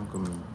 Alchemy.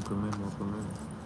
welcome in, welcome in.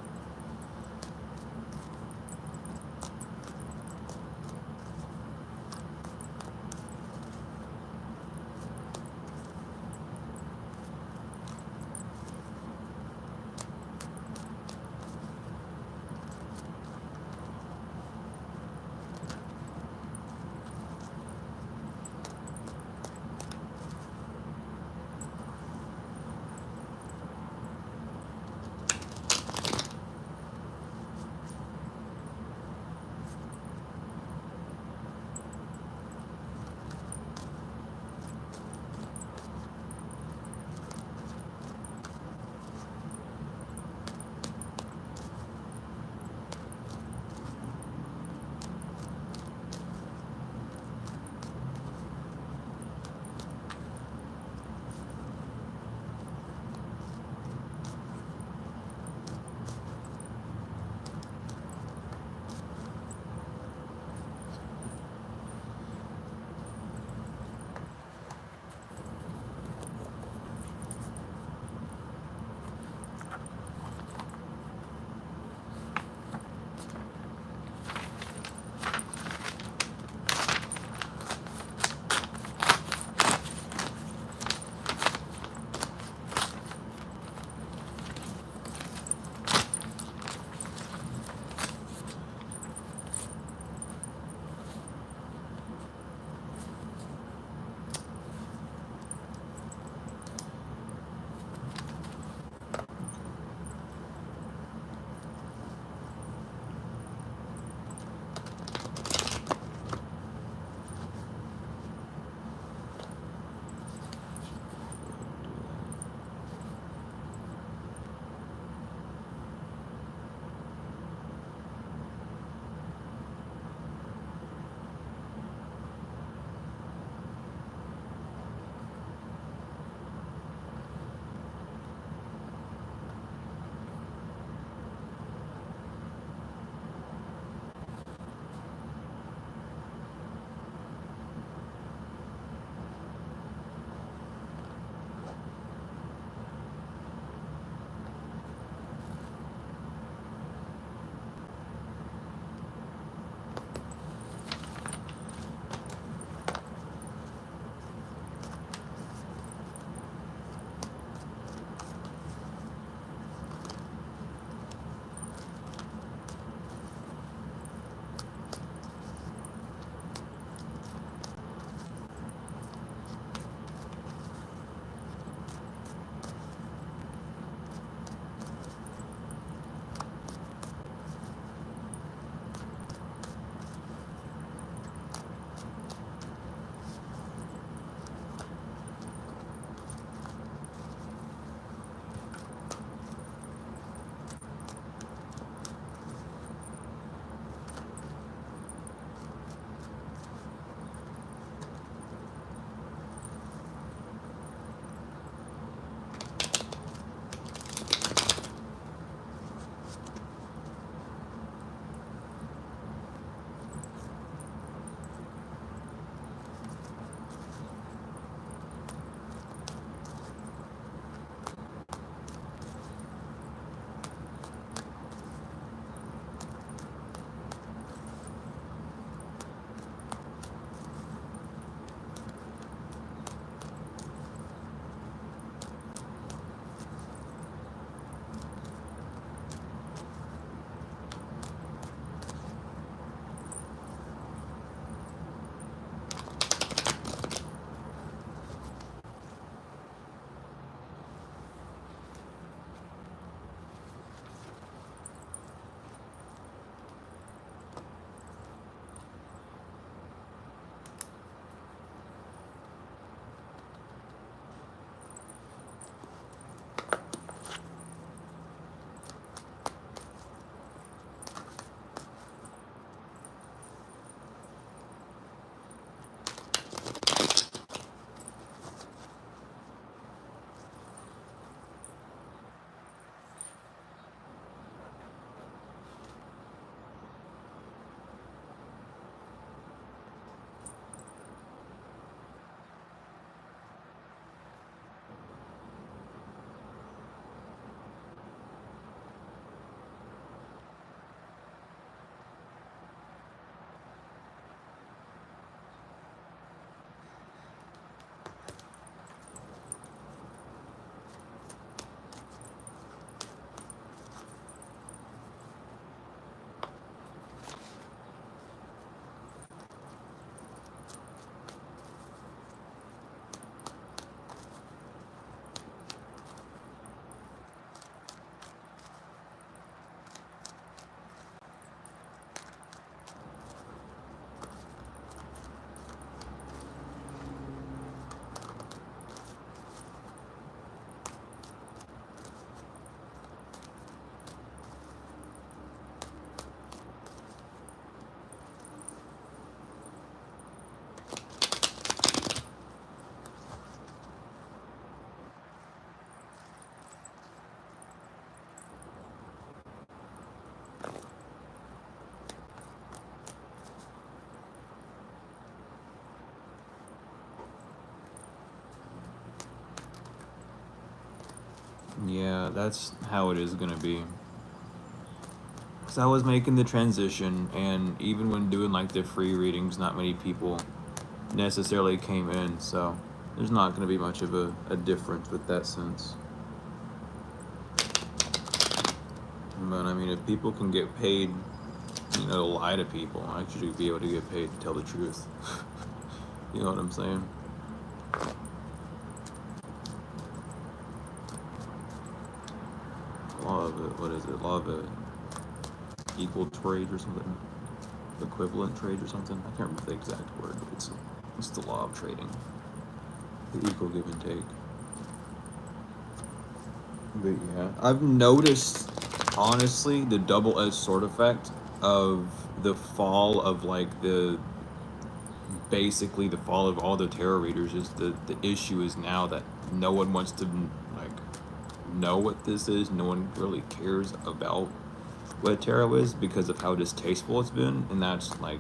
Yeah, that's how it is gonna be. Because I was making the transition, and even when doing like the free readings, not many people necessarily came in, so there's not gonna be much of a difference with that sense. But I mean, if people can get paid, you know, to lie to people, I should be able to get paid to tell the truth. You know what I'm saying? Law of it, what is it? Law of it, equal trade or something? Equivalent trade or something? I can't remember the exact word, but it's the law of trading. The equal give and take. But yeah, I've noticed, honestly, the double-edged sword effect of the fall of like the basically the fall of all the tarot readers is the issue is now that no one wants to like know what this is. No one really cares about what tarot is because of how distasteful it's been, and that's like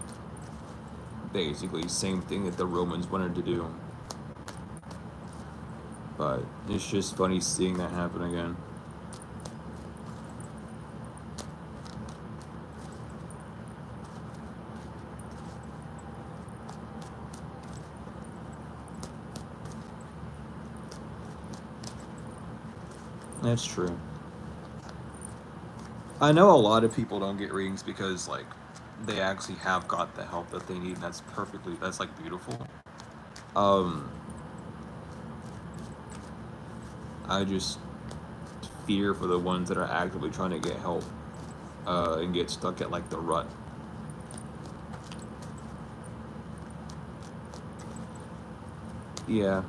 basically same thing that the Romans wanted to do. But it's just funny seeing that happen again. That's true. I know a lot of people don't get readings because like they actually have got the help that they need, and that's like beautiful. Um, I just fear for the ones that are actively trying to get help and get stuck at like the rut. Yeah,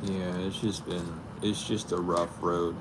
yeah, it's just a rough road.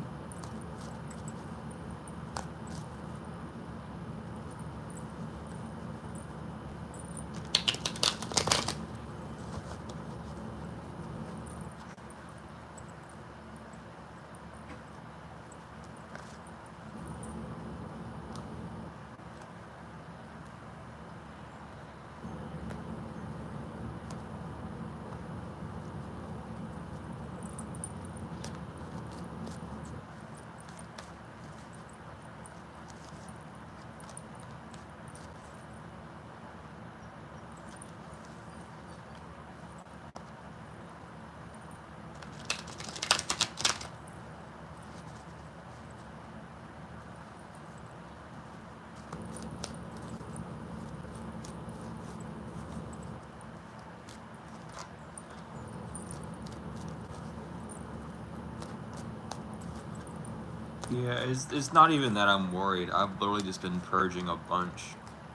Yeah, it's not even that I'm worried. I've literally just been purging a bunch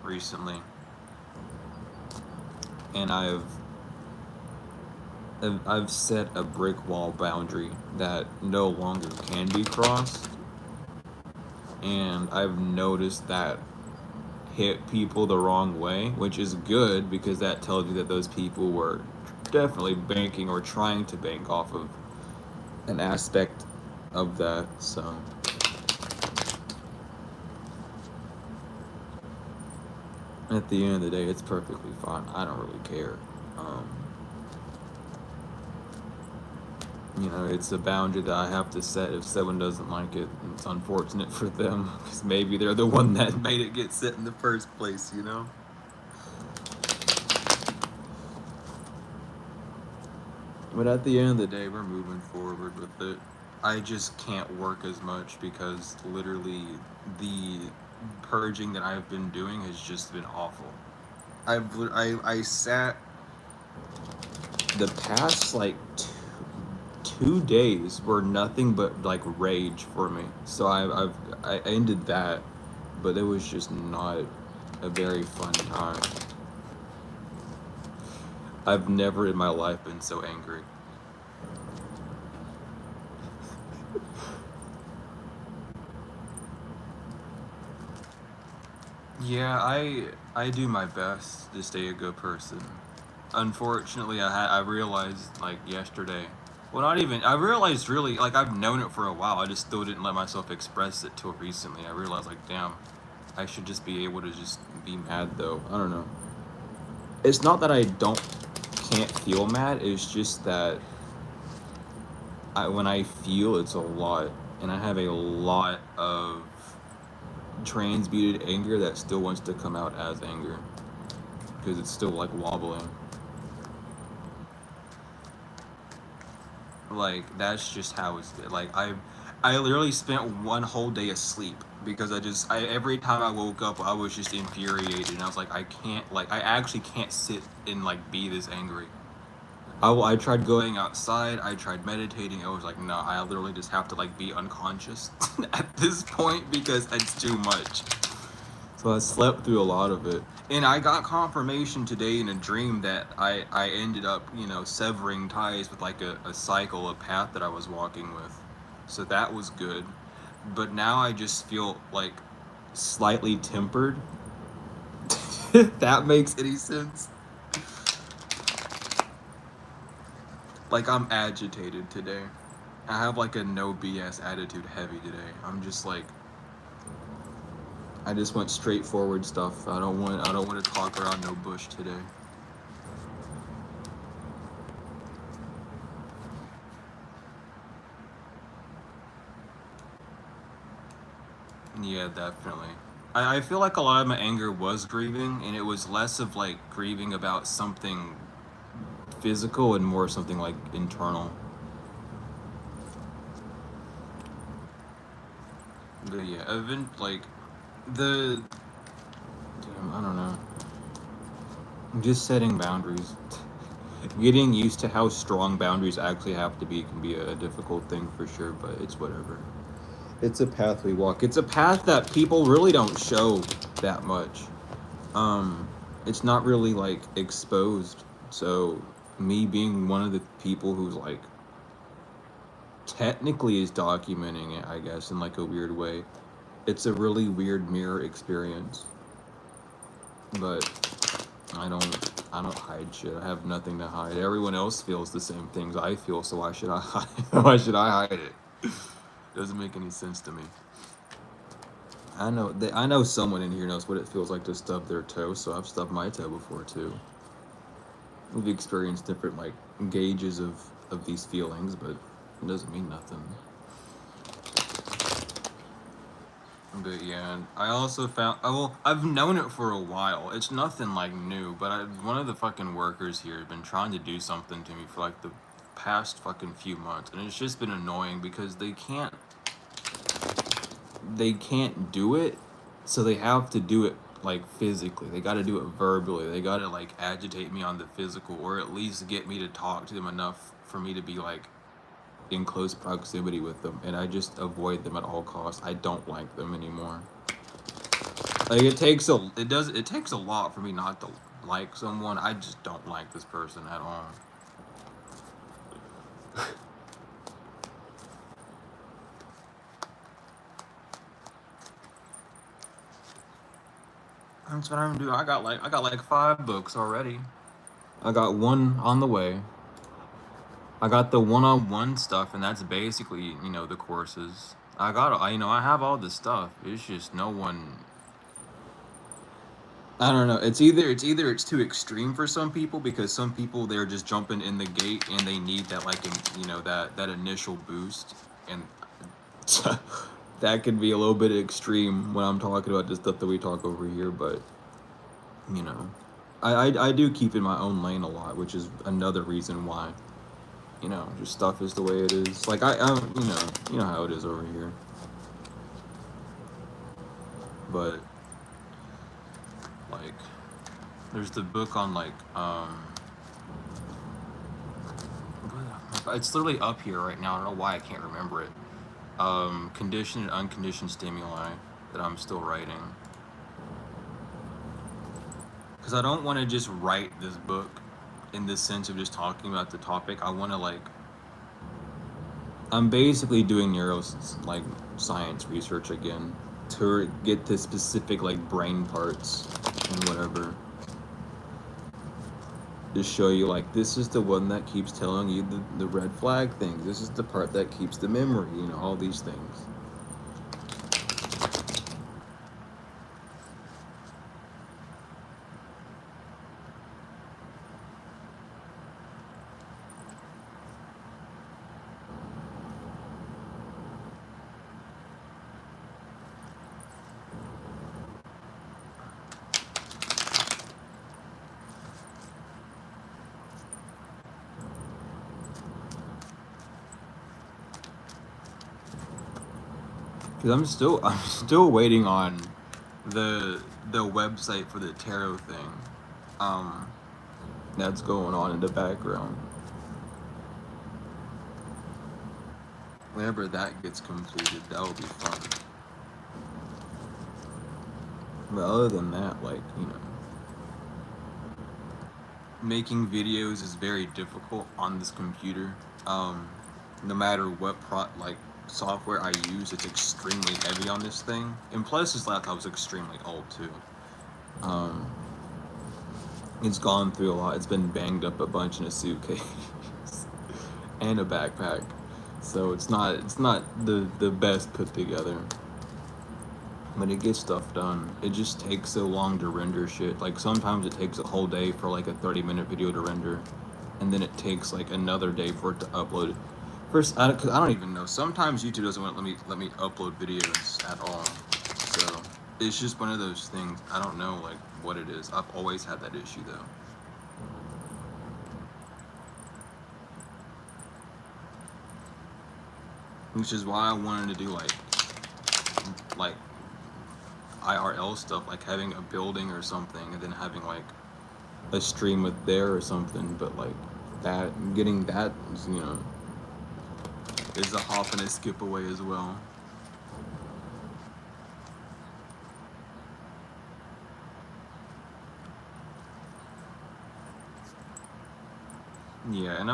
recently, and I've set a brick wall boundary that no longer can be crossed, and I've noticed that hit people the wrong way, which is good because that tells you that those people were definitely banking or trying to bank off of an aspect of that. So at the end of the day, it's perfectly fine. I don't really care. Um, you know, it's a boundary that I have to set if someone doesn't like it. It's unfortunate for them because maybe they're the one that made it get set in the first place, you know? But at the end of the day, we're moving forward with it. I just can't work as much because literally the purging that I've been doing has just been awful. I sat the past like 2 days were nothing but like rage for me. So I ended that, but it was just not a very fun time. I've never in my life been so angry. Yeah, I do my best to stay a good person. Unfortunately, I realized like yesterday. Well, not even. I realized really like I've known it for a while. I just still didn't let myself express it till recently. I realized like, damn, I should just be able to just be mad though. I don't know. It's not that I can't feel mad. It's just that when I feel, it's a lot, and I have a lot of transmuted anger that still wants to come out as anger because it's still like wobbling. Like that's just how it's like I literally spent one whole day asleep because I every time I woke up I was just infuriated and I was like I can't like I actually can't sit and like be this angry. I tried going outside, I tried meditating, I was like no, I literally just have to like be unconscious at this point because it's too much. So I slept through a lot of it. And I got confirmation today in a dream that I ended up, you know, severing ties with like a cycle, a path that I was walking with. So that was good. But now I just feel like slightly tempered. If that makes any sense. Like I'm agitated today. I have like a no BS attitude heavy today. I'm just like I just want straightforward stuff. I don't want to talk around no bush today. Yeah, definitely. I feel like a lot of my anger was grieving, and it was less of like grieving about something physical and more something like internal. But yeah, I've been like the damn, I don't know. Just setting boundaries. Getting used to how strong boundaries actually have to be can be a difficult thing for sure, but it's whatever. It's a path we walk. It's a path that people really don't show that much. Um, it's not really like exposed. So me being one of the people who's like technically is documenting it, I guess, in like a weird way. It's a really weird mirror experience. But I don't hide shit. I have nothing to hide. Everyone else feels the same things I feel, so why should I hide why should I hide it? Doesn't make any sense to me. I know someone in here knows what it feels like to stub their toe, so I've stubbed my toe before too. We've experienced different like gauges of these feelings, but it doesn't mean nothing. But yeah, I also found well, I've known it for a while. It's nothing like new, but one of the fucking workers here has been trying to do something to me for like the past fucking few months, and it's just been annoying because they can't do it, so they have to do it like physically. They got to do it verbally. They got to like agitate me on the physical, or at least get me to talk to them enough for me to be like in close proximity with them, and I just avoid them at all costs. I don't like them anymore. Like it takes a lot for me not to like someone. I just don't like this person at all. That's what I'm doing. I got like 5 books already. I got one on the way. I got the one-on-one stuff, and that's basically, you know, the courses. You know, I have all this stuff. It's just no one. I don't know. It's too extreme for some people because some people they're just jumping in the gate and they need that like you know that initial boost, and that can be a little bit extreme when I'm talking about the stuff that we talk over here. But you know, I do keep in my own lane a lot, which is another reason why. You know, just stuff is the way it is. Like you know how it is over here. But like, there's the book on like it's literally up here right now. I don't know why I can't remember it. Conditioned and unconditioned stimuli that I'm still writing. Because I don't want to just write this book in the sense of just talking about the topic. I want to like I'm basically doing like science research again to get the specific like brain parts and whatever. To show you like this is the one that keeps telling you the red flag things. This is the part that keeps the memory, you know, all these things. Cause I'm still waiting on the website for the tarot thing. Um, that's going on in the background. Whenever that gets completed, that will be fun. But other than that, like, you know, making videos is very difficult on this computer. No matter what like software I use, it's extremely heavy on this thing. And plus, this laptop is extremely old too. Um, it's gone through a lot. It's been banged up a bunch in a suitcase and a backpack, so it's not the best put together. But it gets stuff done. It just takes so long to render shit. Like sometimes it takes a whole day for like a 30-minute video to render, and then it takes like another day for it to upload. First, cause I don't even know. Sometimes YouTube doesn't want to let me upload videos at all. So it's just one of those things. I don't know like what it is. I've always had that issue though. Which is why I wanted to do like IRL stuff, like having a building or something, and then having like a stream with there or something. But like that, getting that, you know, is a hop and a skip away as well. Yeah, and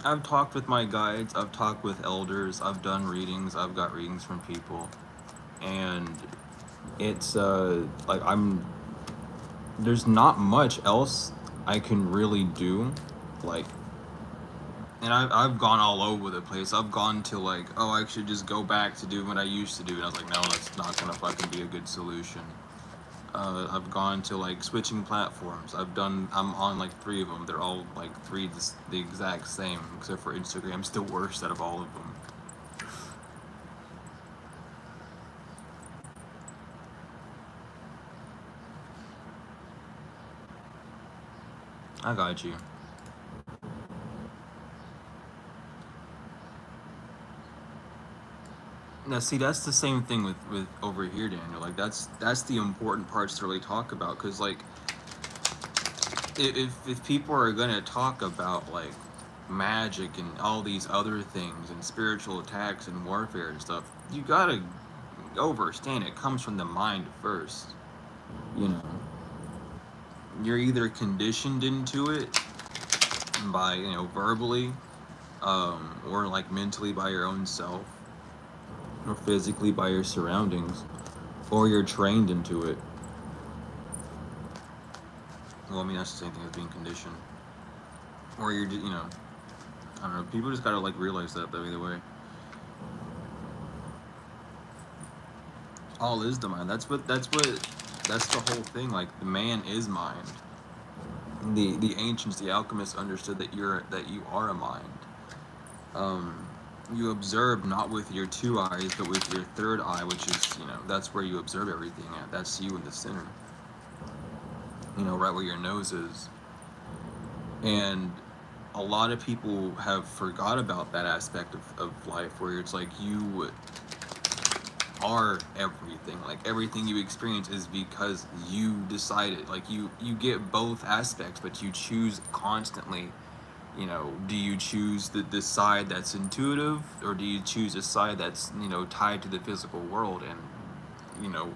I've talked with my guides, I've talked with elders, I've done readings, I've got readings from people, and it's like there's not much else I can really do, like, and I've gone all over the place. I've gone to like, oh, I should just go back to do what I used to do, and I was like, no, that's not gonna fucking be a good solution. I've gone to like switching platforms. I'm on like 3 of them. They're all like the exact same, except for Instagram's the worst out of all of them. I got you. Now, see, that's the same thing with over here, Daniel. Like, that's the important parts to really talk about, because like, if people are gonna talk about like magic and all these other things and spiritual attacks and warfare and stuff, you gotta overstand it comes from the mind first. You know, you're either conditioned into it by, you know, verbally, or like mentally by your own self, or physically by your surroundings, or you're trained into it. Well, I mean, that's the same thing as being conditioned. Or you're, you know, I don't know. People just gotta like realize that though. Either way, all is the mind. That's the whole thing. Like the man is mind. The ancients, the alchemists understood that you are a mind. You observe not with your 2 eyes, but with your 3rd eye, which is, you know, that's where you observe everything at. That's you in the center. You know, right where your nose is. And a lot of people have forgot about that aspect of life, where it's like you are everything. Like everything you experience is because you decided. Like you get both aspects, but you choose constantly. You know, do you choose the side that's intuitive, or do you choose a side that's, you know, tied to the physical world? And, you know,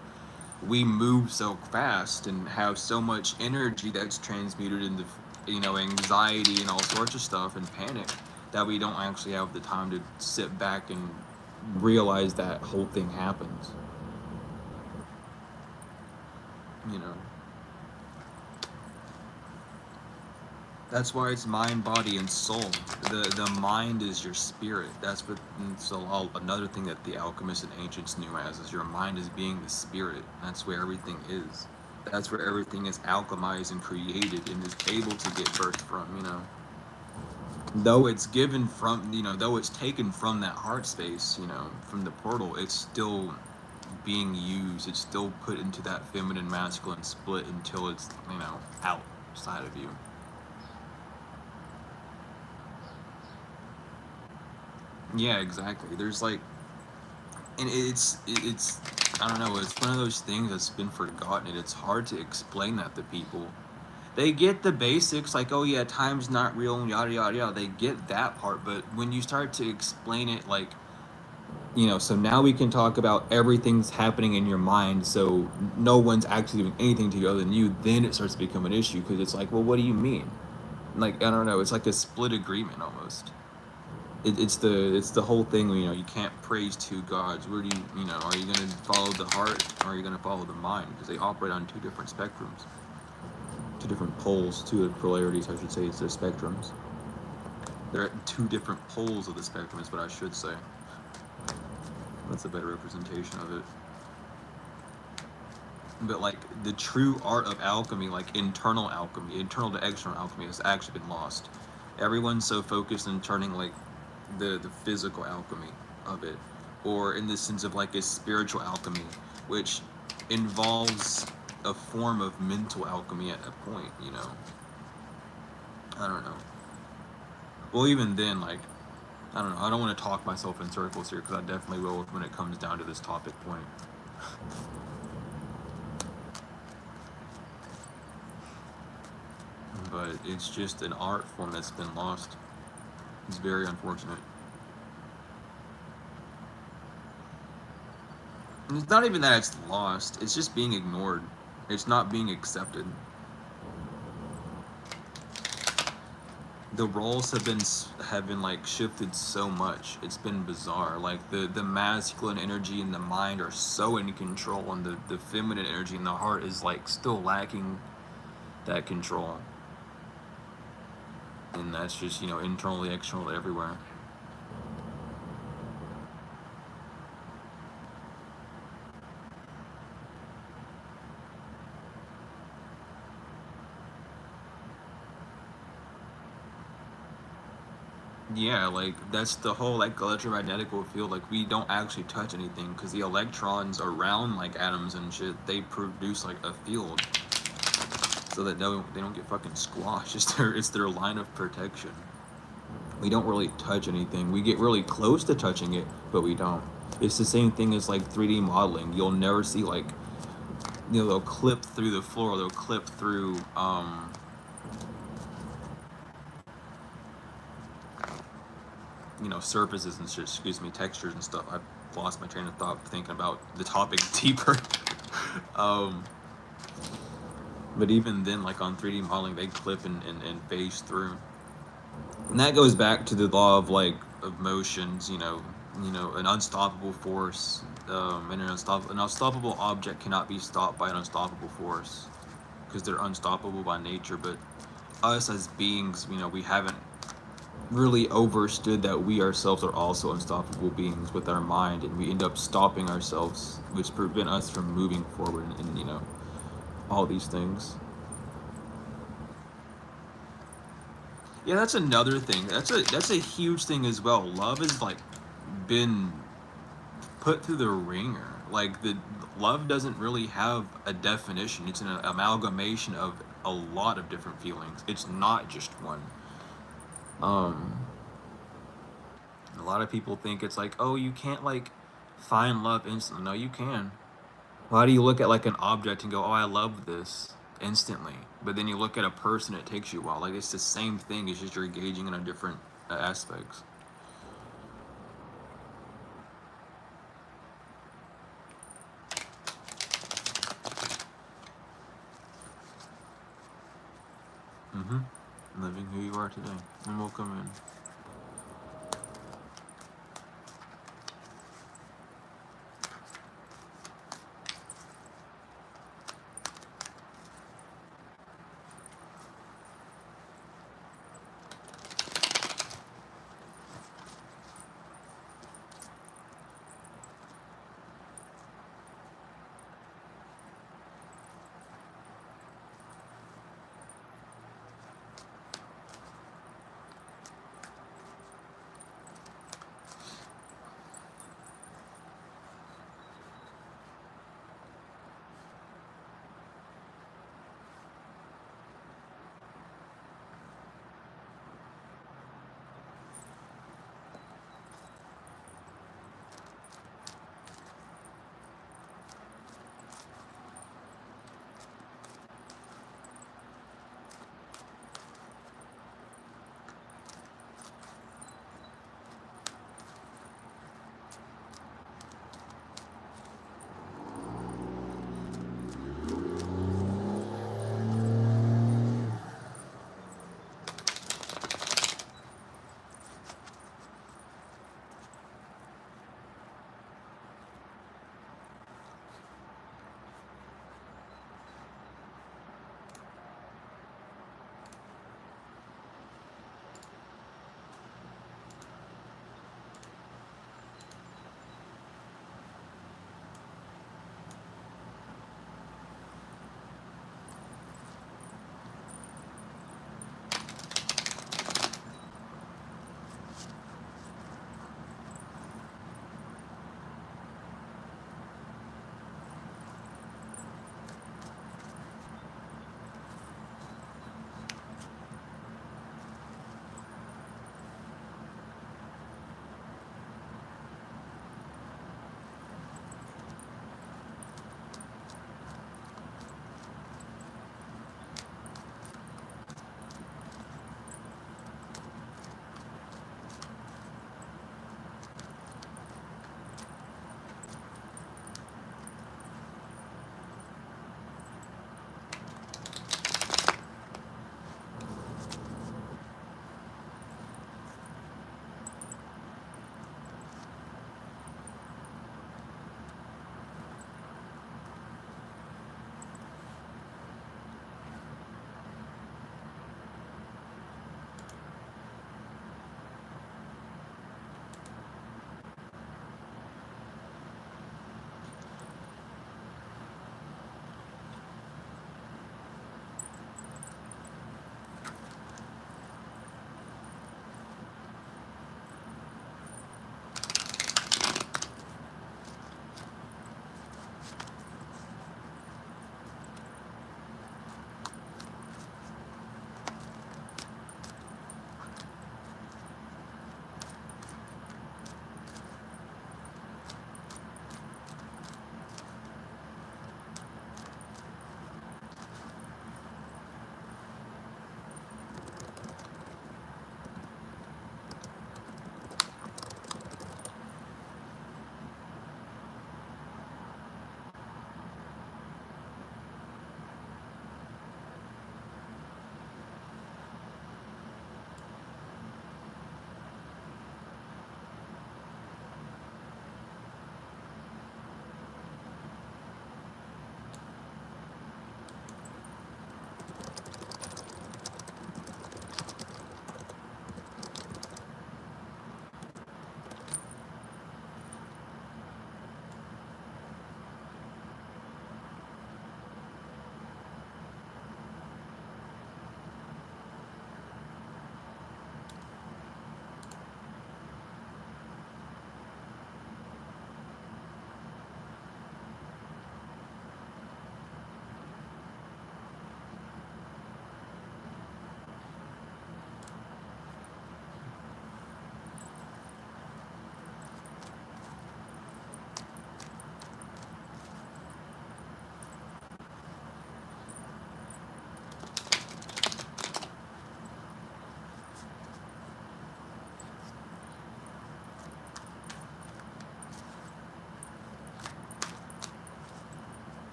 we move so fast and have so much energy that's transmuted into, you know, anxiety and all sorts of stuff and panic, that we don't actually have the time to sit back and realize that whole thing happens. You know, that's why it's mind, body, and soul. The mind is your spirit. That's what. So another thing that the alchemists and ancients knew as is your mind is being the spirit. That's where everything is. That's where everything is alchemized and created and is able to get birthed from. You know, though it's given from, though it's taken from that heart space, from the portal, it's still being used. It's still put into that feminine masculine split until it's, outside of you. Yeah, exactly. There's like, and it's I don't know, it's one of those things that's been forgotten, and it's hard to explain that to people. They get the basics, like, oh yeah, time's not real and yada yada yada. They get that part, but when you start to explain it, like, so now we can talk about everything's happening in your mind, so no one's actually doing anything to you other than you, then it starts to become an issue, because it's like, well, what do you mean? Like, I don't know, it's like a split agreement almost. It's the whole thing. You can't praise two gods. Where do are you going to follow the heart, or are you going to follow the mind? Because they operate on two different spectrums, two different poles, two polarities, I should say. It's their spectrums. They're at two different poles of the spectrum, is what I should say. That's a better representation of it. But like the true art of alchemy, like internal alchemy, internal to external alchemy, has actually been lost. Everyone's so focused on turning like the physical alchemy of it, or in the sense of like a spiritual alchemy, which involves a form of mental alchemy at a point. I don't know. Well, even then, like, I don't know. I don't want to talk myself in circles here, because I definitely will when it comes down to this topic point. But it's just an art form that's been lost. It's very unfortunate. And it's not even that it's lost, it's just being ignored. It's not being accepted. The roles have been like shifted so much. It's been bizarre. Like the masculine energy and the mind are so in control, and the feminine energy and the heart is like still lacking that control. And that's just, internally, externally, everywhere. Yeah, like that's the whole like electromagnetic field. Like we don't actually touch anything, because the electrons around like atoms and shit, they produce like a field, so that they don't get fucking squashed. It's their line of protection. We don't really touch anything. We get really close to touching it, but we don't. It's the same thing as like 3D modeling. You'll never see like, they'll clip through the floor. They'll clip through surfaces and shit, excuse me, textures and stuff. I've lost my train of thought thinking about the topic deeper. um, but even then, like on 3D modeling, they clip and phase through. And that goes back to the law of like of motions, an unstoppable force, and an unstoppable object cannot be stopped by an unstoppable force, because they're unstoppable by nature. But us as beings, we haven't really overstood that we ourselves are also unstoppable beings with our mind, and we end up stopping ourselves, which prevent us from moving forward, and all these things. Yeah, that's another thing. That's a huge thing as well. Love has like been put through the ringer. Like the love doesn't really have a definition. It's an amalgamation of a lot of different feelings. It's not just one. Um, a lot of people think it's like, oh, you can't like find love instantly. No, you can. Why do you look at like an object and go, oh, I love this instantly? But then you look at a person, it takes you a while. Like it's the same thing. It's just you're engaging in a different aspects. Mm-hmm. Living who you are today. And we'll come in.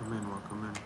Welcome in, welcome in.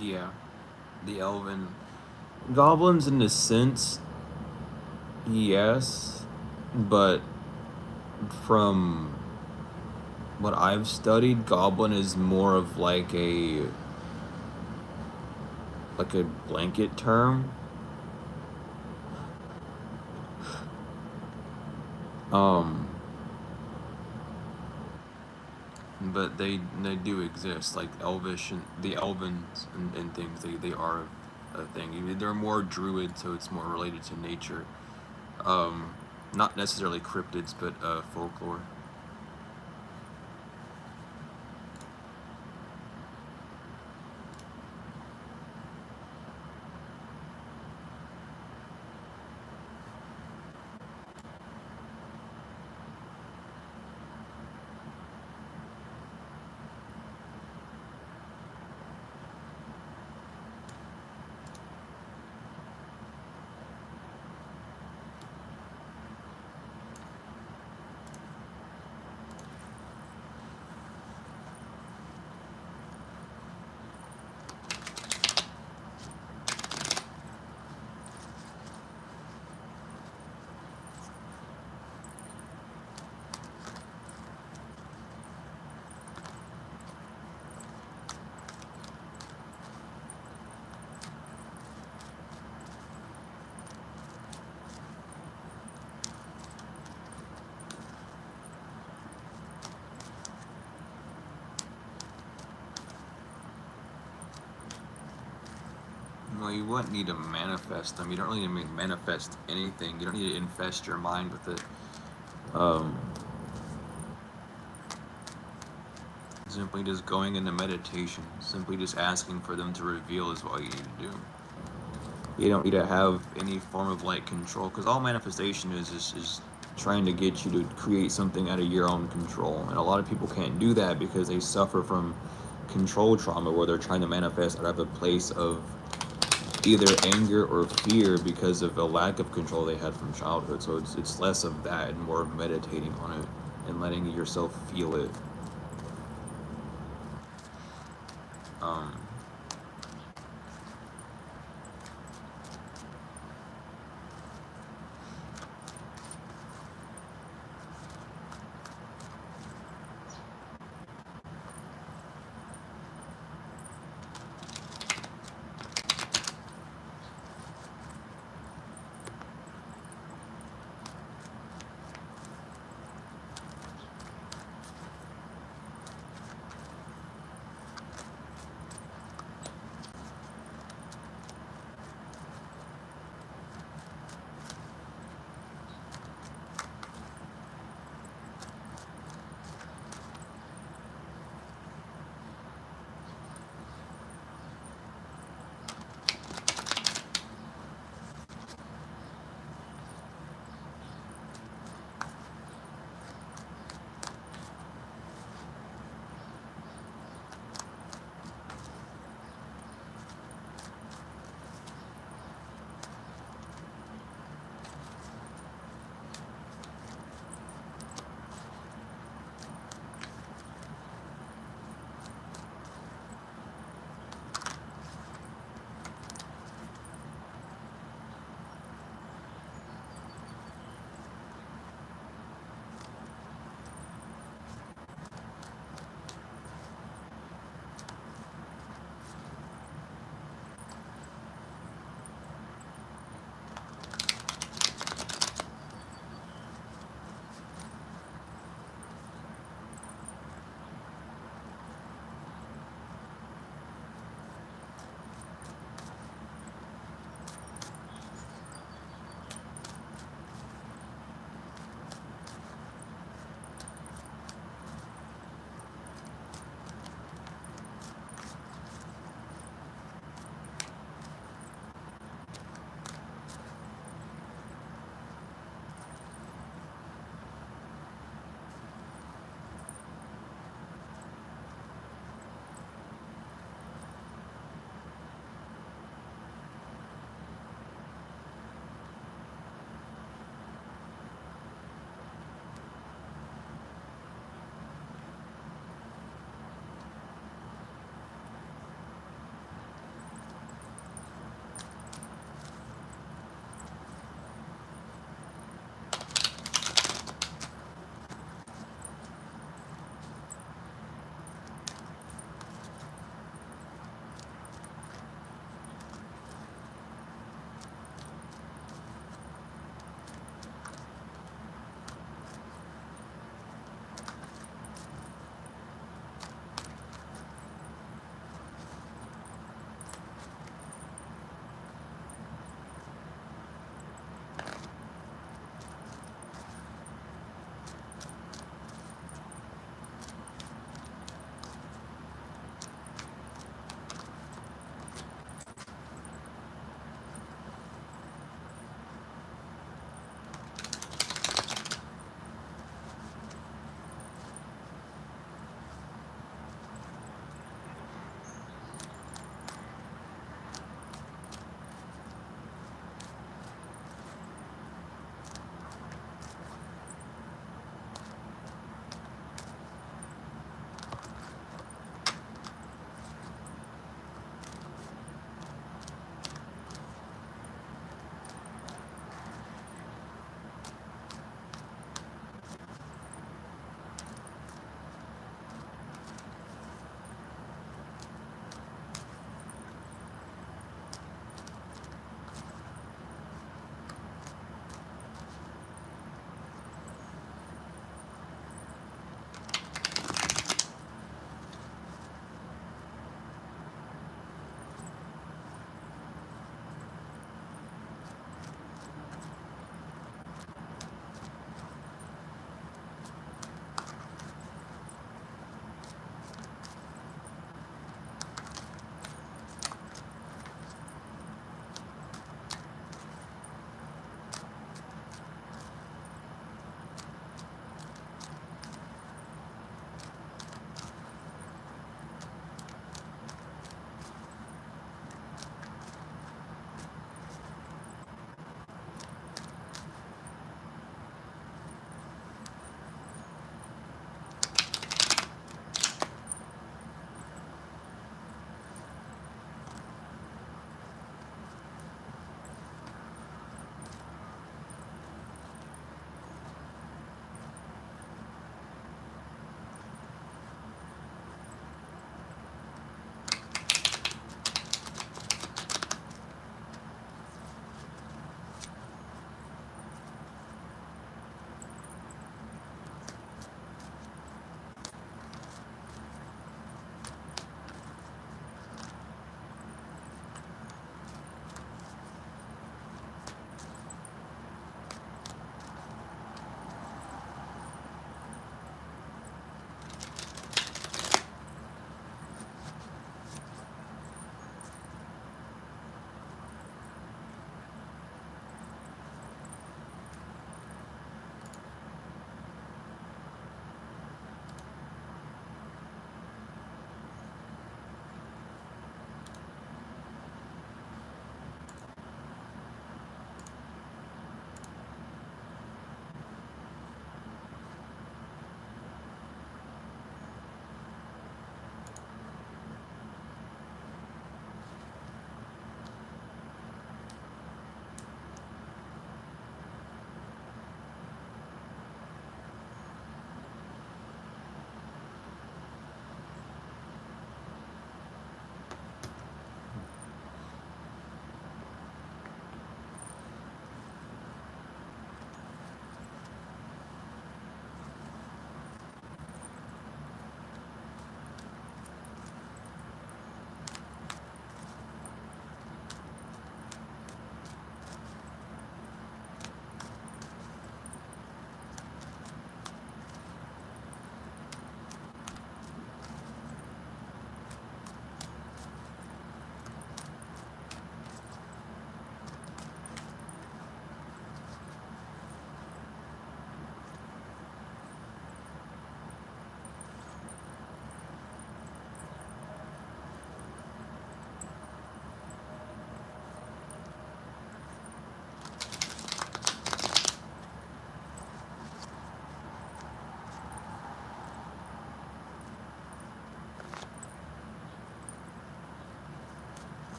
Yeah, the elven goblins in a sense, yes, but from what I've studied, goblin is more of like a blanket term. Um, but they do exist, like elvish and the elvens and things. They are a thing. They're more druid, so it's more related to nature. Um, Not necessarily cryptids, but folklore. Well, you wouldn't need to manifest them. You don't really need to manifest anything. You don't need to infest your mind with it. Um, Simply just going into meditation, simply just asking for them to reveal is what you need to do. You don't need to have any form of like control, because all manifestation is trying to get you to create something out of your own control. And a lot of people can't do that because they suffer from control trauma, where they're trying to manifest out of a place of either anger or fear because of a lack of control they had from childhood. So it's less of that and more of meditating on it and letting yourself feel it. Um,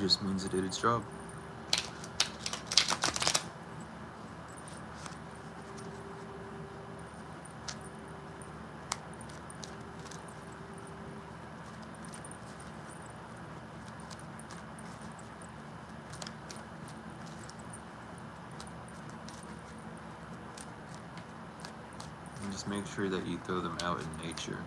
just means it did its job. And just make sure that you throw them out in nature.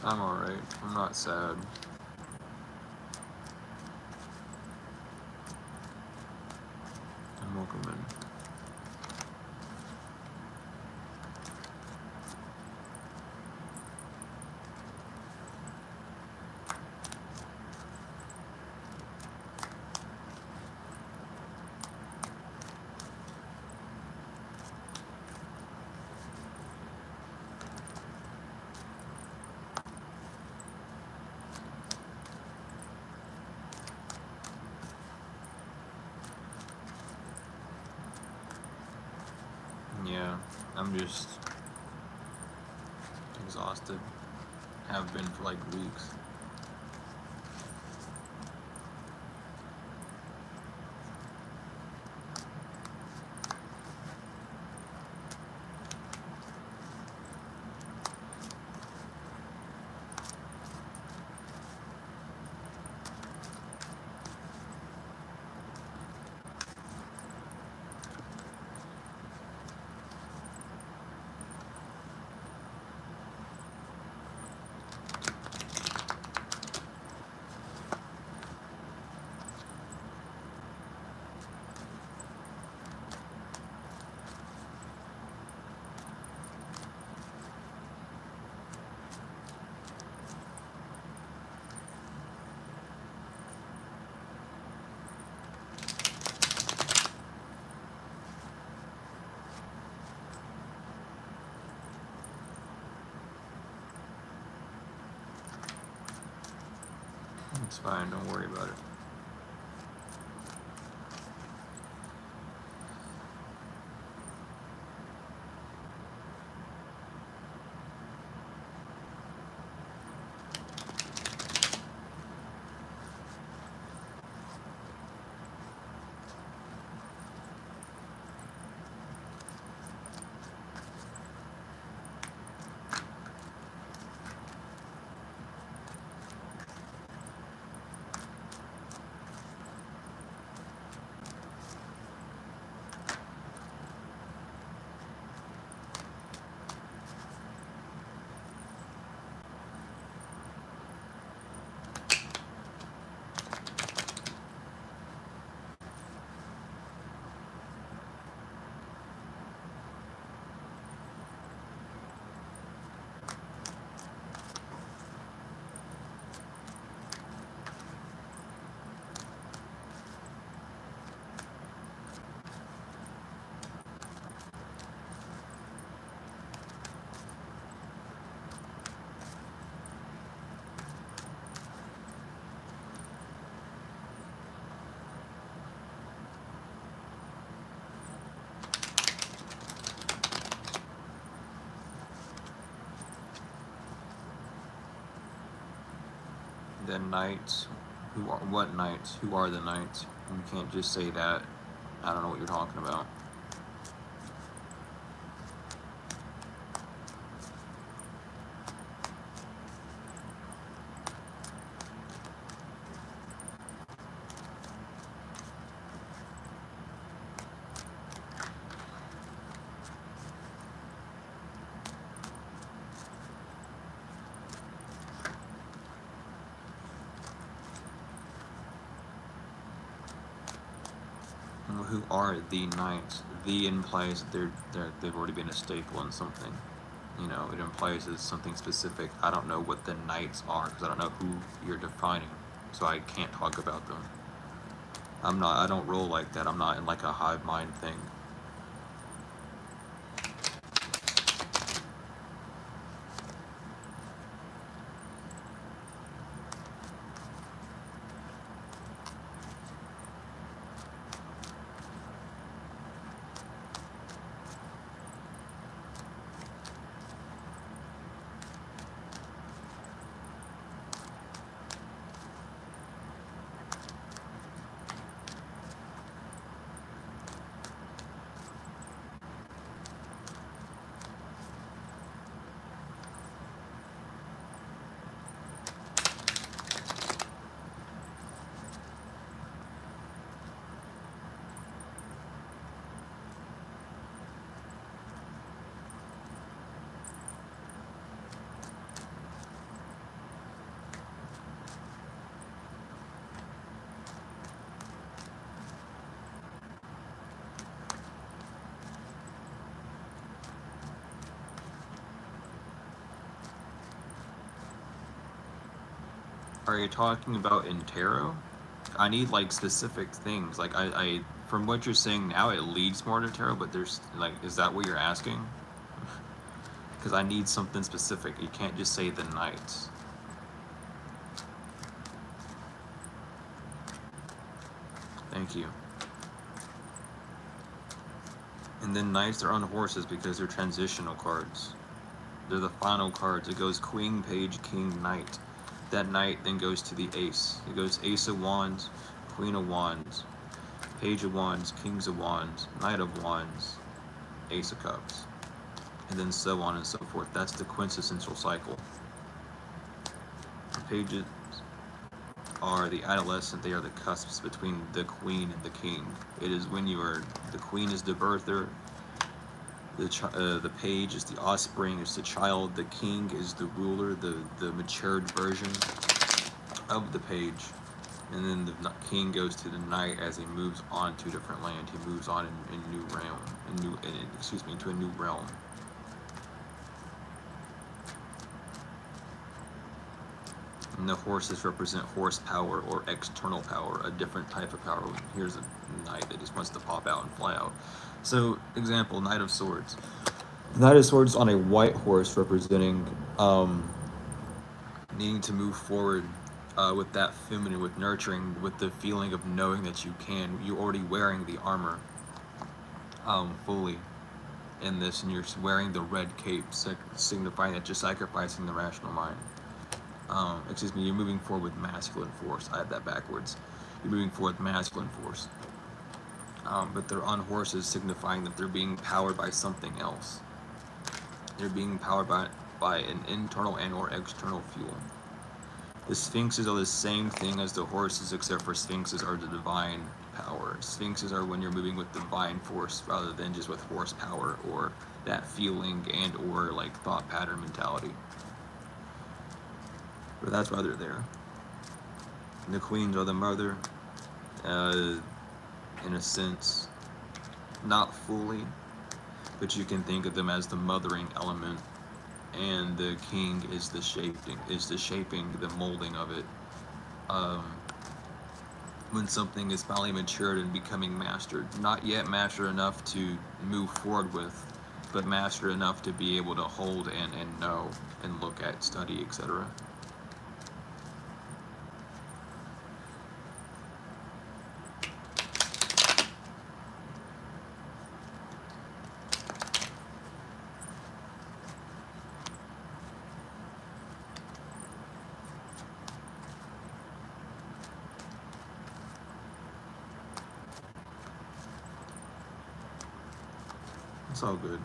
I'm alright. I'm not sad. I'm welcome in. Yeah, I'm just exhausted. Have been for like weeks. It's fine, don't worry about it. The knights. Who are what knights? Who are the knights? You can't just say that. I don't know what you're talking about. Who are the knights? The implies that they've already been a staple in something. You know, it implies it's something specific. I don't know what the knights are because I don't know who you're defining, so I can't talk about them. I don't roll like that. I'm not in like a hive mind thing. Are you talking about in tarot? I need like specific things. Like I from what you're saying now, it leads more to tarot. But there's like, is that what you're asking? Because I need something specific. You can't just say the knights. Thank you. And then knights are on horses because they're transitional cards. They're the final cards. It goes queen, page, king, knight. That knight then goes to the ace. It goes ace of wands, queen of wands, page of wands, kings of wands, knight of wands, ace of cups, and then so on and so forth. That's the quintessential cycle. The pages are the adolescent. They are the cusps between the queen and the king. It is when you are, the queen is the birther, the page is the offspring, it's the child, the king is the ruler, the matured version of the page, and then the king goes to the knight as he moves on to different land. He moves on in new realm, into a new realm. And the horses represent horsepower or external power, a different type of power. Here's a knight that just wants to pop out and fly out. So, example, Knight of Swords. The Knight of Swords on a white horse representing needing to move forward with that feminine, with nurturing, with the feeling of knowing that you can. You're already wearing the armor fully in this, and you're wearing the red cape, signifying that you're sacrificing the rational mind. You're moving forward with masculine force. I had that backwards. You're moving forward with masculine force. But they're on horses, signifying that they're being powered by something else. They're being powered by an internal and or external fuel. The sphinxes are the same thing as the horses, except for sphinxes are the divine power. Sphinxes are when you're moving with divine force rather than just with horsepower or that feeling and or like thought pattern mentality. But that's why they're there. And the queens are the mother, in a sense, not fully, but you can think of them as the mothering element, and the king is the shaping, the molding of it. When something is finally matured and becoming mastered, not yet mastered enough to move forward with, but mastered enough to be able to hold and know and look at, study, etc. It's all good.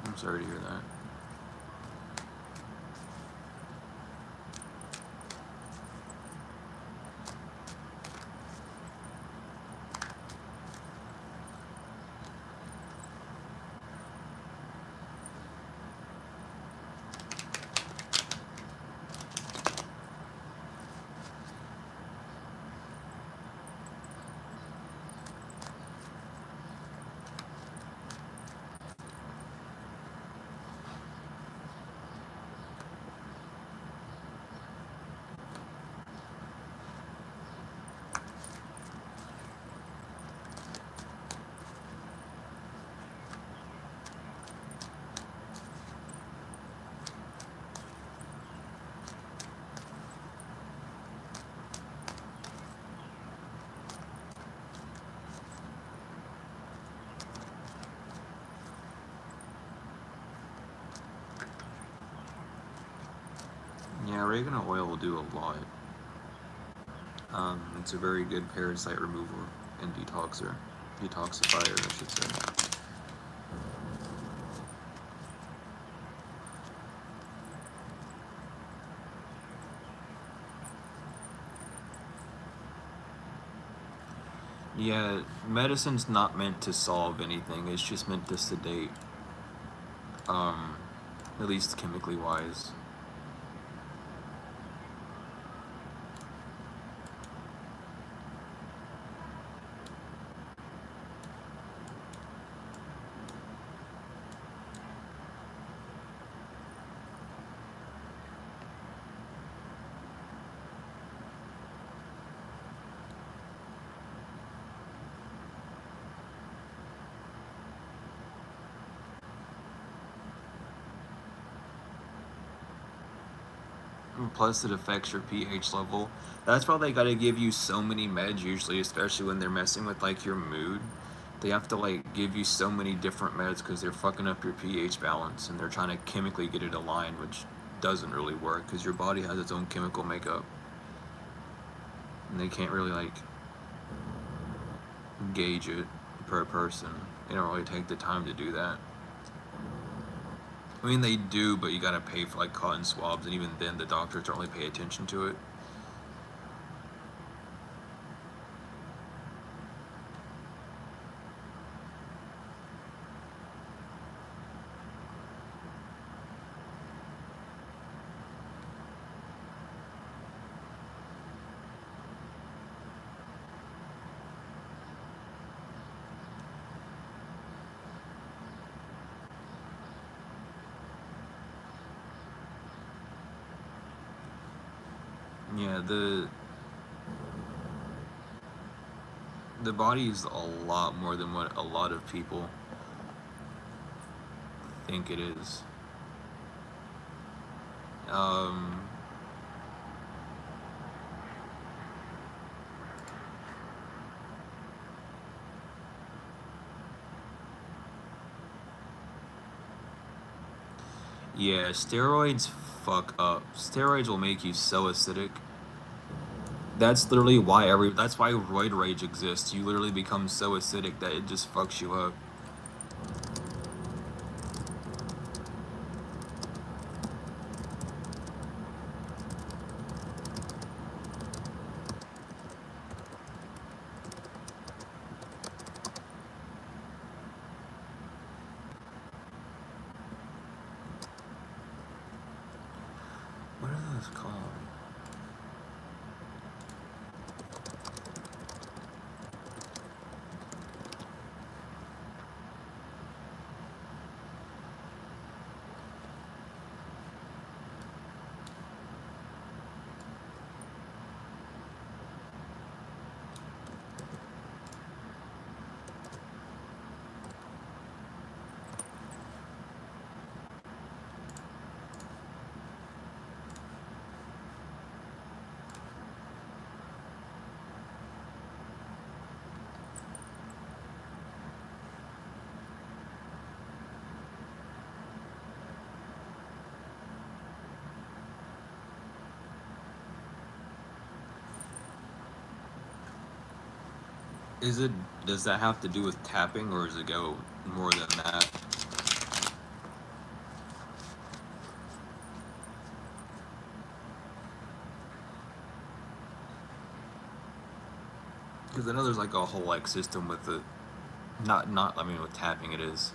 I'm sorry to hear that. Yeah, oregano oil will do a lot. It's a very good parasite remover and detoxifier, I should say. Yeah, medicine's not meant to solve anything. It's just meant to sedate. At least chemically wise. Plus, it affects your pH level. That's why they gotta give you so many meds usually, especially when they're messing with like your mood. They have to like give you so many different meds because they're fucking up your pH balance and they're trying to chemically get it aligned, which doesn't really work because your body has its own chemical makeup and they can't really like gauge it per person. They don't really take the time to do that. I mean, they do, but you gotta pay for like cotton swabs, and even then, the doctors don't really pay attention to it. Yeah, the body is a lot more than what a lot of people think it is. Um, yeah, steroids fuck up. Steroids will make you so acidic. That's literally why that's why roid rage exists. You literally become so acidic that it just fucks you up. What are those called? Is it? Does that have to do with tapping, or does it go more than that? Because I know there's like a whole like system with the, not I mean with tapping it is.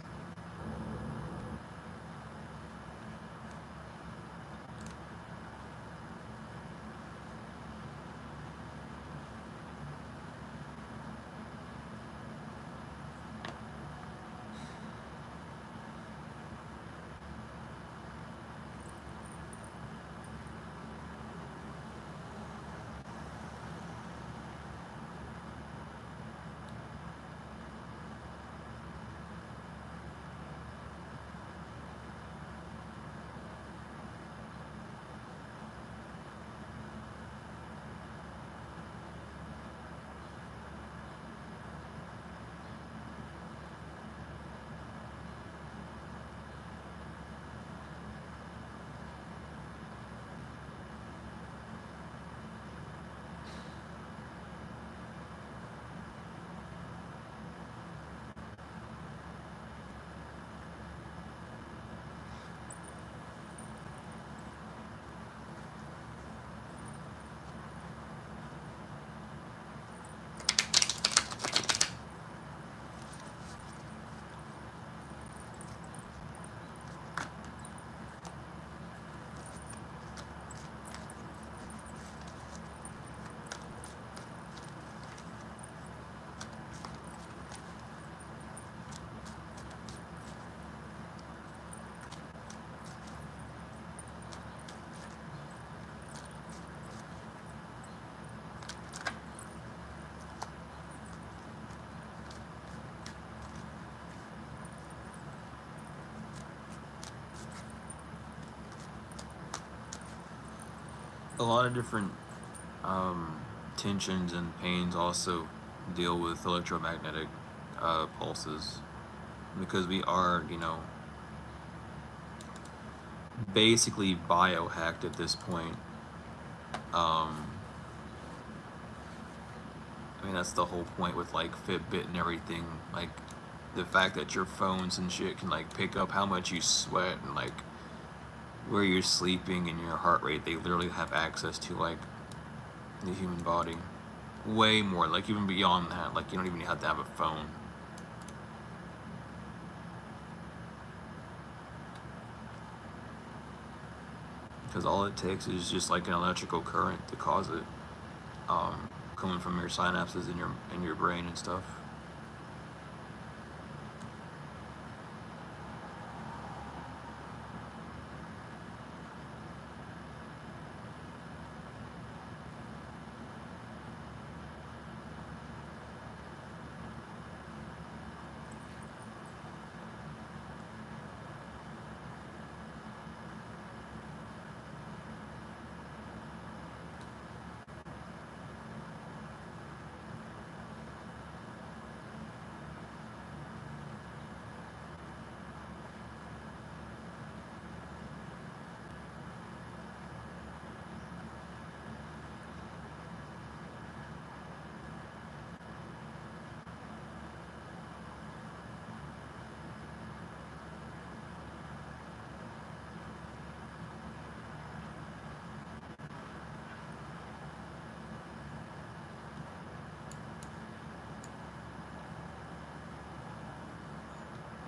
a lot of different tensions and pains also deal with electromagnetic pulses, because we are, basically biohacked at this point. I mean, that's the whole point with like Fitbit and everything. Like, the fact that your phones and shit can like pick up how much you sweat and like where you're sleeping and your heart rate. They literally have access to like the human body. Way more, like even beyond that. Like, you don't even have to have a phone. Because all it takes is just like an electrical current to cause it, coming from your synapses in your brain and stuff.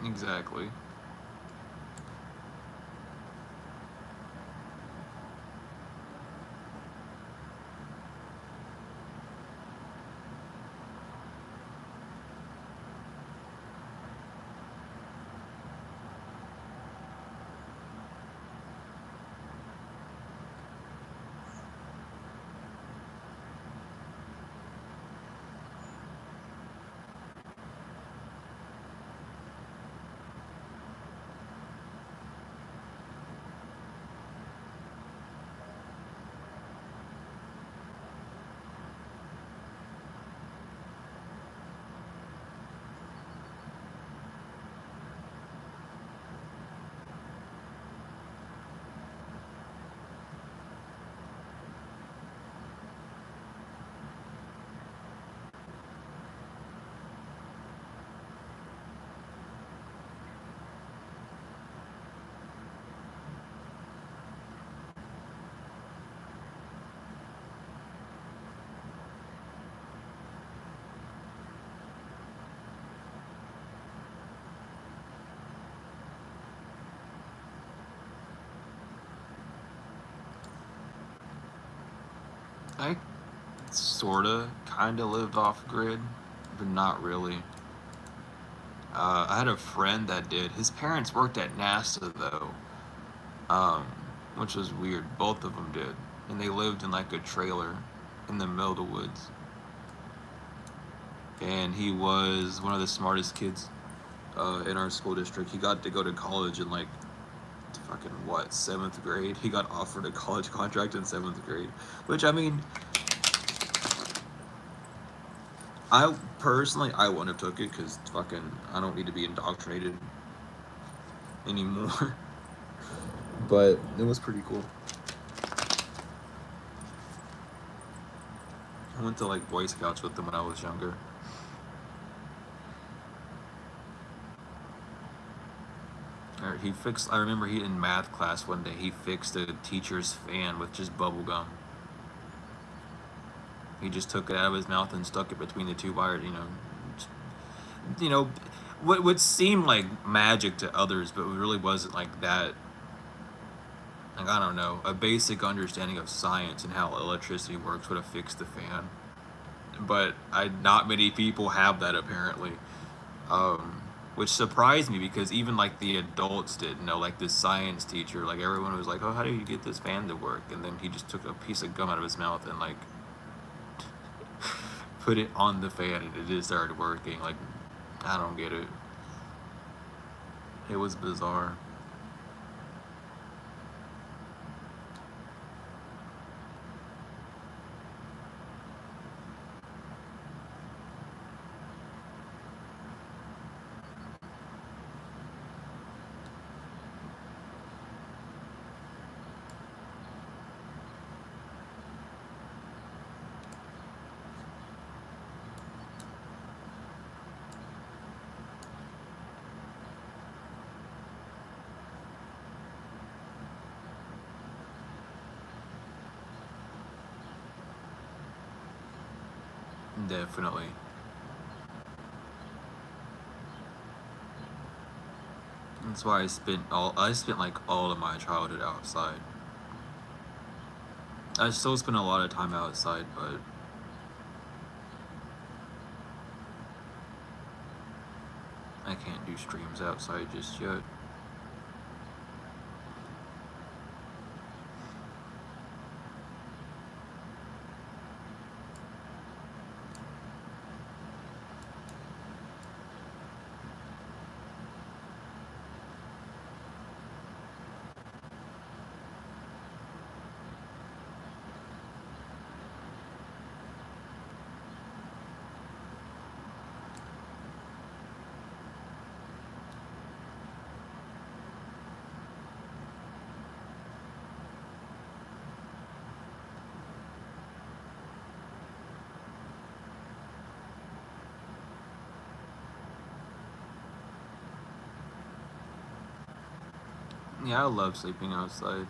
Exactly. I sorta, kinda lived off grid, but not really. I had a friend that did. His parents worked at NASA though, um, which was weird. Both of them did, and they lived in like a trailer in the middle of the woods. And he was one of the smartest kids in our school district. He got to go to college in like fucking what, seventh grade. He got offered a college contract in seventh grade, which I mean, I personally I wouldn't have took it because fucking I don't need to be indoctrinated anymore. But it was pretty cool. I went to like Boy Scouts with them when I was younger. He fixed. I remember he in math class one day he fixed a teacher's fan with just bubble gum. He just took it out of his mouth and stuck it between the two wires. You know, what would seem like magic to others, but it really wasn't like that. Like, I don't know, a basic understanding of science and how electricity works would have fixed the fan. But not many people have that apparently, which surprised me because even like the adults didn't know. Like this science teacher, like everyone was like, "Oh, how do you get this fan to work?" And then he just took a piece of gum out of his mouth and like put it on the fan, and it just started working. Like, I don't get it. It was bizarre. Definitely. That's why I spent like all of my childhood outside. I still spend a lot of time outside, but I can't do streams outside just yet. Yeah, I love sleeping outside.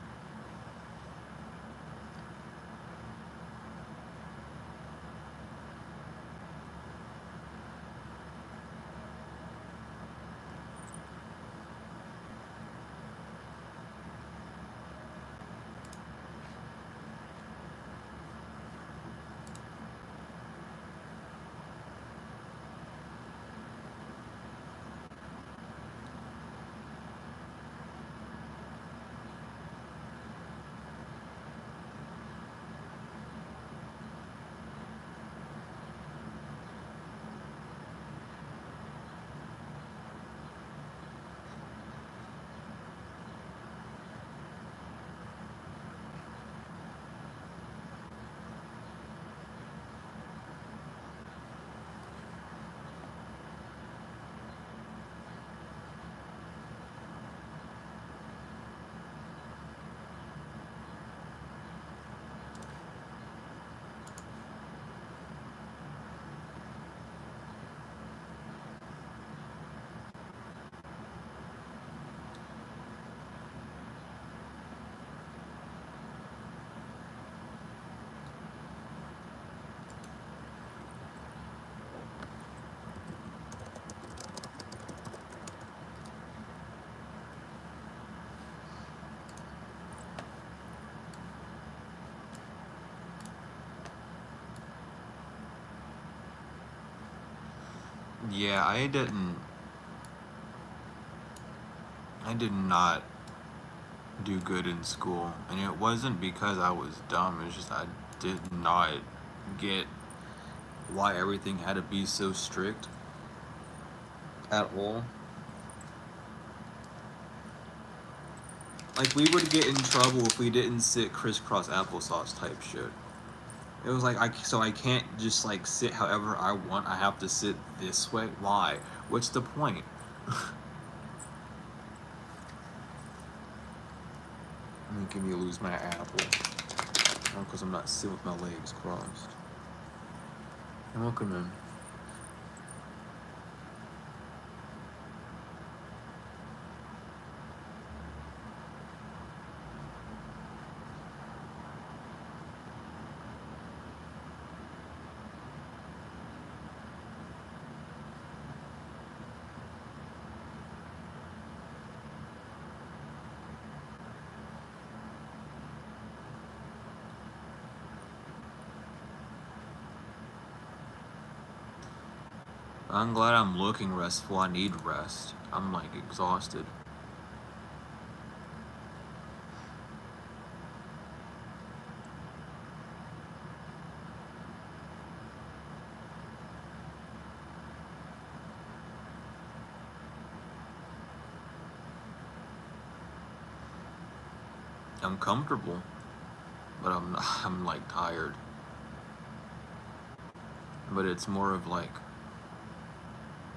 Yeah, I did not do good in school, and it wasn't because I was dumb. It's just I did not get why everything had to be so strict at all. Like, we would get in trouble if we didn't sit crisscross applesauce type shit. It was like, I can't just like sit however I want. I have to sit this way. Why? What's the point? Making me lose my apple. Oh, because I'm not sitting with my legs crossed. And welcome in. I'm glad I'm looking restful. I need rest. I'm like exhausted. I'm comfortable, but I'm like tired. But it's more of like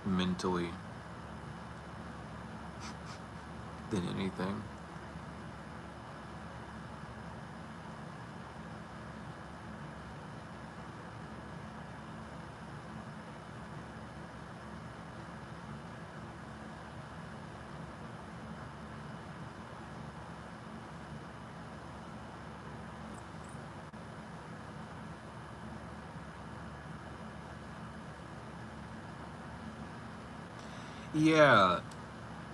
mentally than anything. Yeah,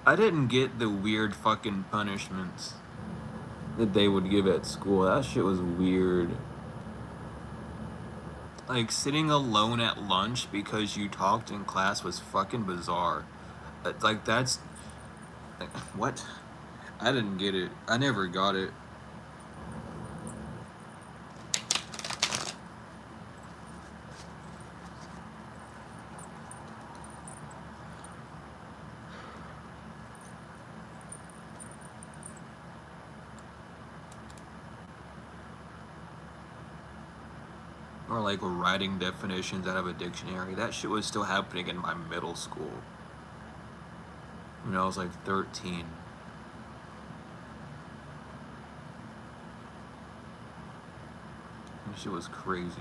I didn't get the weird fucking punishments that they would give at school. That shit was weird. Like, sitting alone at lunch because you talked in class was fucking bizarre. Like, that's. Like, what? I didn't get it. I never got it. Or, like, writing definitions out of a dictionary. That shit was still happening in my middle school. When I was, like, 13. That shit was crazy.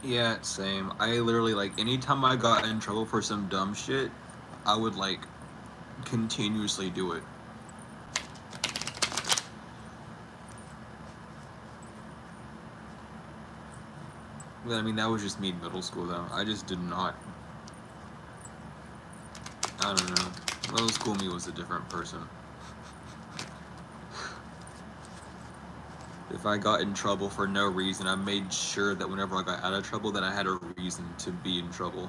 Yeah, same. I literally, like, anytime I got in trouble for some dumb shit, I would, like, continuously do it. But, I mean, that was just me in middle school, though. I just did not. I don't know. Middle school me was a different person. If I got in trouble for no reason, I made sure that whenever I got out of trouble, that I had a reason to be in trouble.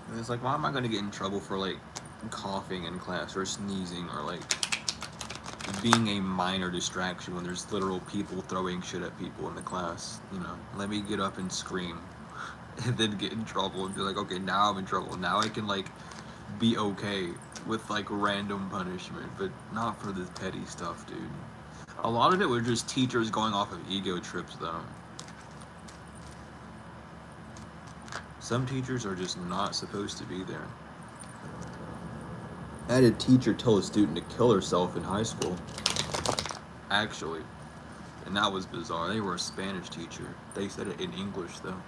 And it's like, why am I going to get in trouble for, like, coughing in class or sneezing or, like, being a minor distraction when there's literal people throwing shit at people in the class? You know, let me get up and scream and then get in trouble and be like, okay, now I'm in trouble. Now I can, like, be okay with, like, random punishment, but not for this petty stuff, dude. A lot of it was just teachers going off of ego trips, though. Some teachers are just not supposed to be there. I had a teacher tell a student to kill herself in high school. Actually. And that was bizarre. They were a Spanish teacher. They said it in English, though.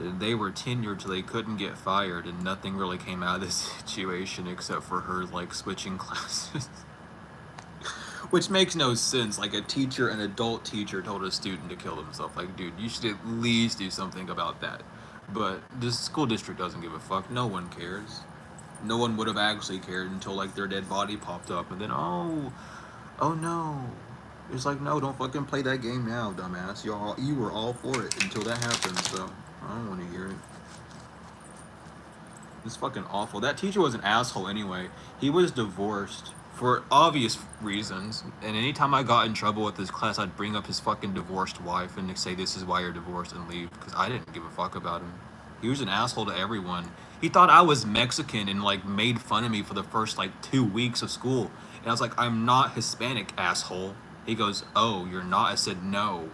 They were tenured so they couldn't get fired, and nothing really came out of this situation except for her, like, switching classes. Which makes no sense. Like, a teacher, an adult teacher, told a student to kill himself. Like, dude, you should at least do something about that. But this school district doesn't give a fuck. No one cares. No one would have actually cared until, like, their dead body popped up, and then, oh no. It's like, no, don't fucking play that game now, dumbass. You were all for it until that happened, so I don't want to hear it. It's fucking awful. That teacher was an asshole anyway. He was divorced for obvious reasons, and anytime I got in trouble with his class, I'd bring up his fucking divorced wife and say, this is why you're divorced, and leave, because I didn't give a fuck about him. He was an asshole to everyone. He thought I was Mexican and, like, made fun of me for the first, like, 2 weeks of school. And I was like, I'm not Hispanic, asshole. He goes, oh, you're not? I said, no.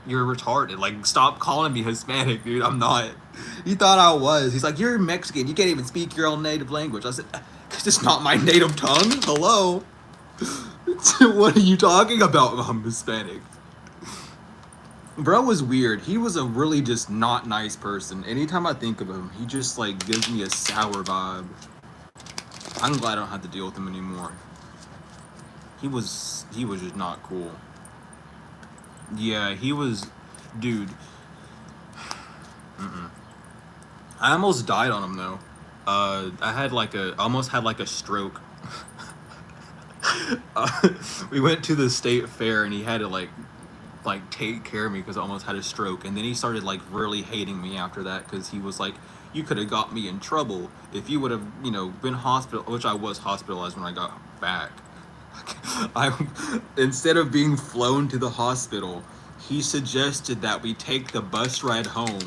You're retarded. Like, stop calling me Hispanic, dude. I'm not. He thought I was. He's like, you're Mexican. You can't even speak your own native language. I said, because it's not my native tongue. Hello? What are you talking about? I'm Hispanic. Bro was weird. He was a really just not nice person. Anytime I think of him, he just, like, gives me a sour vibe. I'm glad I don't have to deal with him anymore. He was just not cool. Yeah, he was, dude. I almost died on him though. Almost had like a stroke. We went to the state fair and he had to, like, like take care of me because I almost had a stroke. And then he started like really hating me after that because he was like, you could have got me in trouble if you would have, you know, been hospital, which I was hospitalized when I got back. I instead of being flown to the hospital, he suggested that we take the bus ride home.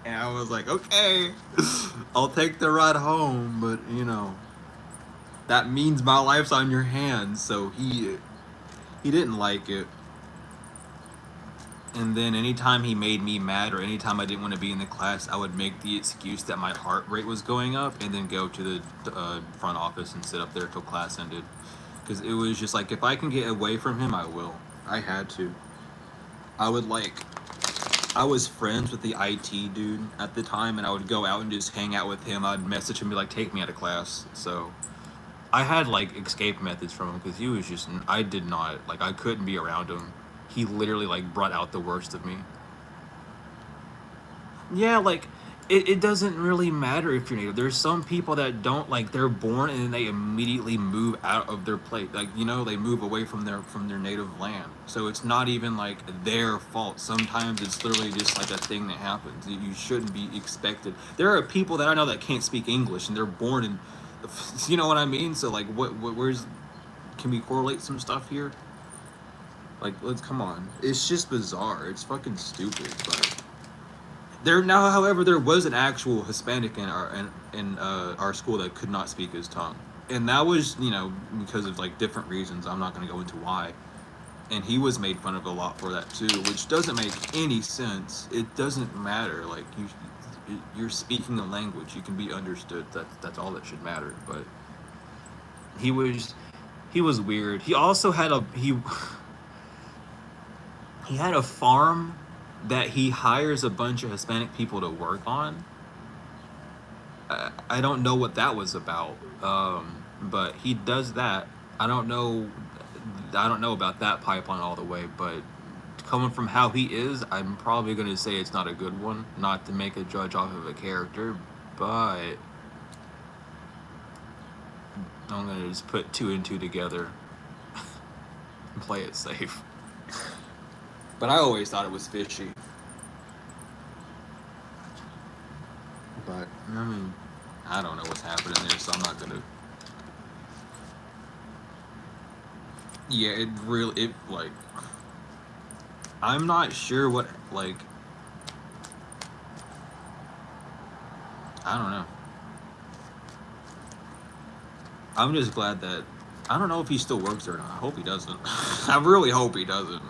And I was like, okay, I'll take the ride home, but you know, that means my life's on your hands. So he didn't like it. And then anytime he made me mad or anytime I didn't want to be in the class, I would make the excuse that my heart rate was going up and then go to the front office and sit up there till class ended. Because it was just like, if I can get away from him, I will. I had to. I would like, I was friends with the IT dude at the time, and I would go out and just hang out with him. I'd message him and be like, take me out of class. So I had like escape methods from him because he was just, I did not, like, I couldn't be around him. He literally like brought out the worst of me. Yeah, like it doesn't really matter if you're native. There's some people that don't, like, they're born and then they immediately move out of their place. Like, you know, they move away from their native land. So it's not even like their fault. Sometimes it's literally just like a thing that happens. You shouldn't be expected. There are people that I know that can't speak English and they're born in, you know what I mean? So like, where's, can we correlate some stuff here? Like, let's, come on. It's just bizarre. It's fucking stupid. But there now, however, there was an actual Hispanic in our school that could not speak his tongue, and that was, you know, because of like different reasons. I'm not going to go into why. And he was made fun of a lot for that too, which doesn't make any sense. It doesn't matter. Like, you're speaking a language. You can be understood. That's all that should matter. But he was weird. He also had he had a farm that he hires a bunch of Hispanic people to work on. I don't know what that was about, but he does that. I don't know about that pipeline all the way, but coming from how he is, I'm probably going to say it's not a good one. Not to make a judge off of a character, but I'm going to just put 2 and 2 together and play it safe. But I always thought it was fishy. But, I mean, I don't know what's happening there, so I'm not gonna... Yeah, like... I'm not sure what, like... I don't know. I'm just glad that... I don't know if he still works there or not. I hope he doesn't. I really hope he doesn't.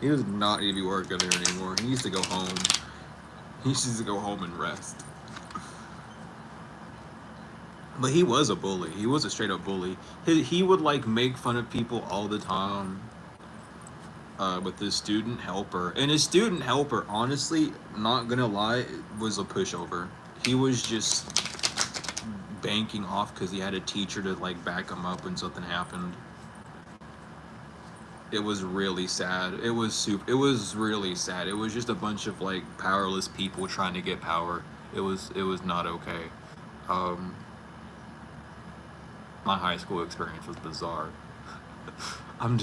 He does not need to be working there anymore. He needs to go home. He needs to go home and rest. But he was a bully. He was a straight up bully. He would like make fun of people all the time. With his student helper. And his student helper, honestly, not gonna lie, was a pushover. He was just banking off because he had a teacher to like back him up when something happened. It was really sad. It was really sad. It was just a bunch of like powerless people trying to get power. It was not okay. My high school experience was bizarre. I'm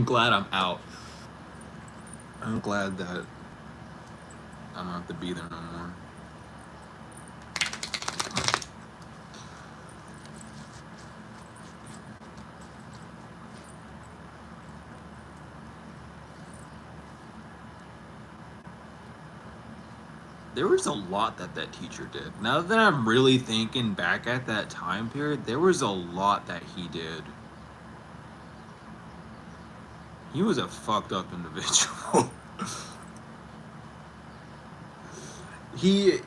glad I'm out. I'm glad that I don't have to be there no more. There was a lot that teacher did. Now that I'm really thinking back at that time period, there was a lot that he did. He was a fucked up individual. He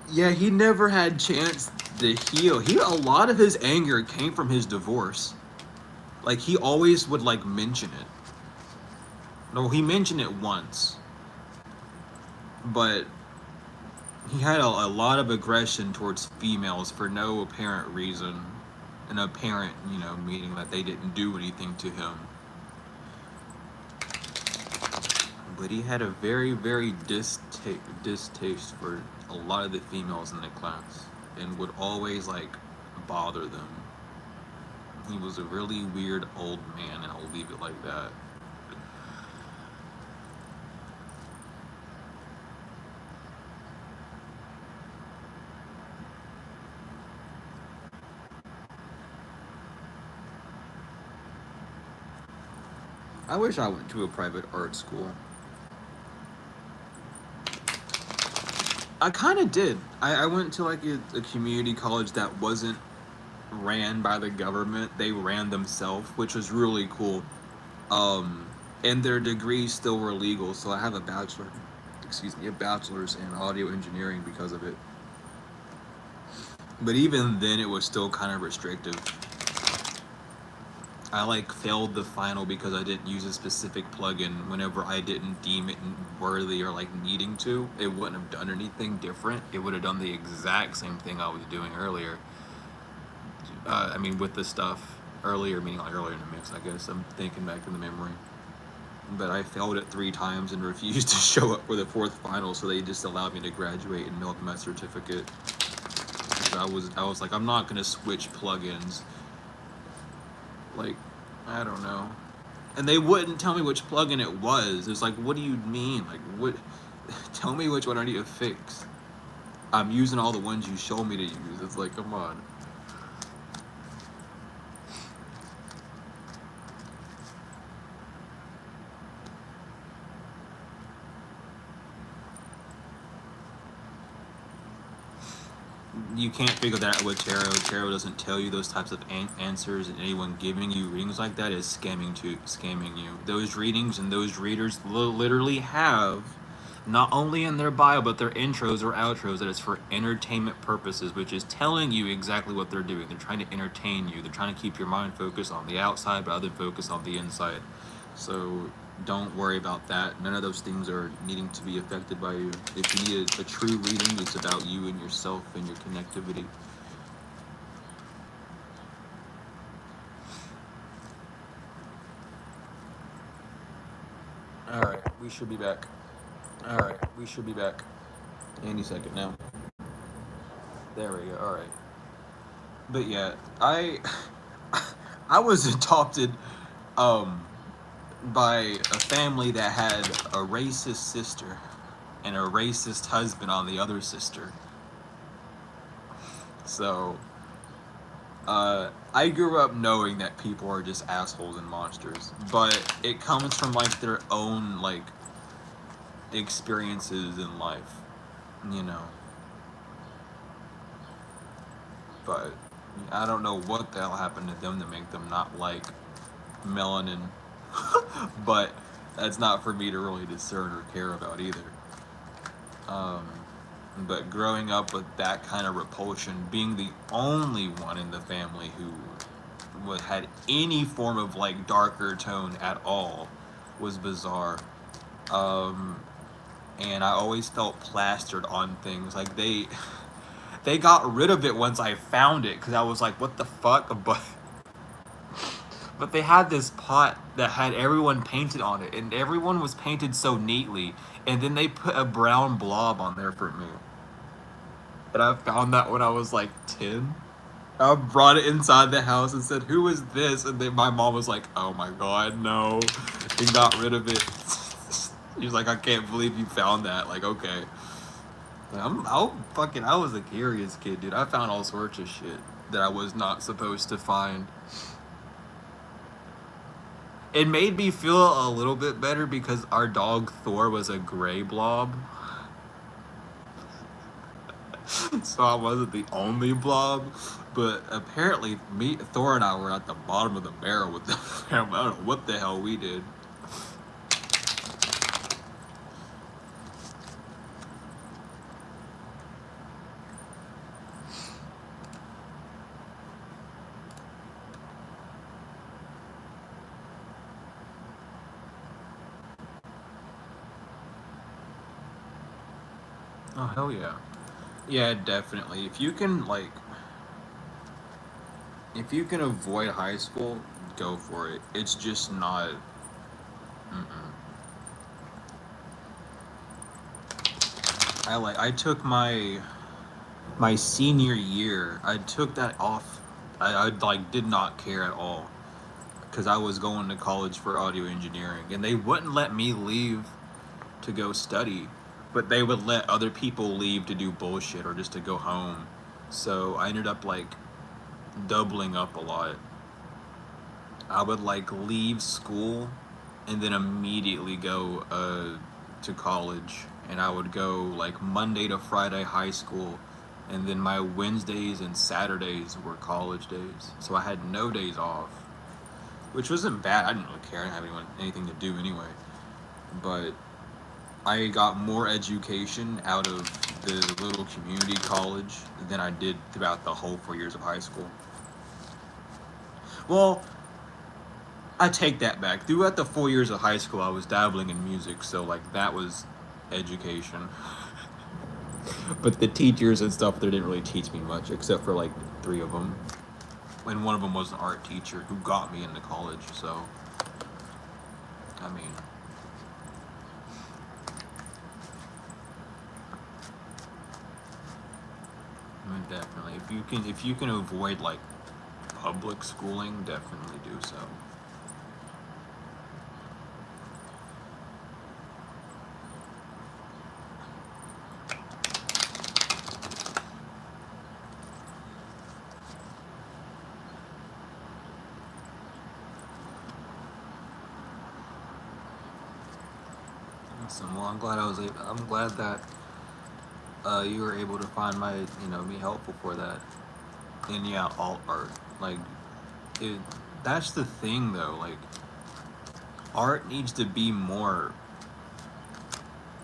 never had chance to heal. A lot of his anger came from his divorce. Like, he always would like mention it. No, he mentioned it once. But he had a lot of aggression towards females for no apparent reason. An apparent, you know, meaning that they didn't do anything to him. But he had a very, very distaste for a lot of the females in the class. And would always, like, bother them. He was a really weird old man, and I'll leave it like that. I wish I went to a private art school. I kind of did. I went to like a community college that wasn't ran by the government. They ran themselves, which was really cool. Um, and their degrees still were legal, so I have a bachelor, excuse me, a bachelor's in audio engineering because of it. But even then, it was still kind of restrictive. I like failed the final because I didn't use a specific plugin whenever I didn't deem it worthy or like needing to. It wouldn't have done anything different. It would have done the exact same thing I was doing earlier. I mean, with the stuff earlier, meaning like earlier in the mix, I guess. I'm thinking back in the memory. But I failed it 3 times and refused to show up for the 4th final, so they just allowed me to graduate and mailed my certificate. I was like, I'm not gonna switch plugins. Like, I don't know. And they wouldn't tell me which plugin it was. It's like, what do you mean? Like, what? Tell me which one I need to fix. I'm using all the ones you showed me to use. It's like, come on. You can't figure that out with tarot. Tarot doesn't tell you those types of answers, and anyone giving you readings like that is scamming you. Those readings and those readers literally have, not only in their bio, but their intros or outros, that it's for entertainment purposes, which is telling you exactly what they're doing. They're trying to entertain you. They're trying to keep your mind focused on the outside, but other focus on the inside. So don't worry about that. None of those things are needing to be affected by you. If you need a true reading, it's about you and yourself and your connectivity. Alright, we should be back. Alright, we should be back any second now. There we go, alright. But yeah, I was adopted by a family that had a racist sister and a racist husband on the other sister. So, I grew up knowing that people are just assholes and monsters, but it comes from like their own like experiences in life, you know. But I don't know what the hell happened to them to make them not like melanin, but that's not for me to really discern or care about either. But growing up with that kind of repulsion, being the only one in the family who had any form of like darker tone at all was bizarre. And I always felt plastered on things. Like they got rid of it once I found it because I was like, what the fuck? But they had this pot that had everyone painted on it, and everyone was painted so neatly, and then they put a brown blob on there for me. And I found that when I was like 10. I brought it inside the house and said, "Who is this?" And then my mom was like, "Oh my god, no," and got rid of it. She was like, "I can't believe you found that." Like, okay. I was a curious kid, dude. I found all sorts of shit that I was not supposed to find. It made me feel a little bit better because our dog Thor was a gray blob. So I wasn't the only blob. But apparently, Thor and I were at the bottom of the barrel with the family. I don't know what the hell we did. Oh, hell yeah. Yeah, definitely. If you can avoid high school, go for it. It's just not. Mm-mm. I took my senior year. I took that off I like did not care at all because I was going to college for audio engineering, and they wouldn't let me leave to go study, but they would let other people leave to do bullshit or just to go home. So I ended up like doubling up a lot. I would like leave school and then immediately go to college, and I would go like Monday to Friday high school, and then my Wednesdays and Saturdays were college days. So I had no days off, which wasn't bad. I didn't really care. I didn't have anything to do anyway. But I got more education out of the little community college than I did throughout the whole 4 years of high school. Well, I take that back. Throughout the 4 years of high school, I was dabbling in music, so like that was education. But the teachers and stuff, they didn't really teach me much, except for like 3 of them. And one of them was an art teacher who got me into college. So, I mean, definitely, if you can avoid like public schooling, definitely do so. Awesome. Well, I'm glad that you were able to find me helpful for that. And yeah, alt art, like, it. That's the thing, though. Like, art needs to be more,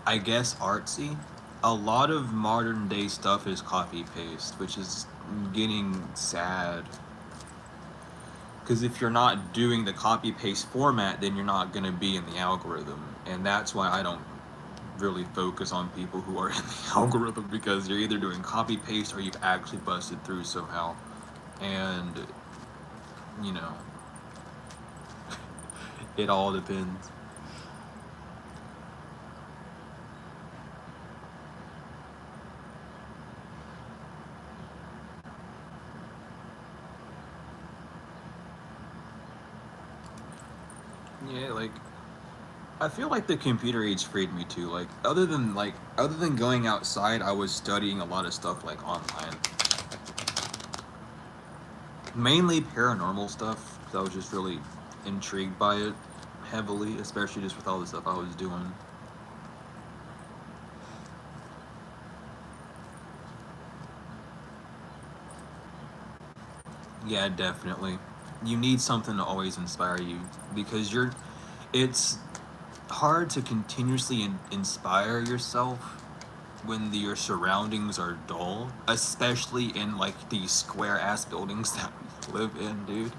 I guess, artsy. A lot of modern day stuff is copy paste, which is getting sad. Because if you're not doing the copy paste format, then you're not going to be in the algorithm. And that's why I don't really focus on people who are in the algorithm, because you're either doing copy paste or you've actually busted through somehow. And, you know, it all depends. Yeah, like, I feel like the computer age freed me too. Other than going outside, I was studying a lot of stuff like online. Mainly paranormal stuff, because I was just really intrigued by it heavily, especially just with all the stuff I was doing. Yeah, definitely. You need something to always inspire you, because it's hard to continuously inspire yourself when your surroundings are dull, especially in like these square ass buildings that we live in, dude.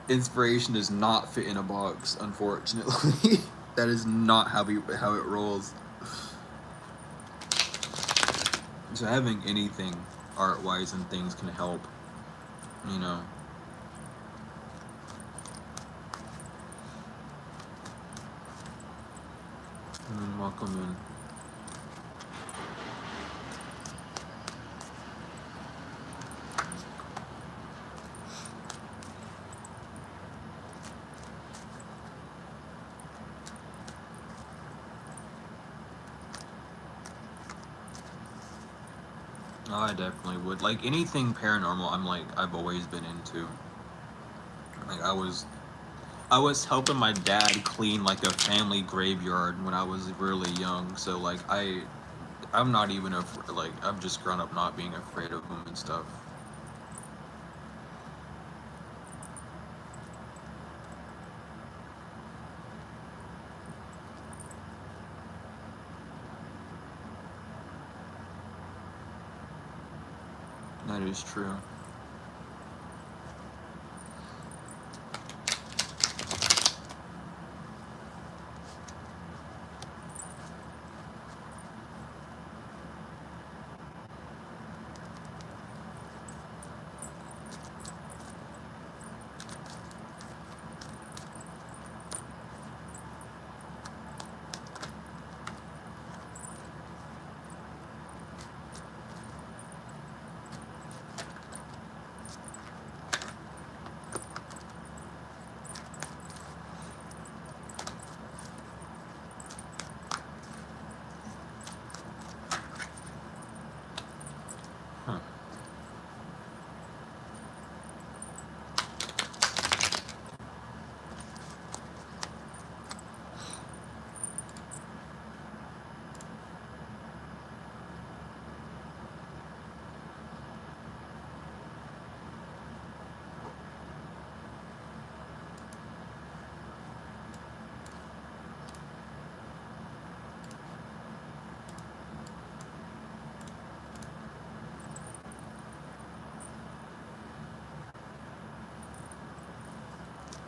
Inspiration does not fit in a box, unfortunately. That is not how it rolls. So having anything art wise and things can help, you know. Welcome in. Oh, I definitely would. Like anything paranormal, I've always been into. Like I was helping my dad clean like a family graveyard when I was really young. So like I'm not even like I've just grown up not being afraid of them and stuff. That is true.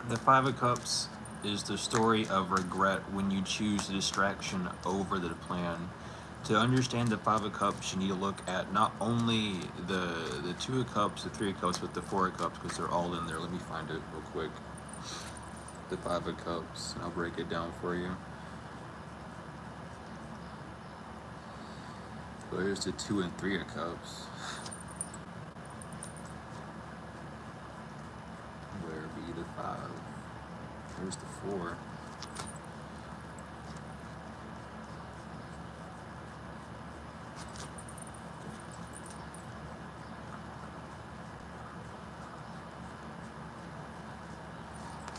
The Five of Cups is the story of regret when you choose the distraction over the plan. To understand the Five of Cups, you need to look at not only the Two of Cups, the Three of Cups, but the Four of Cups, because they're all in there. Let me find it real quick. The Five of Cups, and I'll break it down for you. So here's the Two and Three of Cups. Where be the Five? Here's the Four.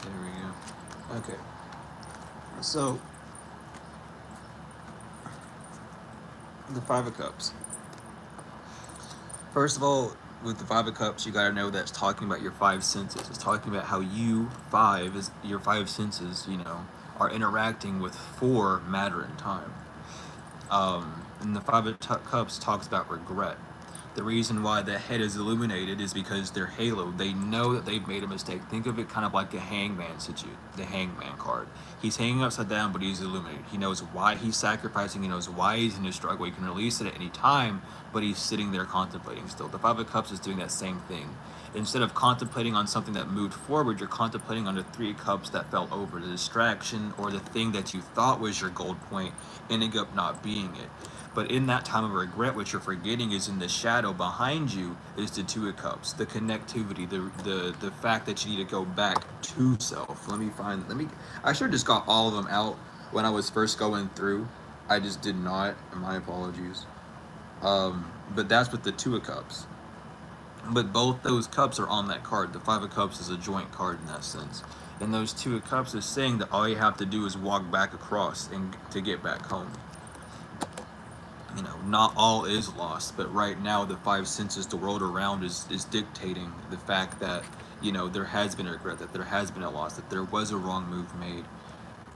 There we go. Okay. So, the Five of Cups. First of all, with the Five of Cups, you gotta know that it's talking about your five senses. It's talking about how your five senses, are interacting with four matter and time. And the Five of Cups talks about regret. The reason why the head is illuminated is because they're haloed. They know that they've made a mistake. Think of it kind of like a hangman situation, the hangman card. He's hanging upside down, but he's illuminated. He knows why he's sacrificing. He knows why he's in a struggle. He can release it at any time, but he's sitting there contemplating still. The Five of Cups is doing that same thing. Instead of contemplating on something that moved forward, you're contemplating on the Three of Cups that fell over. The distraction or the thing that you thought was your gold point ending up not being it. But in that time of regret, what you're forgetting is in the shadow behind you is the Two of Cups, the connectivity, the fact that you need to go back to self. I should have just got all of them out when I was first going through. I just did not, my apologies. But that's with the Two of Cups. But both those cups are on that card. The Five of Cups is a joint card in that sense. And those Two of Cups is saying that all you have to do is walk back across and to get back home. Not all is lost, but right now the five senses, the world around is dictating the fact that, there has been a regret, that there has been a loss, that there was a wrong move made.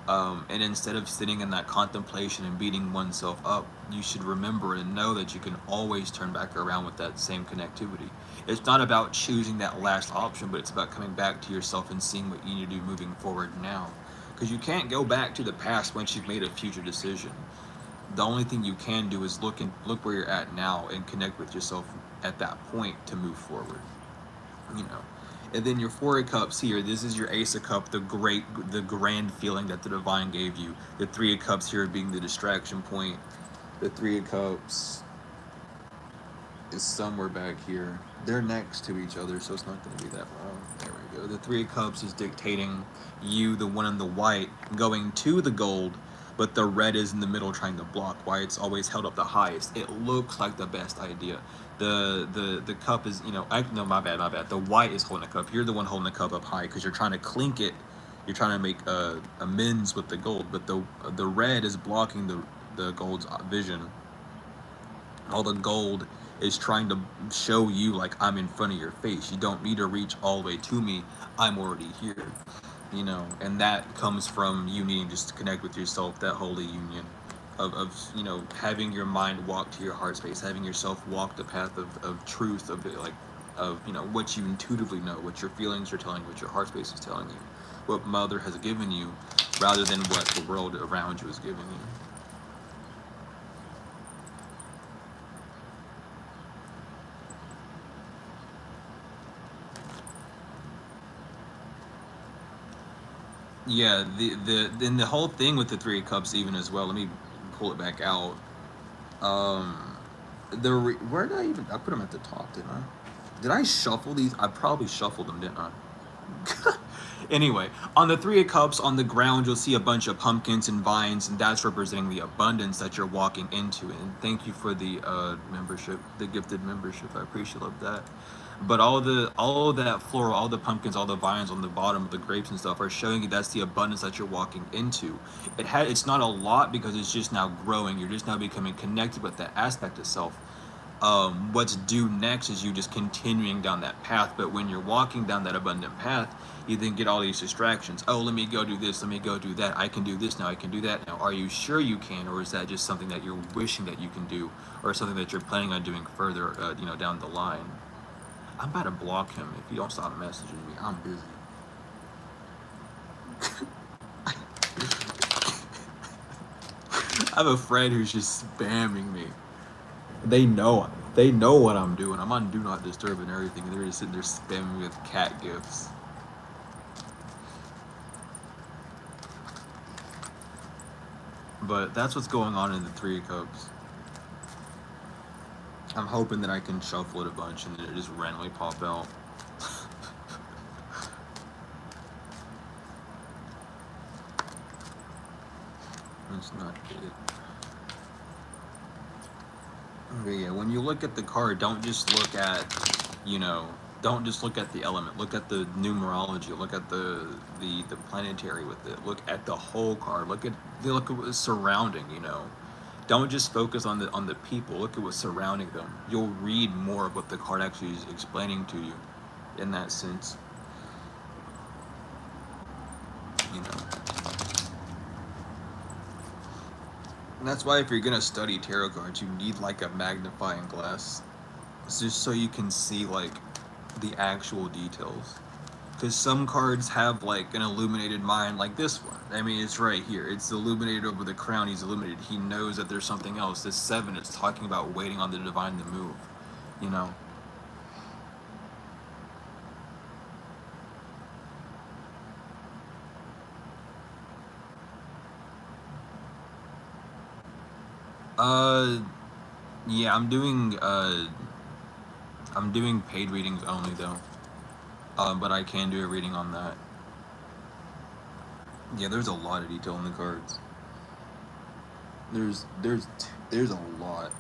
And instead of sitting in that contemplation and beating oneself up, you should remember and know that you can always turn back around with that same connectivity. It's not about choosing that last option, but it's about coming back to yourself and seeing what you need to do moving forward now. Because you can't go back to the past once you've made a future decision. The only thing you can do is look where you're at now and connect with yourself at that point to move forward. And then your Four of Cups here, this is your Ace of Cups, the grand feeling that the divine gave you. The Three of Cups here being the distraction point. The Three of Cups is somewhere back here. They're next to each other, so it's not going to be that wrong. There we go. The Three of Cups is dictating you, the one in the white, going to the gold, but the red is in the middle trying to block. Why it's always held up the highest. It looks like the best idea. The cup is, no, my bad. The white is holding the cup. You're the one holding the cup up high because you're trying to clink it. You're trying to make amends with the gold, but the red is blocking the gold's vision. All the gold is trying to show you like I'm in front of your face. You don't need to reach all the way to me. I'm already here. And that comes from you needing just to connect with yourself, that holy union of having your mind walk to your heart space, having yourself walk the path of truth, of what you intuitively know, what your feelings are telling you, what your heart space is telling you, what Mother has given you, rather than what the world around you is giving you. Yeah, the whole thing with the Three of Cups even as well. Let me pull it back out. Where did I put them at the top, didn't I? Did I shuffle these? I probably shuffled them, didn't I? Anyway, on the Three of Cups, on the ground, you'll see a bunch of pumpkins and vines, and that's representing the abundance that you're walking into. And thank you for the membership, the gifted membership. I appreciate that. But all of that floral, all the pumpkins, all the vines on the bottom, the grapes and stuff, are showing you that's the abundance that you're walking into. It's not a lot because it's just now growing. You're just now becoming connected with that aspect of self. What's due next is you just continuing down that path. But when you're walking down that abundant path, you then get all these distractions. Oh, let me go do this. Let me go do that. I can do this now. I can do that now. Are you sure you can, or is that just something that you're wishing that you can do, or something that you're planning on doing further, down the line? I'm about to block him if you don't stop messaging me. I'm busy. I have a friend who's just spamming me. They know. They know what I'm doing. I'm on Do Not Disturb and everything. They're just sitting there spamming me with cat gifs. But that's what's going on in the Three of Cups. I'm hoping that I can shuffle it a bunch and then it just randomly pop out. That's not it. Okay, yeah, when you look at the card, don't just look at, you know, don't just look at the element. Look at the numerology. Look at the planetary with it. Look at the whole card. Look at what's surrounding. You know, don't just focus on the people. Look at what's surrounding them. You'll read more of what the card actually is explaining to you, in that sense. You know. And that's why if you're gonna study tarot cards, you need like a magnifying glass, it's just so you can see like the actual details. Because some cards have like an illuminated mind, like this one. I mean, it's right here. It's illuminated over the crown. He's illuminated. He knows that there's something else. This 7, it's talking about waiting on the divine to move. You know. Uh, yeah, I'm doing paid readings only though. But I can do a reading on that. Yeah, there's a lot of detail in the cards. There's a lot.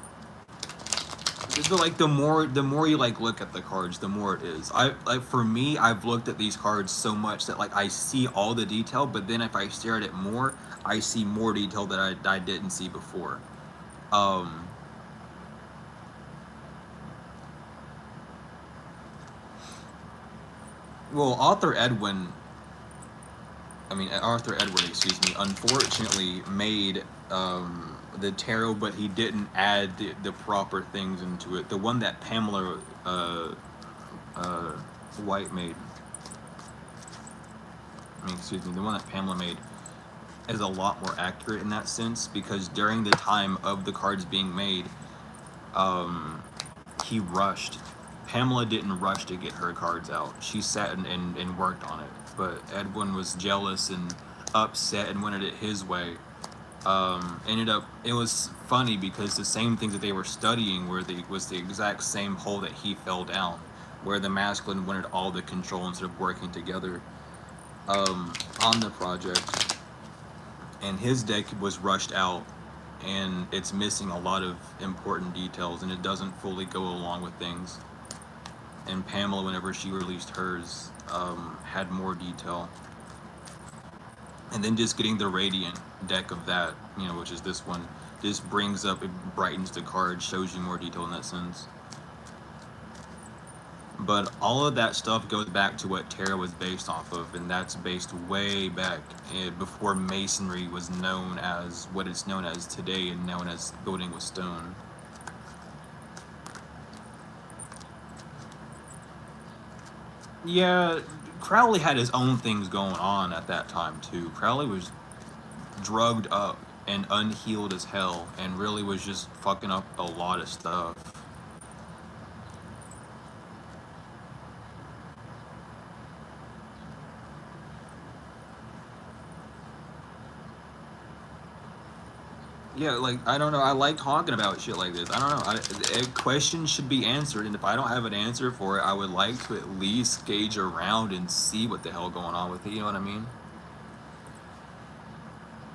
Like the more you like look at the cards, the more it is. I like for me, I've looked at these cards so much that like I see all the detail, but then if I stare at it more, I see more detail that I didn't see before. Um, well, Arthur Edward, excuse me, unfortunately made the tarot, but he didn't add the proper things into it. The one that Pamela uh, White made, excuse me, the one that Pamela made is a lot more accurate in that sense because during the time of the cards being made, he rushed. Pamela didn't rush to get her cards out. She sat and worked on it. But Edwin was jealous and upset and wanted it his way. It was funny because the same things that they were studying was the exact same hole that he fell down, where the masculine wanted all the control instead of working together on the project. And his deck was rushed out, and it's missing a lot of important details, and it doesn't fully go along with things. And Pamela, whenever she released hers, had more detail. And then just getting the Radiant deck of that, which is this one, just brings up, it brightens the card, shows you more detail in that sense. But all of that stuff goes back to what tarot was based off of, and that's based way back before Masonry was known as what it's known as today and known as building with stone. Yeah, Crowley had his own things going on at that time too. Crowley was drugged up and unhealed as hell and really was just fucking up a lot of stuff. Yeah, like, I don't know, I like talking about shit like this. I don't know, questions should be answered, and if I don't have an answer for it, I would like to at least gauge around and see what the hell going on with it, you know what I mean?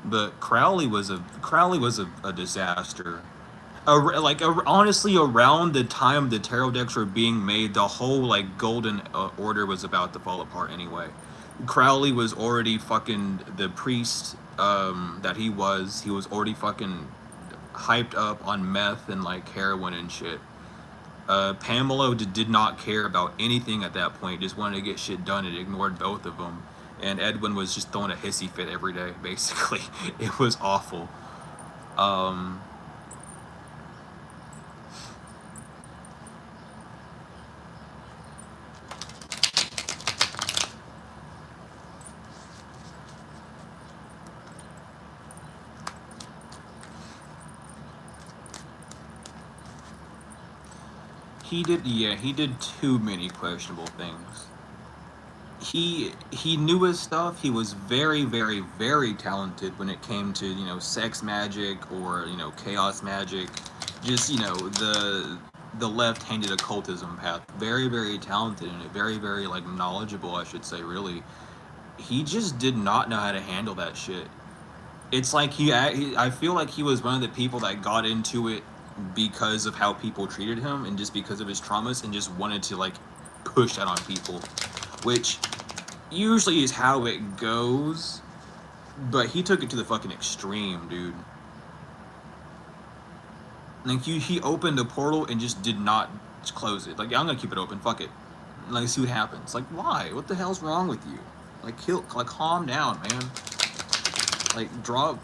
But Crowley was a disaster. Honestly, around the time the tarot decks were being made, the whole like golden order was about to fall apart anyway. Crowley was already fucking the priest that he was. He was already fucking hyped up on meth and like heroin and shit. Pamela did not care about anything at that point. Just wanted to get shit done and ignored both of them. And Edwin was just throwing a hissy fit every day. Basically, it was awful. Um, He did, yeah, he did too many questionable things. He knew his stuff. He was very, very, very talented when it came to, you know, sex magic or, you know, chaos magic. Just, you know, the left-handed occultism path. Very, very talented in it. Very, very like knowledgeable, I should say, really. He just did not know how to handle that shit. It's like I feel like he was one of the people that got into it because of how people treated him and just because of his traumas and just wanted to like push that on people, which usually is how it goes, but he took it to the fucking extreme, dude. Like he opened the portal and just did not close it. Like, yeah, I'm gonna keep it open, fuck it. Like, see what happens. Like, why? What the hell's wrong with you? Like calm down, man. Like drop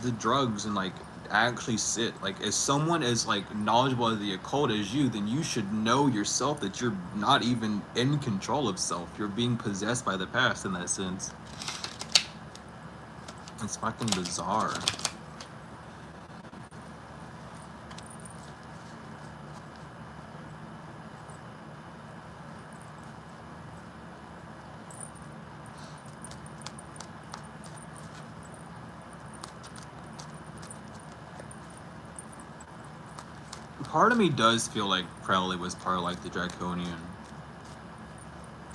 the drugs and like actually sit. Like, as someone as like knowledgeable of the occult as you, then you should know yourself that you're not even in control of self. You're being possessed by the past in that sense. It's fucking bizarre. Part of me does feel like Crowley was part of like the Draconian.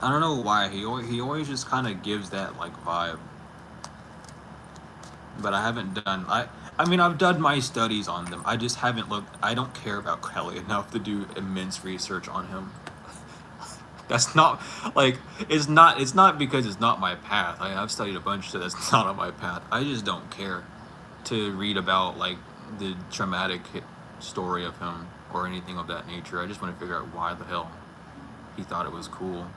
I don't know why. He always just kind of gives that like vibe. But I haven't done. I mean, I've done my studies on them. I just haven't looked. I don't care about Crowley enough to do immense research on him. That's not like it's not because it's not my path. I've studied a bunch of stuff that's not on my path. I just don't care to read about like the traumatic story of him or anything of that nature. I just want to figure out why the hell he thought it was cool.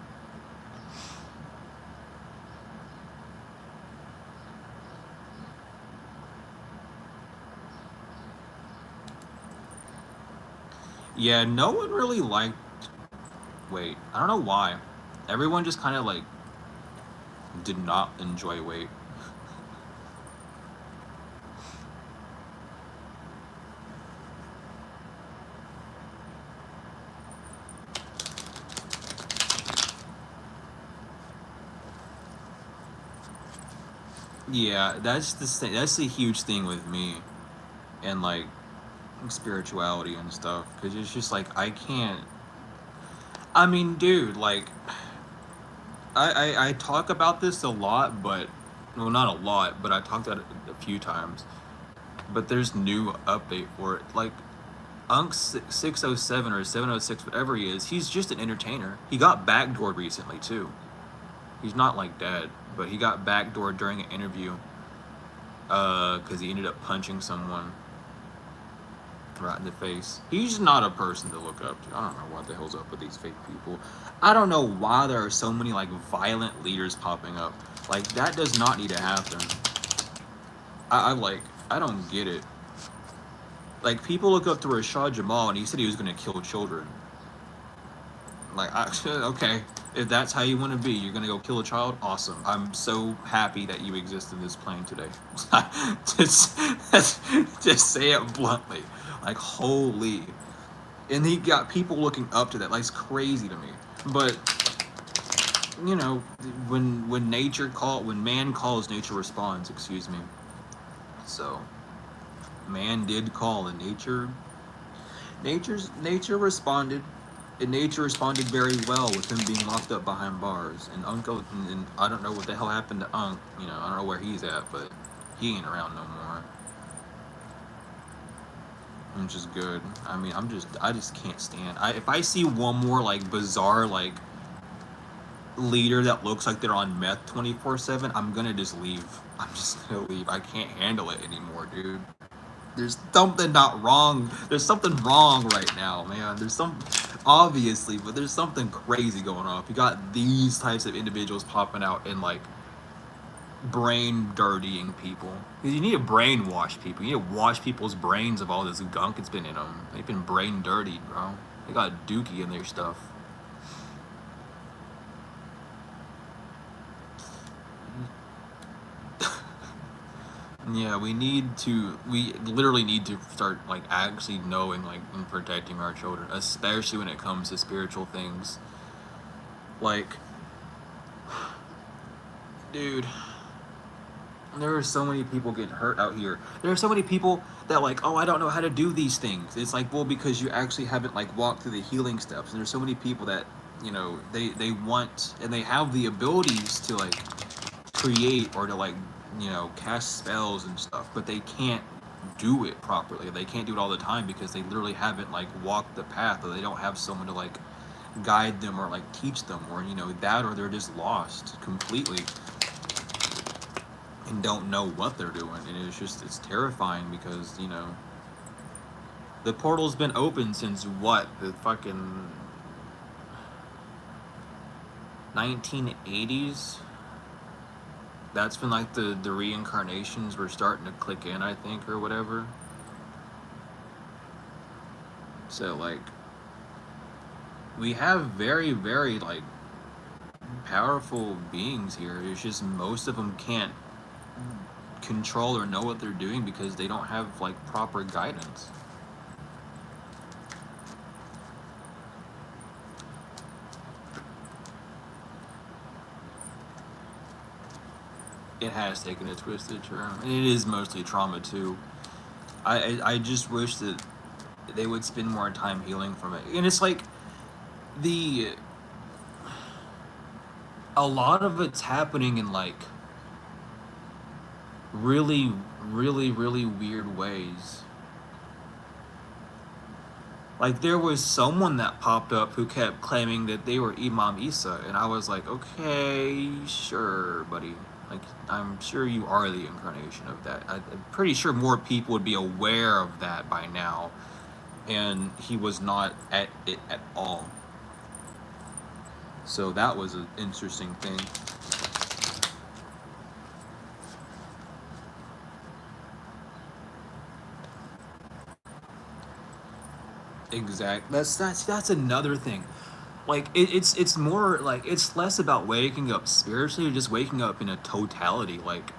Yeah, no one really liked. Wait, I don't know why. Everyone just kind of like did not enjoy Wait. Yeah, that's the thing. That's the huge thing with me and like spirituality and stuff. Because it's just like I can't. I mean, dude, like I talk about this a lot, but well, not a lot, but I talked about it a few times. But there's new update for it. Like Unk 607 or 706, whatever he is, he's just an entertainer. He got backdoored recently too. He's not like dead, but he got backdoored during an interview because he ended up punching someone right in the face. He's not a person to look up to. I don't know what the hell's up with these fake people. I don't know why there are so many like violent leaders popping up. Like, that does not need to happen. I don't get it. Like, people look up to Rashad Jamal and he said he was gonna kill children. Like, okay, if that's how you want to be, you're gonna go kill a child. Awesome. I'm so happy that you exist in this plane today. just, just say it bluntly. Like, holy. And he got people looking up to that. Like, it's crazy to me. But you know, when man calls, nature responds. Excuse me. So, man did call, and nature responded. And nature responded very well with him being locked up behind bars. And Uncle, and I don't know what the hell happened to Unk. You know, I don't know where he's at, but he ain't around no more. Which is good. I mean, I just can't stand. If I see one more like bizarre like leader that looks like they're on meth 24/7, I'm gonna just leave. I'm just gonna leave. I can't handle it anymore, dude. There's something not wrong. There's something wrong right now, man. There's some, obviously, but there's something crazy going on. If you got these types of individuals popping out and like brain dirtying people, you need to brainwash people. You need to wash people's brains of all this gunk that's been in them. They've been brain dirtied, bro. They got dookie in their stuff. Yeah, we literally need to start like actually knowing like and protecting our children, especially when it comes to spiritual things. Like, dude, there are so many people getting hurt out here. There are so many people that like, oh, I don't know how to do these things. It's like, well, because you actually haven't like walked through the healing steps. And there's so many people that, you know, they want and they have the abilities to like create or to like, you know, cast spells and stuff, but they can't do it properly. They can't do it all the time because they literally haven't like walked the path, or they don't have someone to like guide them or like teach them, or you know that, or they're just lost completely and don't know what they're doing. And it's terrifying because you know the portal's been open since what, the fucking 1980s. That's when like the reincarnations were starting to click in, I think, or whatever. So like we have very like powerful beings here. It's just most of them can't control or know what they're doing because they don't have like proper guidance. It has taken a twisted turn, and it is mostly trauma too. I just wish that they would spend more time healing from it. And it's like the a lot of it's happening in like really weird ways. Like there was someone that popped up who kept claiming that they were Imam Isa, and I was like, okay, sure, buddy. Like I'm sure you are the incarnation of that. I'm pretty sure more people would be aware of that by now, and he was not at it at all. So that was an interesting thing. Exact. That's another thing. Like it's more like it's less about waking up spiritually or just waking up in a totality. Like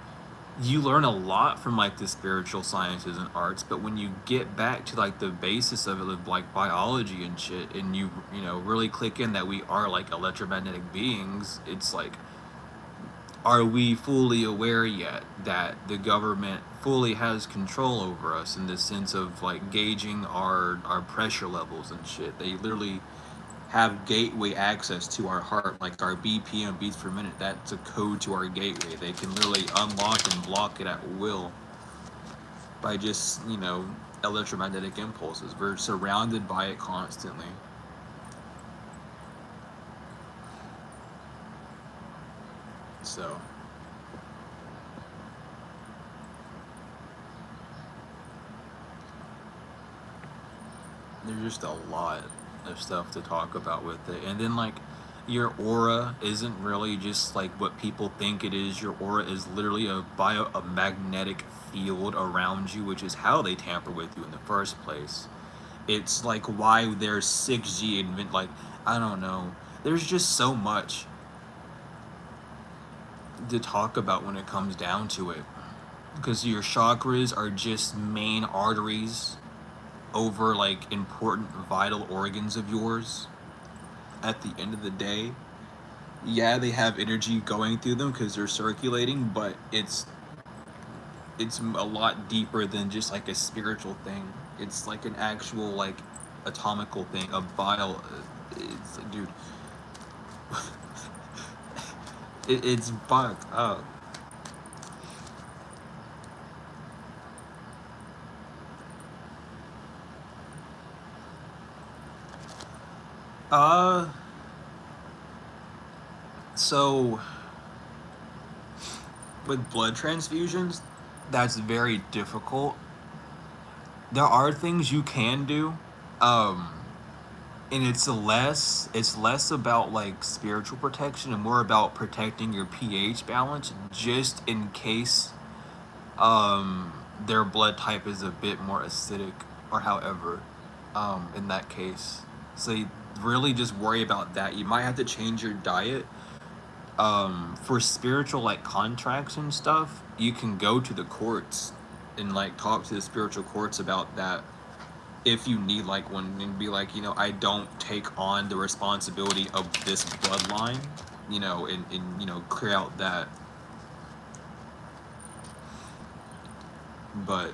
you learn a lot from like the spiritual sciences and arts, but when you get back to like the basis of it, of like biology and shit, and you know really click in that we are like electromagnetic beings, it's like, are we fully aware yet that the government fully has control over us in the sense of like gauging our pressure levels and shit? They literally have gateway access to our heart, like our BPM, beats per minute. That's a code to our gateway. They can literally unlock and block it at will by just, you know, electromagnetic impulses. We're surrounded by it constantly. So there's just a lot of stuff to talk about with it. And then like your aura isn't really just like what people think it is. Your aura is literally a magnetic field around you, which is how they tamper with you in the first place. It's like why there's 6G invent, like I don't know. There's just so much to talk about when it comes down to it. Because your chakras are just main arteries over like important vital organs of yours. At the end of the day, yeah, they have energy going through them because they're circulating, but it's a lot deeper than just like a spiritual thing. It's like an actual like atomical thing, a bio. It's like, dude, it's fucked up. Uh, so with blood transfusions, that's very difficult. There are things you can do, um, and it's less about like spiritual protection and more about protecting your pH balance, just in case their blood type is a bit more acidic or however, in that case. So you really just worry about that. You might have to change your diet, For spiritual like contracts and stuff, you can go to the courts and like talk to the spiritual courts about that if you need like one, and be like, I don't take on the responsibility of this bloodline, and clear out that. But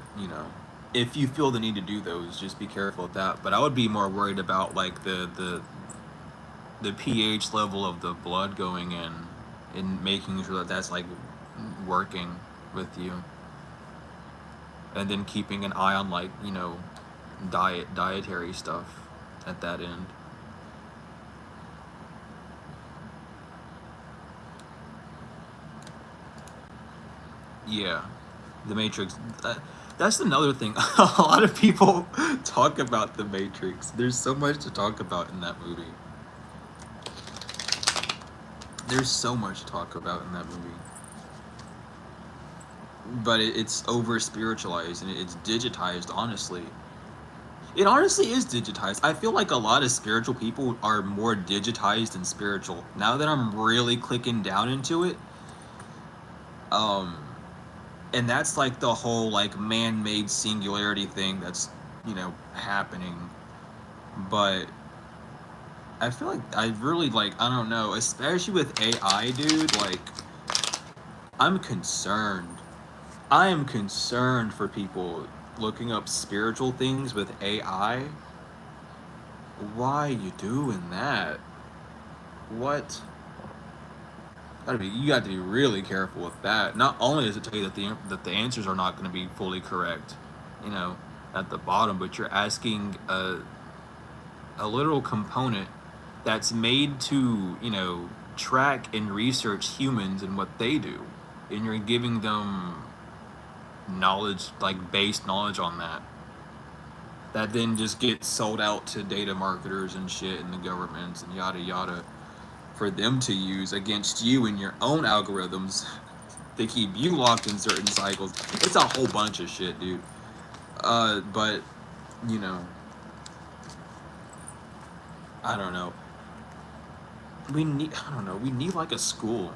if you feel the need to do those, just be careful with that. But I would be more worried about like the pH level of the blood going in and making sure that that's like working with you, and then keeping an eye on like dietary stuff at that end. Yeah, the Matrix. That's another thing. A lot of people talk about the Matrix. There's so much to talk about in that movie. There's so much to talk about in that movie. But it's over spiritualized and it's digitized, honestly. It honestly is digitized. I feel like a lot of spiritual people are more digitized than spiritual. Now that I'm really clicking down into it, and that's like the whole like man-made singularity thing that's happening. But I feel like I really like, I don't know, especially with AI, dude, like I'm concerned. I am concerned for people looking up spiritual things with AI. Why are you doing that? What? You got to be really careful with that. Not only does it tell you that the answers are not going to be fully correct, at the bottom, but you're asking a literal component that's made to track and research humans and what they do, and you're giving them knowledge, like based knowledge on that then just gets sold out to data marketers and shit and the governments and yada yada for them to use against you and your own algorithms to keep you locked in certain cycles. It's a whole bunch of shit, dude. But I don't know. We need like a school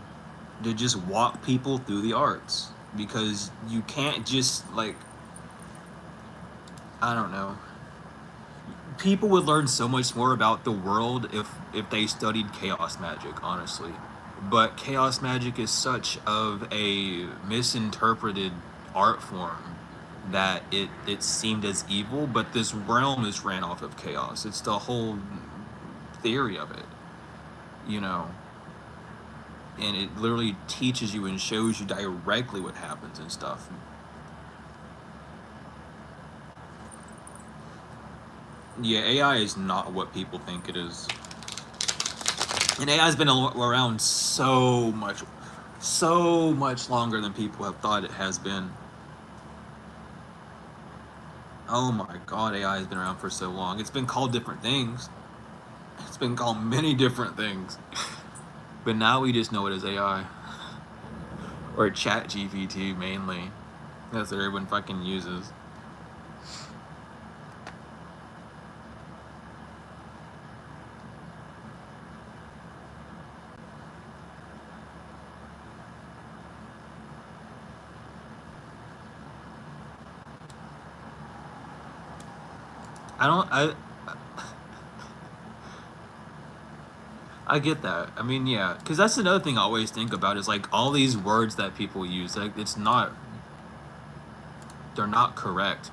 to just walk people through the arts, because you can't just like, I don't know. People would learn so much more about the world if they studied chaos magic, honestly. But chaos magic is such of a misinterpreted art form that it seemed as evil, but this realm is ran off of chaos. It's the whole theory of it, you know. And it literally teaches you and shows you directly what happens and stuff. Yeah, AI is not what people think it is. And AI has been around so much longer than people have thought it has been. Oh my god, AI has been around for so long. It's been called different things. It's been called many different things. But now we just know it as AI. Or Chat GPT mainly. That's what everyone fucking uses. I get that. I mean, yeah, because that's another thing I always think about is like all these words that people use. Like they're not correct.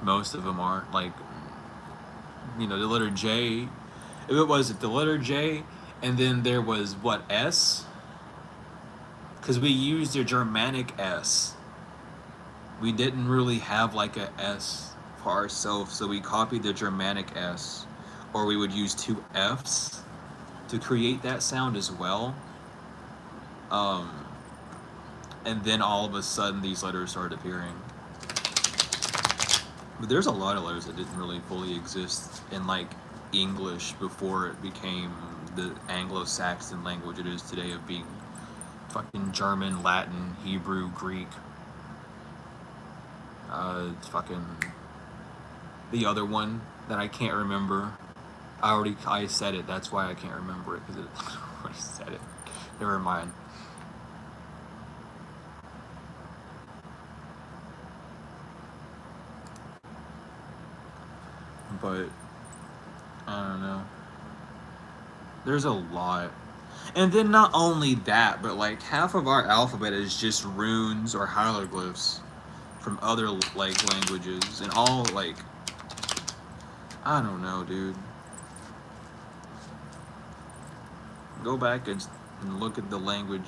Most of them are like, the letter J. If it was the letter J, and then there was what, S? Because we used the Germanic S. We didn't really have like a S for ourselves, so we copied the Germanic S, or we would use two Fs to create that sound as well. And then all of a sudden these letters started appearing. But there's a lot of letters that didn't really fully exist in like English before it became the Anglo-Saxon language it is today, of being fucking German, Latin, Hebrew, Greek. Fucking the other one that I can't remember. I said it. That's why I can't remember it, because I already said it. Never mind. But I don't know. There's a lot. And then not only that, but like half of our alphabet is just runes or hieroglyphs from other like languages and all like I don't know, dude. Go back and look at the language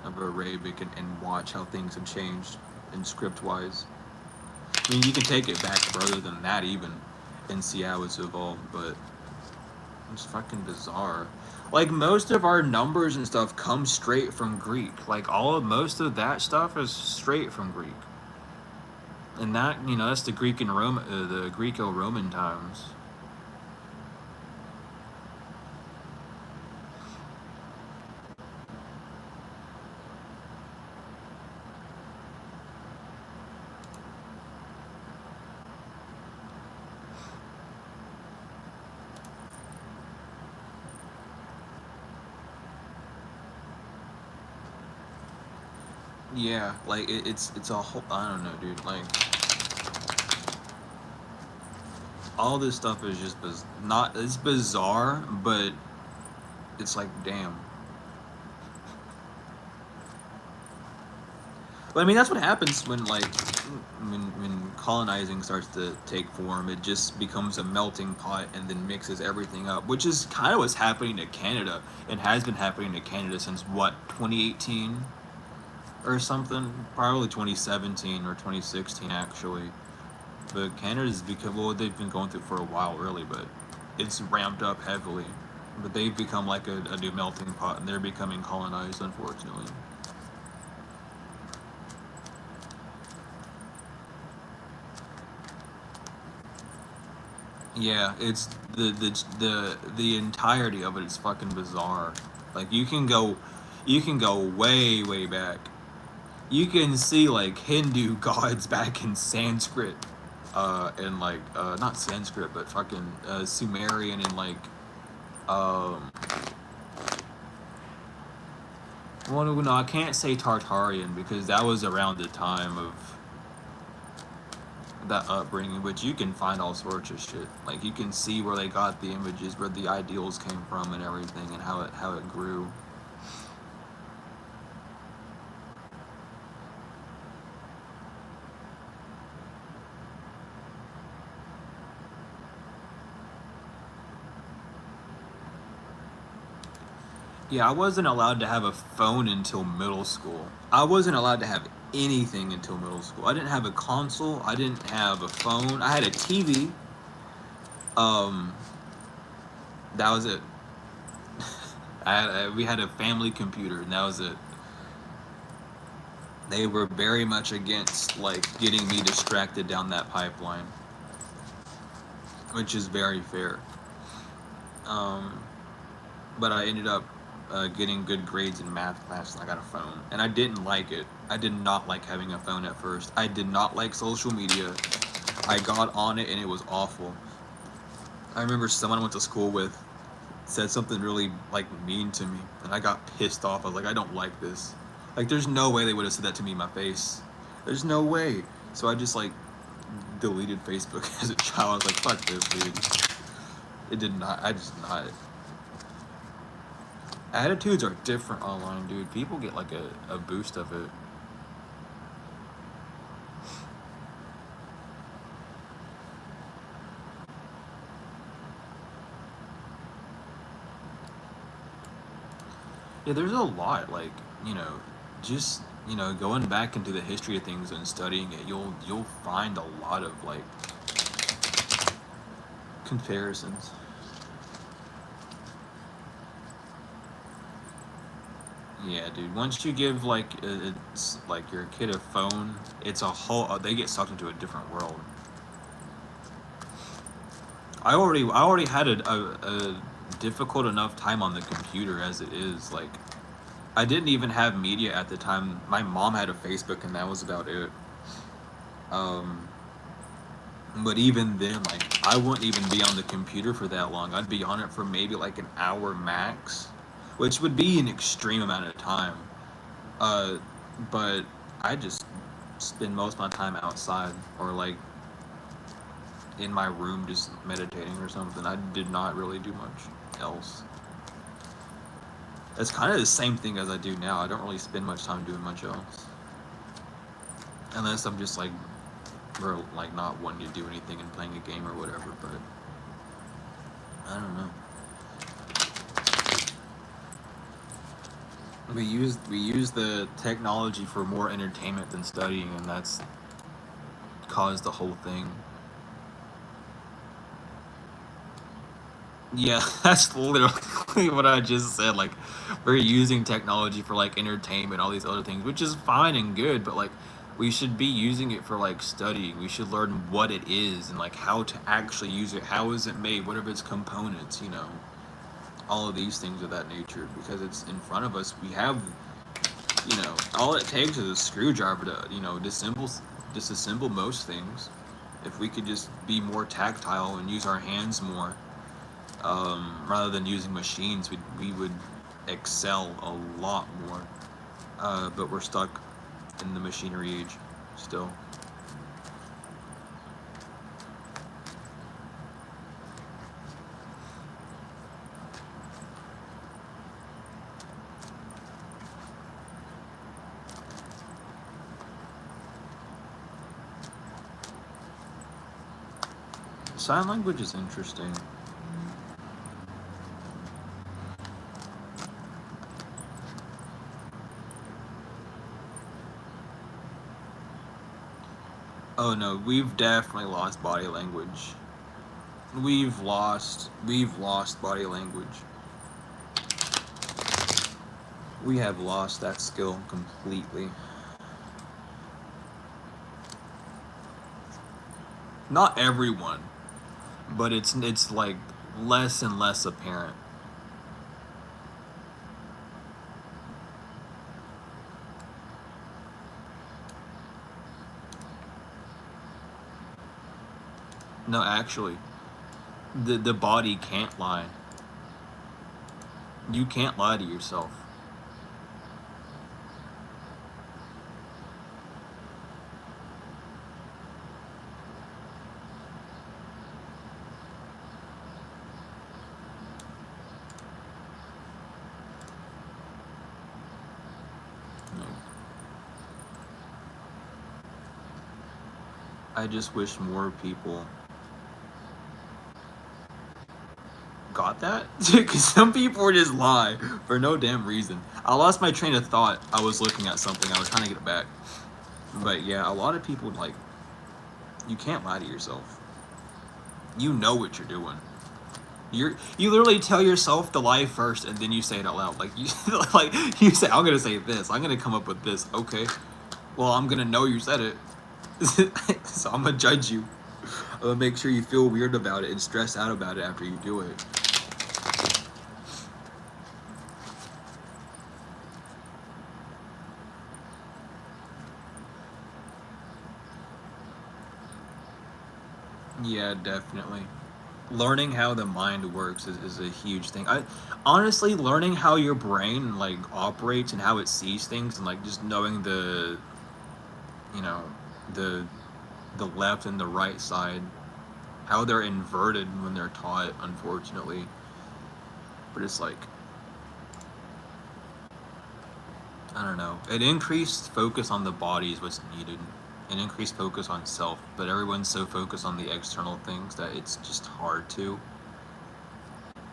of Arabic and watch how things have changed in script wise. I mean, you can take it back further than that even and see how it's evolved, but it's fucking bizarre. Like most of our numbers and stuff come straight from Greek. Like most of that stuff is straight from Greek. And that, that's the Greek and the Greco-Roman times. Yeah, like it's a whole. I don't know, dude. Like all this stuff is just not. It's bizarre, but it's like damn. But I mean, that's what happens when like when colonizing starts to take form. It just becomes a melting pot and then mixes everything up, which is kind of what's happening to Canada and has been happening to Canada since what 2018 or something, probably 2017 or 2016 actually. But Canada's become well, they've been going through for a while really, but it's ramped up heavily. But they've become like a new melting pot, and they're becoming colonized, unfortunately. Yeah, it's the entirety of it is fucking bizarre. Like you can go way back. You can see like Hindu gods back in Sanskrit, and like not Sanskrit but fucking Sumerian and like um. Well, no, I can't say Tartarian because that was around the time of that upbringing, but you can find all sorts of shit. Like you can see where they got the images, where the ideals came from, and everything, and how it grew. Yeah, I wasn't allowed to have a phone until middle school. I wasn't allowed to have anything until middle school. I didn't have a console. I didn't have a phone. I had a TV. Um, that was it. We had a family computer, and that was it. They were very much against like getting me distracted down that pipeline, which is very fair. Um, but I ended up getting good grades in math class, and I got a phone, and I didn't like it. I did not like having a phone at first. I did not like social media. I got on it, and it was awful. I remember someone I went to school with said something really like mean to me, and I got pissed off. I was like, I don't like this. Like, there's no way they would have said that to me in my face. There's no way. So I just like deleted Facebook as a child. I was like, fuck this, dude. It did not. I just not. Attitudes are different online, dude. People get like a boost of it. Yeah, there's a lot. Like, just going back into the history of things and studying it, you'll find a lot of like comparisons. Yeah, dude. Once you give like it's like your kid a phone, it's a whole. They get sucked into a different world. I already had a difficult enough time on the computer as it is. Like, I didn't even have media at the time. My mom had a Facebook, and that was about it. Um, but even then, like, I wouldn't even be on the computer for that long. I'd be on it for maybe like an hour max. which would be an extreme amount of time. Uh, but I just spend most of my time outside or like in my room just meditating or something. I did not really do much else. It's kind of the same thing as I do now. I don't really spend much time doing much else. Unless I'm just like, or like not wanting to do anything and playing a game or whatever, but I don't know. We use the technology for more entertainment than studying, and that's caused the whole thing. Yeah, that's literally what I just said. Like, we're using technology for like entertainment, all these other things, which is fine and good, but like, we should be using it for like studying. We should learn what it is and like how to actually use it. How is it made? What are its components? You know, all of these things of that nature. Because it's in front of us. We have, you know, all it takes is a screwdriver to, you know, disassemble most things. If we could just be more tactile and use our hands more. Rather than using machines, we would excel a lot more. But we're stuck in the machinery age still. Sign language is interesting. Oh no, we've definitely lost body language. We've lost body language. We have lost that skill completely. Not everyone, but it's like less and less apparent. No, actually, the body can't lie. You can't lie to yourself. No. I just wish more people got that, because some people just lie for no damn reason. I lost my train of thought. I was looking at something. I was trying to get it back. But yeah, a lot of people, like, you can't lie to yourself. You know what you're doing. You literally tell yourself the lie first, and then you say it out loud. Like you say, I'm gonna say this. I'm gonna come up with this. Okay. Well, I'm gonna know you said it, so I'm gonna judge you. I'm gonna make sure you feel weird about it and stress out about it after you do it. Yeah, definitely. Learning how the mind works is a huge thing. I honestly, learning how your brain like operates and how it sees things, and like just knowing the, you know, the the left and the right side, how they're inverted when they're taught, unfortunately. But it's like, I don't know. An increased focus on the body is what's needed. An increased focus on self, but everyone's so focused on the external things that it's just hard to.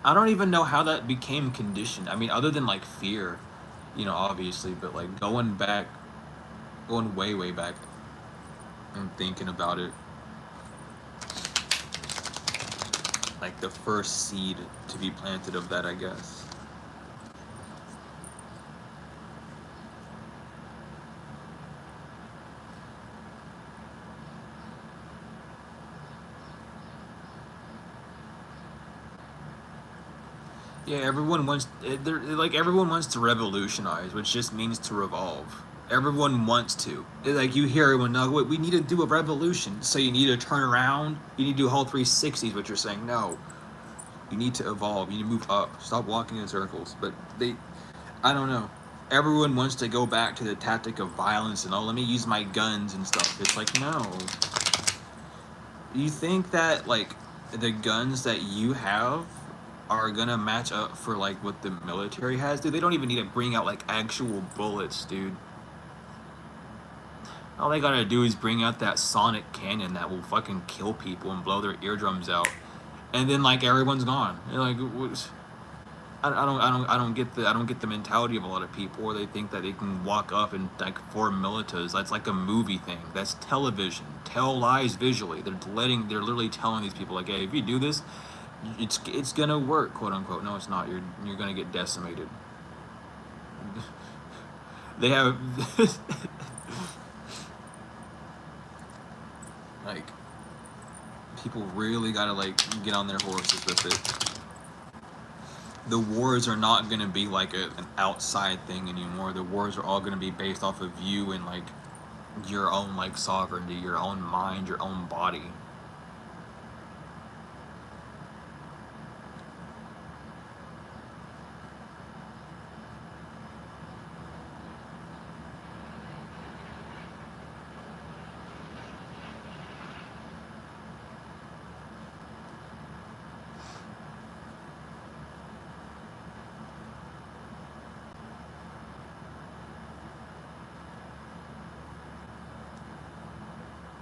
I don't even know how that became conditioned. I mean, other than like fear, you know, obviously, but like going back, going way, way back and thinking about it, like the first seed to be planted of that, I guess. Yeah, everyone wants to revolutionize, which just means to revolve. Everyone wants to. Like you hear everyone, no, we need to do a revolution. So you need to turn around. You need to do a whole 360s. What you're saying, no. You need to evolve. You need to move up. Stop walking in circles. But I don't know. Everyone wants to go back to the tactic of violence and, oh, let me use my guns and stuff. It's like, no. You think that, like, the guns that you have are gonna match up for, like, what the military has? Dude, they don't even need to bring out, like, actual bullets, dude. All they gotta do is bring out that sonic cannon that will fucking kill people and blow their eardrums out. And then, like, everyone's gone. You're like, what? I don't get the mentality of a lot of people where they think that they can walk up and like form militas. That's like a movie thing. That's television. Tell lies visually. They're literally telling these people like, hey, if you do this, it's gonna work, quote unquote. No, it's not. You're gonna get decimated. They have like people really gotta like get on their horses with it. The wars are not going to be like an outside thing anymore. The wars are all going to be based off of you and like your own like sovereignty, your own mind, your own body.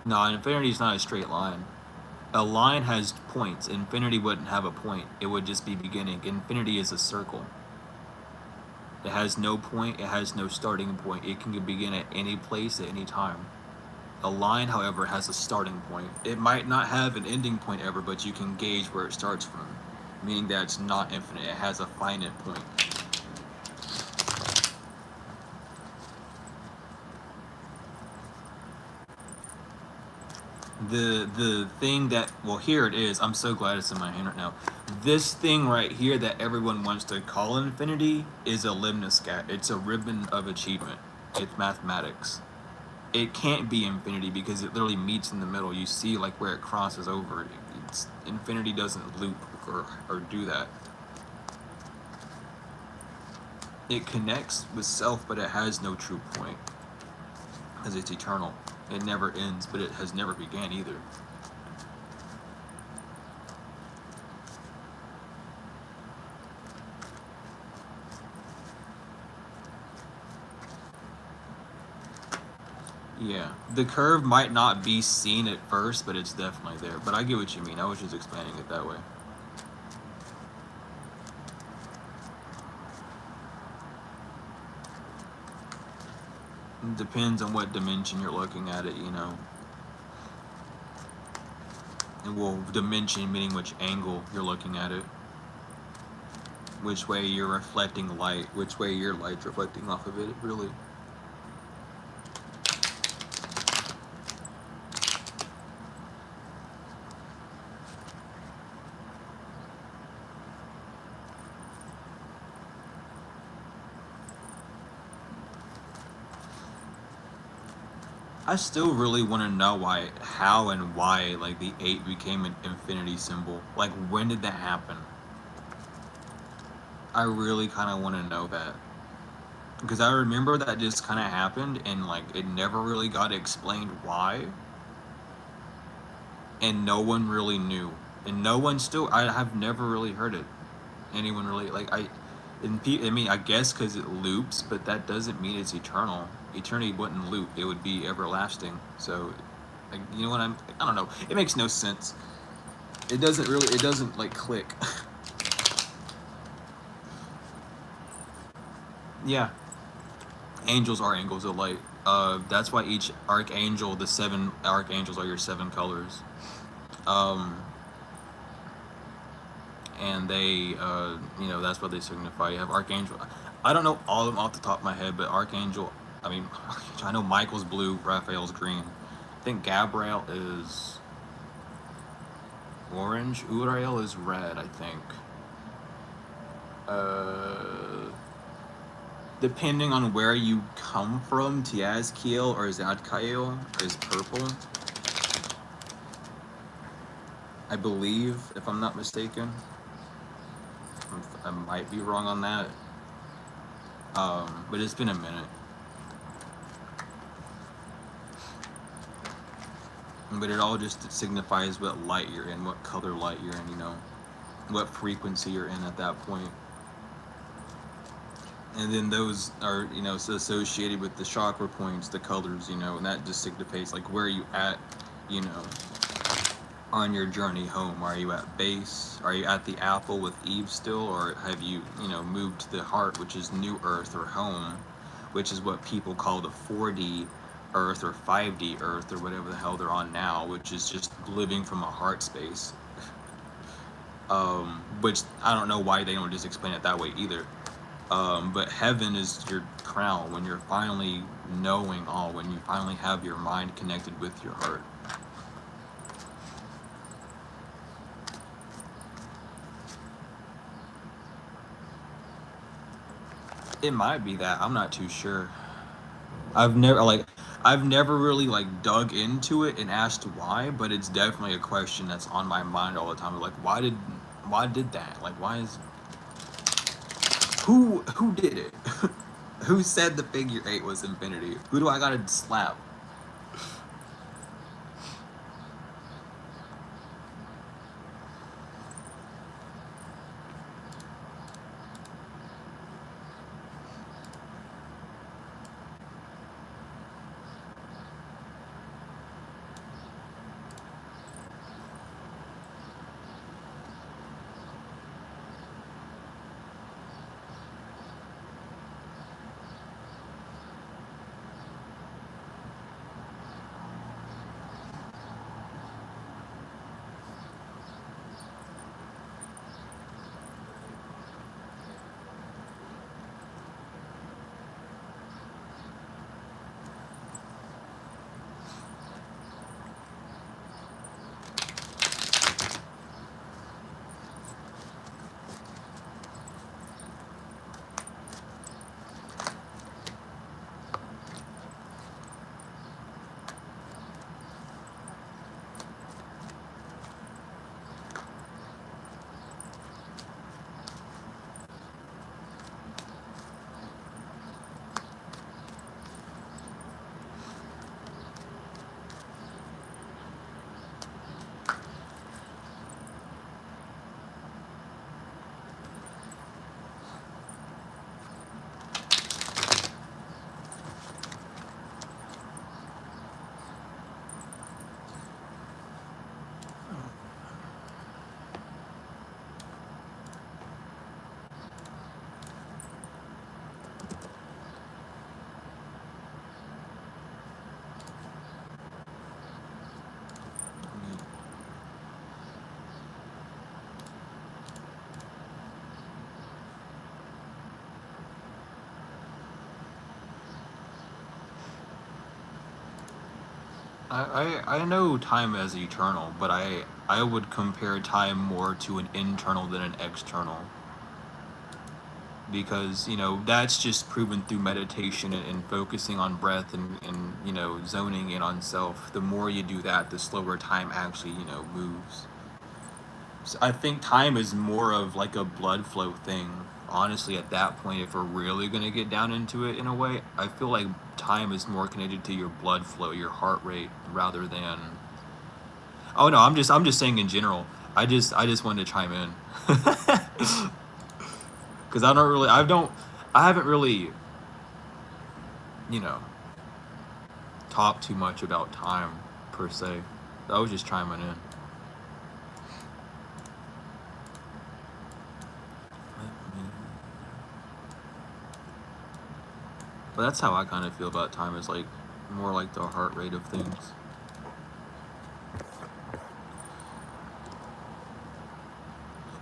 No, infinity is not a straight line. A line has points. Infinity wouldn't have a point. It would just be beginning. Infinity is a circle. It has no point. It has no starting point. It can begin at any place at any time. A line, however, has a starting point. It might not have an ending point ever, but you can gauge where it starts from, meaning that it's not infinite. It has a finite point. The thing that, well, here it is. I'm so glad it's in my hand right now. This thing right here that everyone wants to call infinity is a limniscat. It's a ribbon of achievement. It's mathematics. It can't be infinity because it literally meets in the middle. You see like where it crosses over. Infinity doesn't loop or do that. It connects with self, but it has no true point because it's eternal. It never ends, but it has never began either. Yeah, the curve might not be seen at first, but it's definitely there. But I get what you mean. I was just explaining it that way. It depends on what dimension you're looking at it, you know. And well, dimension meaning which angle you're looking at it. Which way you're reflecting light, which way your light's reflecting off of it, really. I still really want to know how and why, like, the 8 became an infinity symbol. Like, when did that happen? I really kind of want to know that. Because I remember that just kind of happened, and, like, it never really got explained why. And no one really knew. And no one still, I have never really heard it. Anyone really, like, I mean, I guess because it loops, but that doesn't mean it's eternal. Eternity wouldn't loop; it would be everlasting. So, like, you know what I don't know. It makes no sense. It doesn't like click. Yeah, angels are angels of light. That's why each archangel, the 7 archangels, are your 7 colors. And they, you know, that's what they signify. You have archangel. I don't know all of them off the top of my head, but archangel. I mean, I know Michael's blue, Raphael's green. I think Gabriel is orange. Uriel is red, I think. Depending on where you come from, Tiazkiel or Zadkiel is purple. I believe, if I'm not mistaken. I might be wrong on that. But it's been a minute. But it all just signifies what light you're in, what color light you're in, you know, what frequency you're in at that point. And then those are, you know, so associated with the chakra points, the colors, you know, and that just signifies like where are you at, you know, on your journey home. Are you at base? Are you at the apple with Eve still, or have you, you know, moved to the heart, which is new earth or home, which is what people call the 4D earth or 5D earth or whatever the hell they're on now, which is just living from a heart space. Which I don't know why they don't just explain it that way either. But heaven is your crown when you're finally knowing all, when you finally have your mind connected with your heart. It might be that. I'm not too sure. I've never really like dug into it and asked why, but it's definitely a question that's on my mind all the time. Like why did that? Like why is who did it? Who said the figure 8 was infinity? Who do I gotta slap? I know time as eternal, but I would compare time more to an internal than an external. Because, you know, that's just proven through meditation and focusing on breath and, you know, zoning in on self. The more you do that, the slower time actually, you know, moves. So I think time is more of like a blood flow thing. Honestly, at that point, if we're really gonna get down into it in a way, I feel like time is more connected to your blood flow, your heart rate, rather than. Oh no, I'm just saying in general. I just wanted to chime in because I haven't really, you know, talked too much about time per se. I was just chiming in. But that's how I kind of feel about time, is like more like the heart rate of things.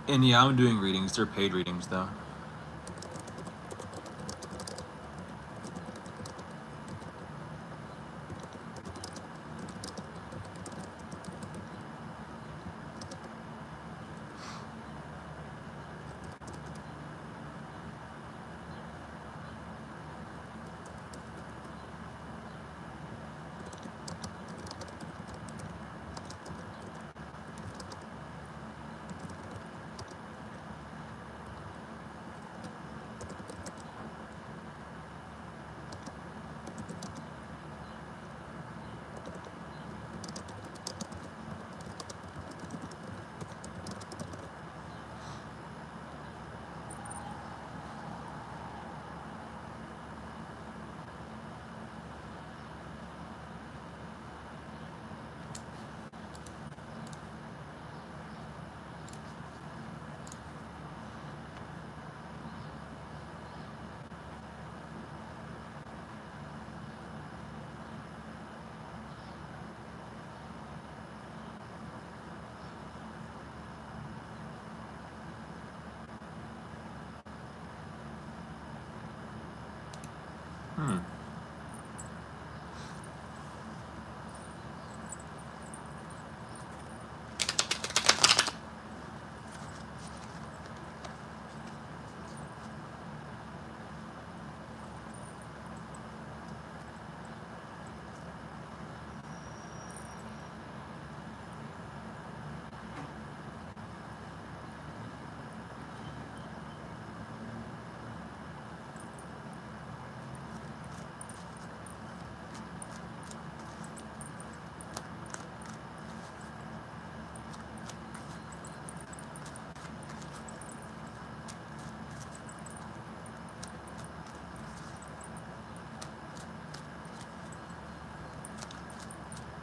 And yeah, I'm doing readings. They're paid readings though.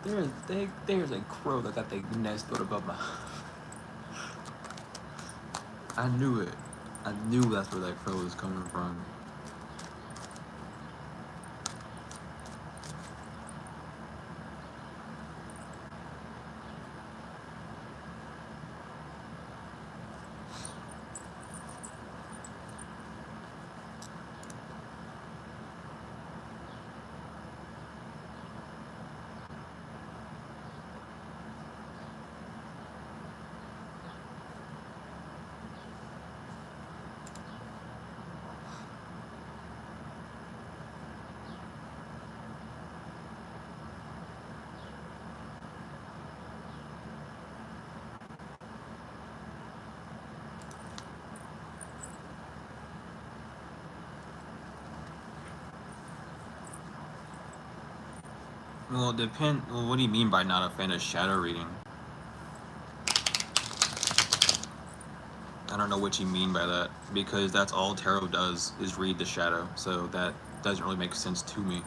There's a crow that got their nest built above my. I knew it. I knew that's where that crow was coming from. Well, Well, what do you mean by not a fan of shadow reading? I don't know what you mean by that, because that's all tarot does is read the shadow. So that doesn't really make sense to me.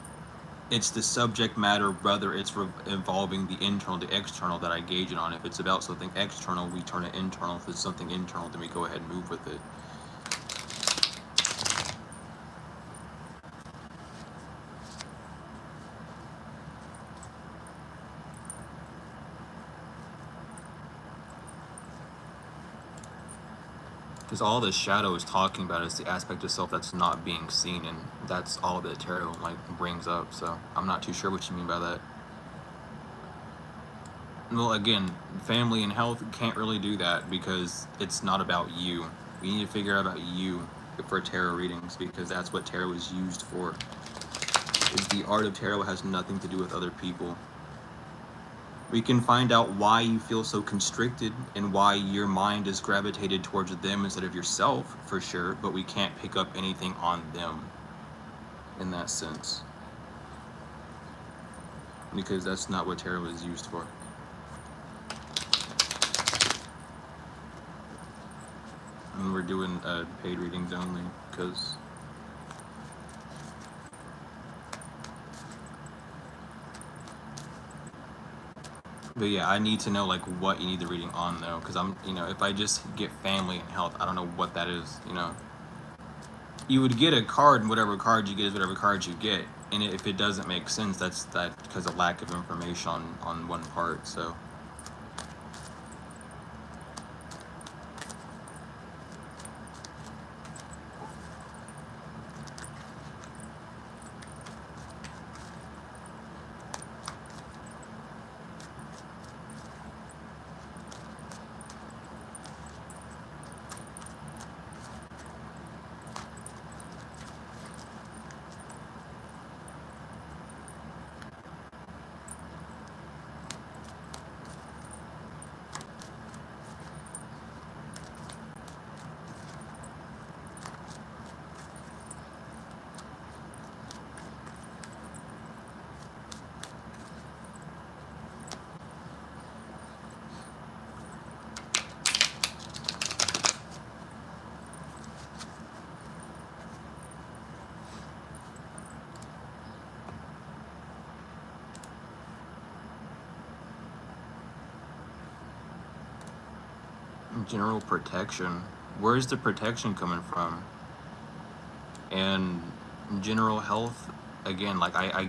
It's the subject matter, whether it's involving the internal, the external, that I gauge it on. If it's about something external, we turn it internal. If it's something internal, then we go ahead and move with it. Because all the shadow is talking about is the aspect of self that's not being seen, and that's all that tarot like brings up. So I'm not too sure what you mean by that. Well, again, family and health can't really do that because it's not about you. We need to figure out about you for tarot readings, because that's what tarot is used for. Is the art of tarot has nothing to do with other people. We can find out why you feel so constricted and why your mind is gravitated towards them instead of yourself, for sure, but we can't pick up anything on them in that sense. Because that's not what tarot is used for. And we're doing paid readings only, because but yeah, I need to know like what you need the reading on though, because I'm, if I just get family and health, I don't know what that is. You would get a card, and whatever card you get is whatever card you get, and if it doesn't make sense, that's because of lack of information on one part. So general protection. Where's the protection coming from? And general health, again, like I'll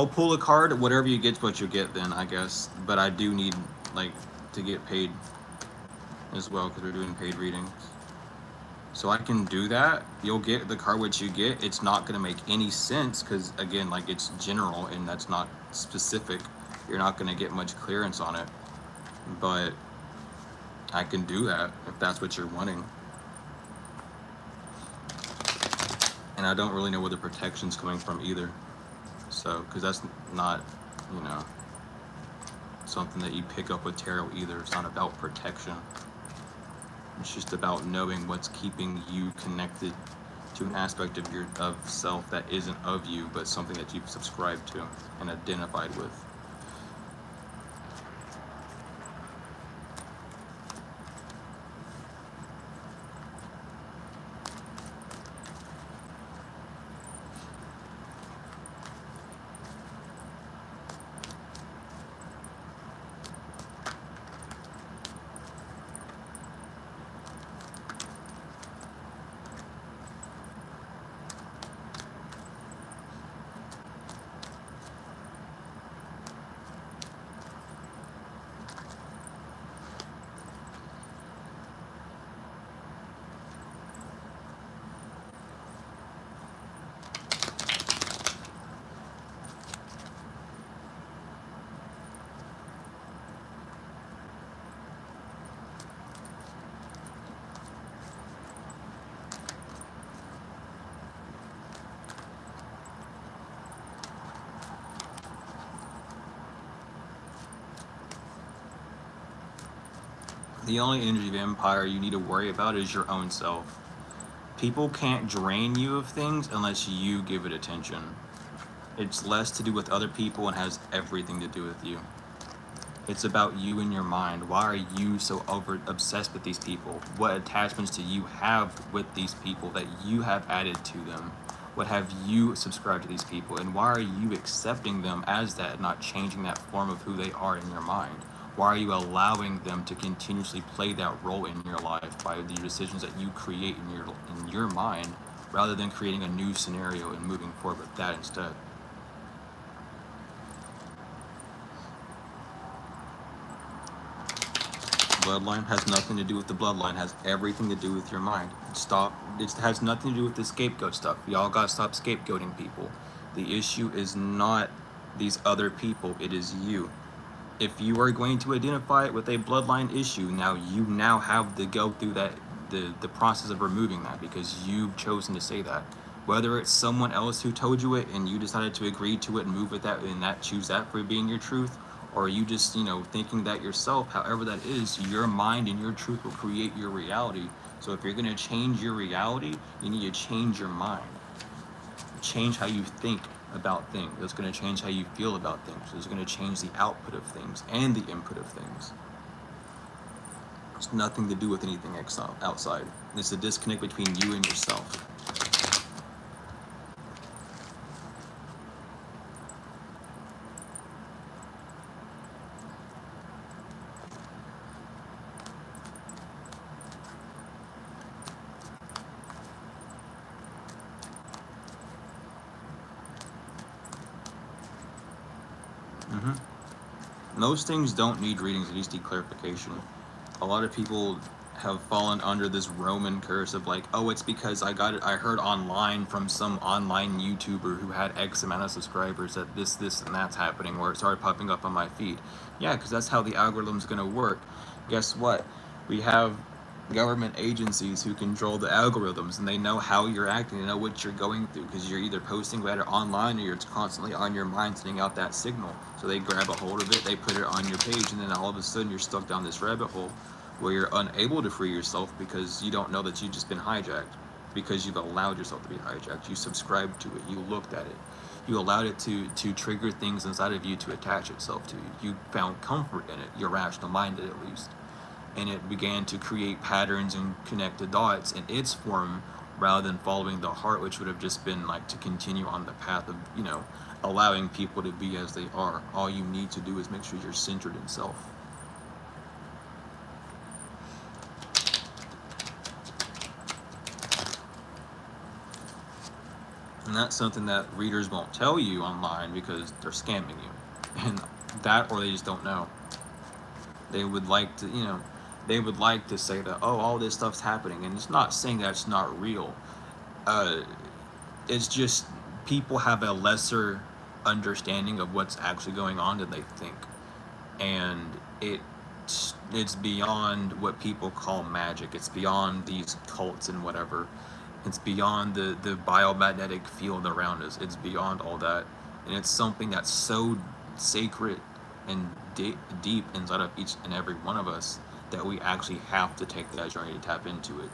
pull a card. Whatever you get's what you get then, I guess. But I do need like to get paid as well, because we're doing paid readings. So I can do that. You'll get the card what you get. It's not going to make any sense because, again, like it's general and that's not specific. You're not going to get much clearance on it. But I can do that if that's what you're wanting. And I don't really know where the protection's coming from either. So, because that's not, something that you pick up with tarot either. It's not about protection. It's just about knowing what's keeping you connected to an aspect of self that isn't of you, but something that you've subscribed to and identified with. The only energy vampire you need to worry about is your own self. People can't drain you of things unless you give it attention. It's less to do with other people and has everything to do with you. It's about you and your mind. Why are you so obsessed with these people? What attachments do you have with these people that you have added to them? What have you subscribed to these people? And why are you accepting them as that, not changing that form of who they are in your mind? Why are you allowing them to continuously play that role in your life by the decisions that you create in your mind, rather than creating a new scenario and moving forward with that instead? Bloodline has nothing to do with the bloodline. It has everything to do with your mind. Stop. It has nothing to do with the scapegoat stuff. Y'all gotta stop scapegoating people. The issue is not these other people. It is you. If you are going to identify it with a bloodline issue, now you now have to go through that the process of removing that, because you've chosen to say that. Whether it's someone else who told you it and you decided to agree to it and move with that and that choose that for being your truth, or you just, thinking that yourself, however that is, your mind and your truth will create your reality. So if you're going to change your reality, you need to change your mind. Change how you think about things. It's going to change how you feel about things. It's going to change the output of things and the input of things. It's nothing to do with anything outside. It's a disconnect between you and yourself. Most things don't need readings, they just need clarification. A lot of people have fallen under this Roman curse of like, oh, it's because I heard online from some online YouTuber who had X amount of subscribers that this, and that's happening, where it started popping up on my feed. Yeah, because that's how the algorithm's gonna work. Guess what? We have government agencies who control the algorithms, and they know how you're acting, they know what you're going through, because you're either posting about it online or you're constantly on your mind sending out that signal. So they grab a hold of it, they put it on your page, and then all of a sudden you're stuck down this rabbit hole where you're unable to free yourself because you don't know that you've just been hijacked, because you've allowed yourself to be hijacked. You subscribed to it, you looked at it, you allowed it to trigger things inside of you to attach itself to you. You found comfort in it, your rational mind did at least. And it began to create patterns and connect the dots in its form, rather than following the heart, which would have just been like to continue on the path of, allowing people to be as they are. All you need to do is make sure you're centered in self. And that's something that readers won't tell you online because they're scamming you. And that, or they just don't know. They would like to, they would like to say that, oh, all this stuff's happening. And it's not saying that it's not real. It's just people have a lesser understanding of what's actually going on than they think. And it's beyond what people call magic. It's beyond these cults and whatever. It's beyond the biomagnetic field around us. It's beyond all that. And it's something that's so sacred and deep inside of each and every one of us that we actually have to take that journey to tap into it.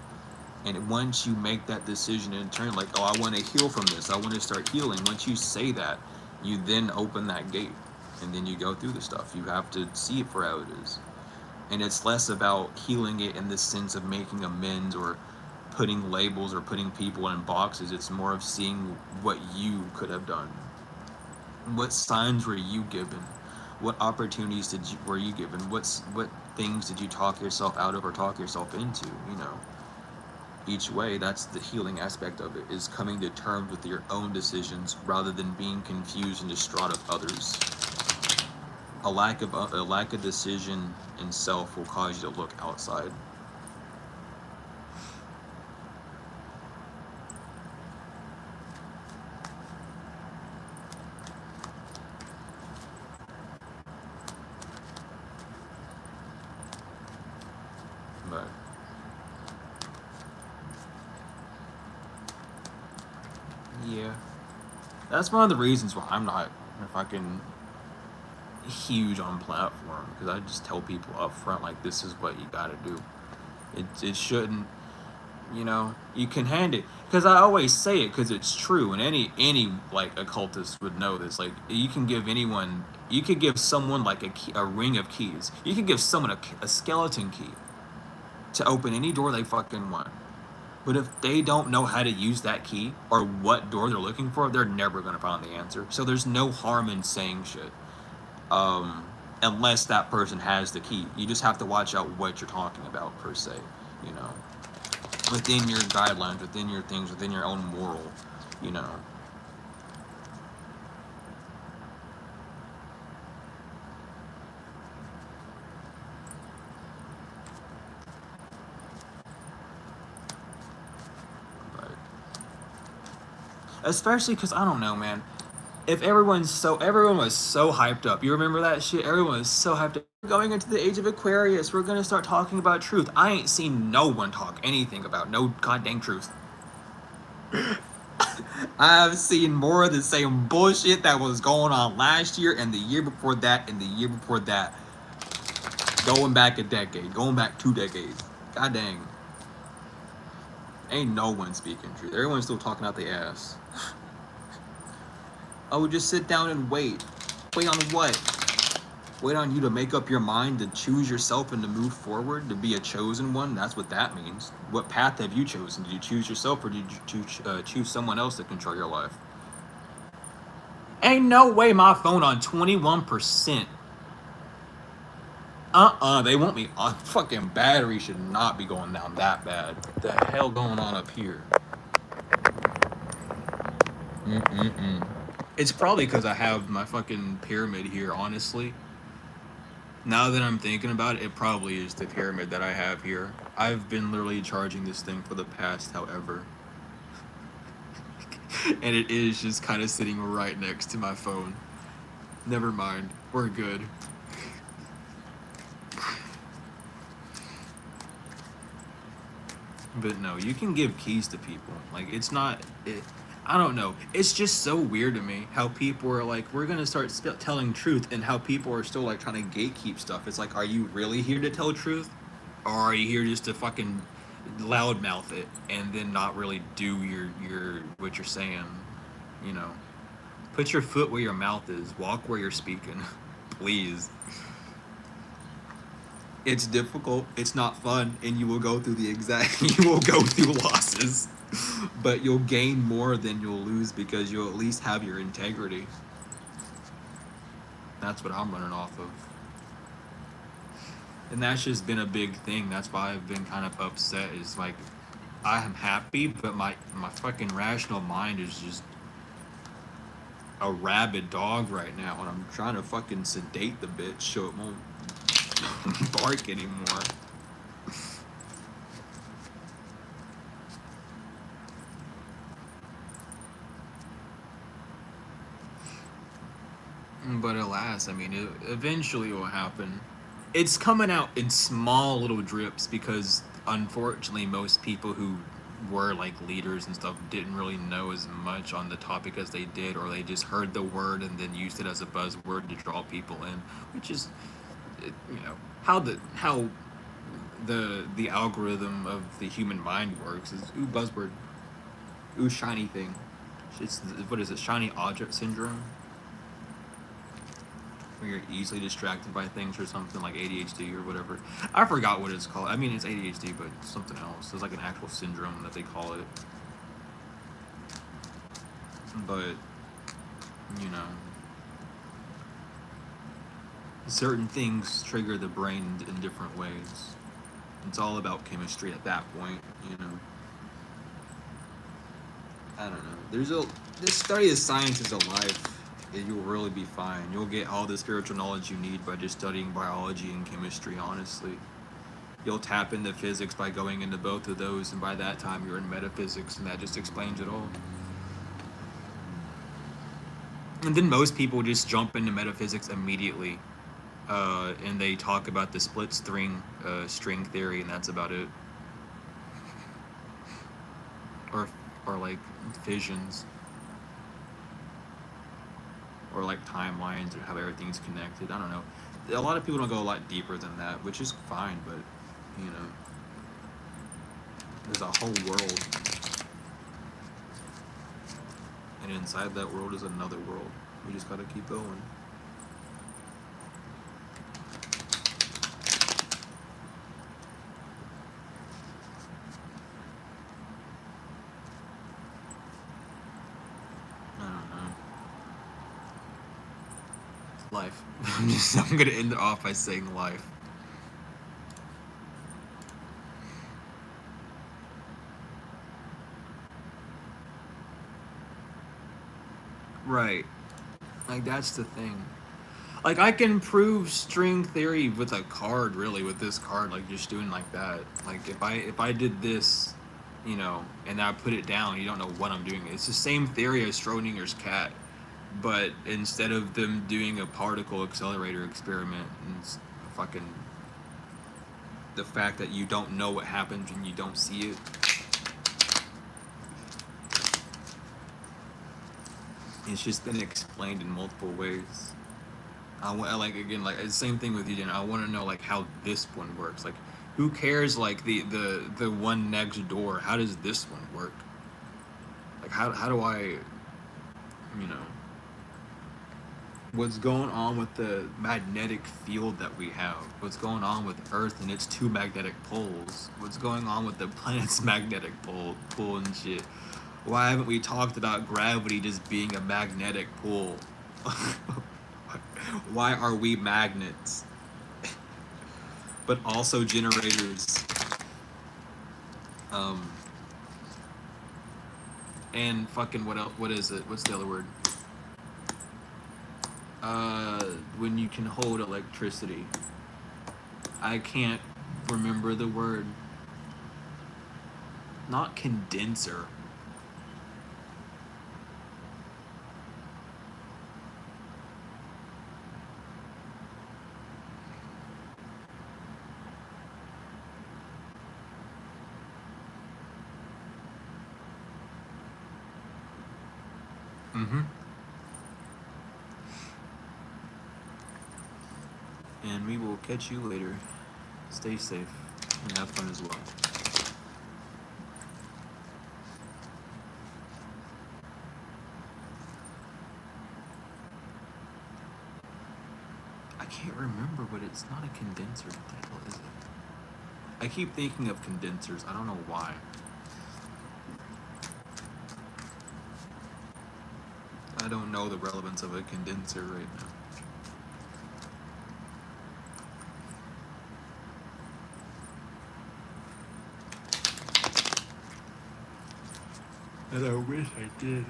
And once you make that decision in turn, like, oh, I want to heal from this, I want to start healing. Once you say that, you then open that gate. And then you go through the stuff. You have to see it for how it is. And it's less about healing it in the sense of making amends or putting labels or putting people in boxes. It's more of seeing what you could have done. What signs were you given? What opportunities were you given? What things did you talk yourself out of or talk yourself into? Each way, that's the healing aspect of it, is coming to terms with your own decisions rather than being confused and distraught of others. A lack of decision in self will cause you to look outside. But yeah, that's one of the reasons why I'm not fucking huge on platform, because I just tell people up front, like, this is what you gotta do. It shouldn't, you know, you can hand it, because I always say it because it's true, and any like occultist would know this. Like, you can give anyone, you could give someone like a ring of keys, you could give someone a skeleton key to open any door they fucking want, but if they don't know how to use that key or what door they're looking for, they're never gonna find the answer. So there's no harm in saying shit, unless that person has the key. You just have to watch out what you're talking about, per se, you know, within your guidelines, within your things, within your own moral, you know. But especially because I don't know, man. If everyone was so hyped up. You remember that shit? Everyone was so hyped up. We're going into the age of Aquarius. We're gonna start talking about truth. I ain't seen no one talk anything about no goddamn truth. I've seen more of the same bullshit that was going on last year and the year before that and the year before that. Going back a decade, going back 2 decades. God dang. Ain't no one speaking truth. Everyone's still talking out their ass. Oh, just sit down and wait. Wait on what? Wait on you to make up your mind to choose yourself and to move forward, to be a chosen one. That's what that means. What path have you chosen? Did you choose yourself, or did you choose someone else to control your life? Ain't no way my phone on 21%. They want me on. Fucking battery should not be going down that bad. What the hell going on up here? It's probably because I have my fucking pyramid here, honestly. Now that I'm thinking about it, it probably is the pyramid that I have here. I've been literally charging this thing for the past however. And it is just kind of sitting right next to my phone. Never mind. We're good. But no, you can give keys to people. Like, it's not... I don't know. It's just so weird to me how people are like, we're gonna start telling truth, and how people are still like trying to gatekeep stuff. It's like, are you really here to tell truth, or are you here just to fucking loudmouth it and then not really do your what you're saying? You know, put your foot where your mouth is. Walk where you're speaking, please. It's difficult. It's not fun, and you will go through you will go through losses. But you'll gain more than you'll lose, because you'll at least have your integrity. That's what I'm running off of. And that's just been a big thing. That's why I've been kind of upset. Is like, I am happy, but my fucking rational mind is just a rabid dog right now, and I'm trying to fucking sedate the bitch so it won't bark anymore. But alas, I mean, it eventually will happen. It's coming out in small little drips, because unfortunately most people who were like leaders and stuff didn't really know as much on the topic as they did, or they just heard the word and then used it as a buzzword to draw people in, which is, you know, how the algorithm of the human mind works. Is ooh, buzzword, ooh, shiny thing. It's, what is it, shiny object syndrome, where you're easily distracted by things, or something like ADHD or whatever. I forgot what it's called. I mean, it's ADHD, but it's something else. It's like an actual syndrome that they call it. But, you know, certain things trigger the brain in different ways. It's all about chemistry at that point, you know. I don't know. This study of science is a life. You'll really be fine. You'll get all the spiritual knowledge you need by just studying biology and chemistry, honestly. You'll tap into physics by going into both of those, and by that time you're in metaphysics, and that just explains it all. And then most people just jump into metaphysics immediately, and they talk about the split string theory, and that's about it. Or like fissions. or like timelines or how everything's connected. I don't know. A lot of people don't go a lot deeper than that, which is fine, but you know, there's a whole world, and inside that world is another world. We just gotta keep going. Life. I'm gonna end it off by saying life. Right. Like that's the thing. Like I can prove string theory with a card, really, with this card, like just doing like that. Like if I did this, you know, and I put it down, you don't know what I'm doing. It's the same theory as Schrodinger's cat. But instead of them doing a particle accelerator experiment and fucking the fact that you don't know what happens when you don't see it, it's just been explained in multiple ways. I like again, like the same thing with you, Jen. I want to know like how this one works. Like, who cares? Like the one next door. How does this one work? Like how do I, you know? What's going on with the magnetic field that we have? What's going on with Earth and its two magnetic poles? What's going on with the planet's magnetic pull and shit? Why haven't we talked about gravity just being a magnetic pull? Why are we magnets? But also generators. And fucking what else? What is it? What's the other word? When you can hold electricity. I can't remember the word. Not condenser. Mm-hmm. And we will catch you later. Stay safe and have fun as well. I can't remember, but it's not a condenser. What the hell is it? I keep thinking of condensers. I don't know why. I don't know the relevance of a condenser right now. And I wish I did.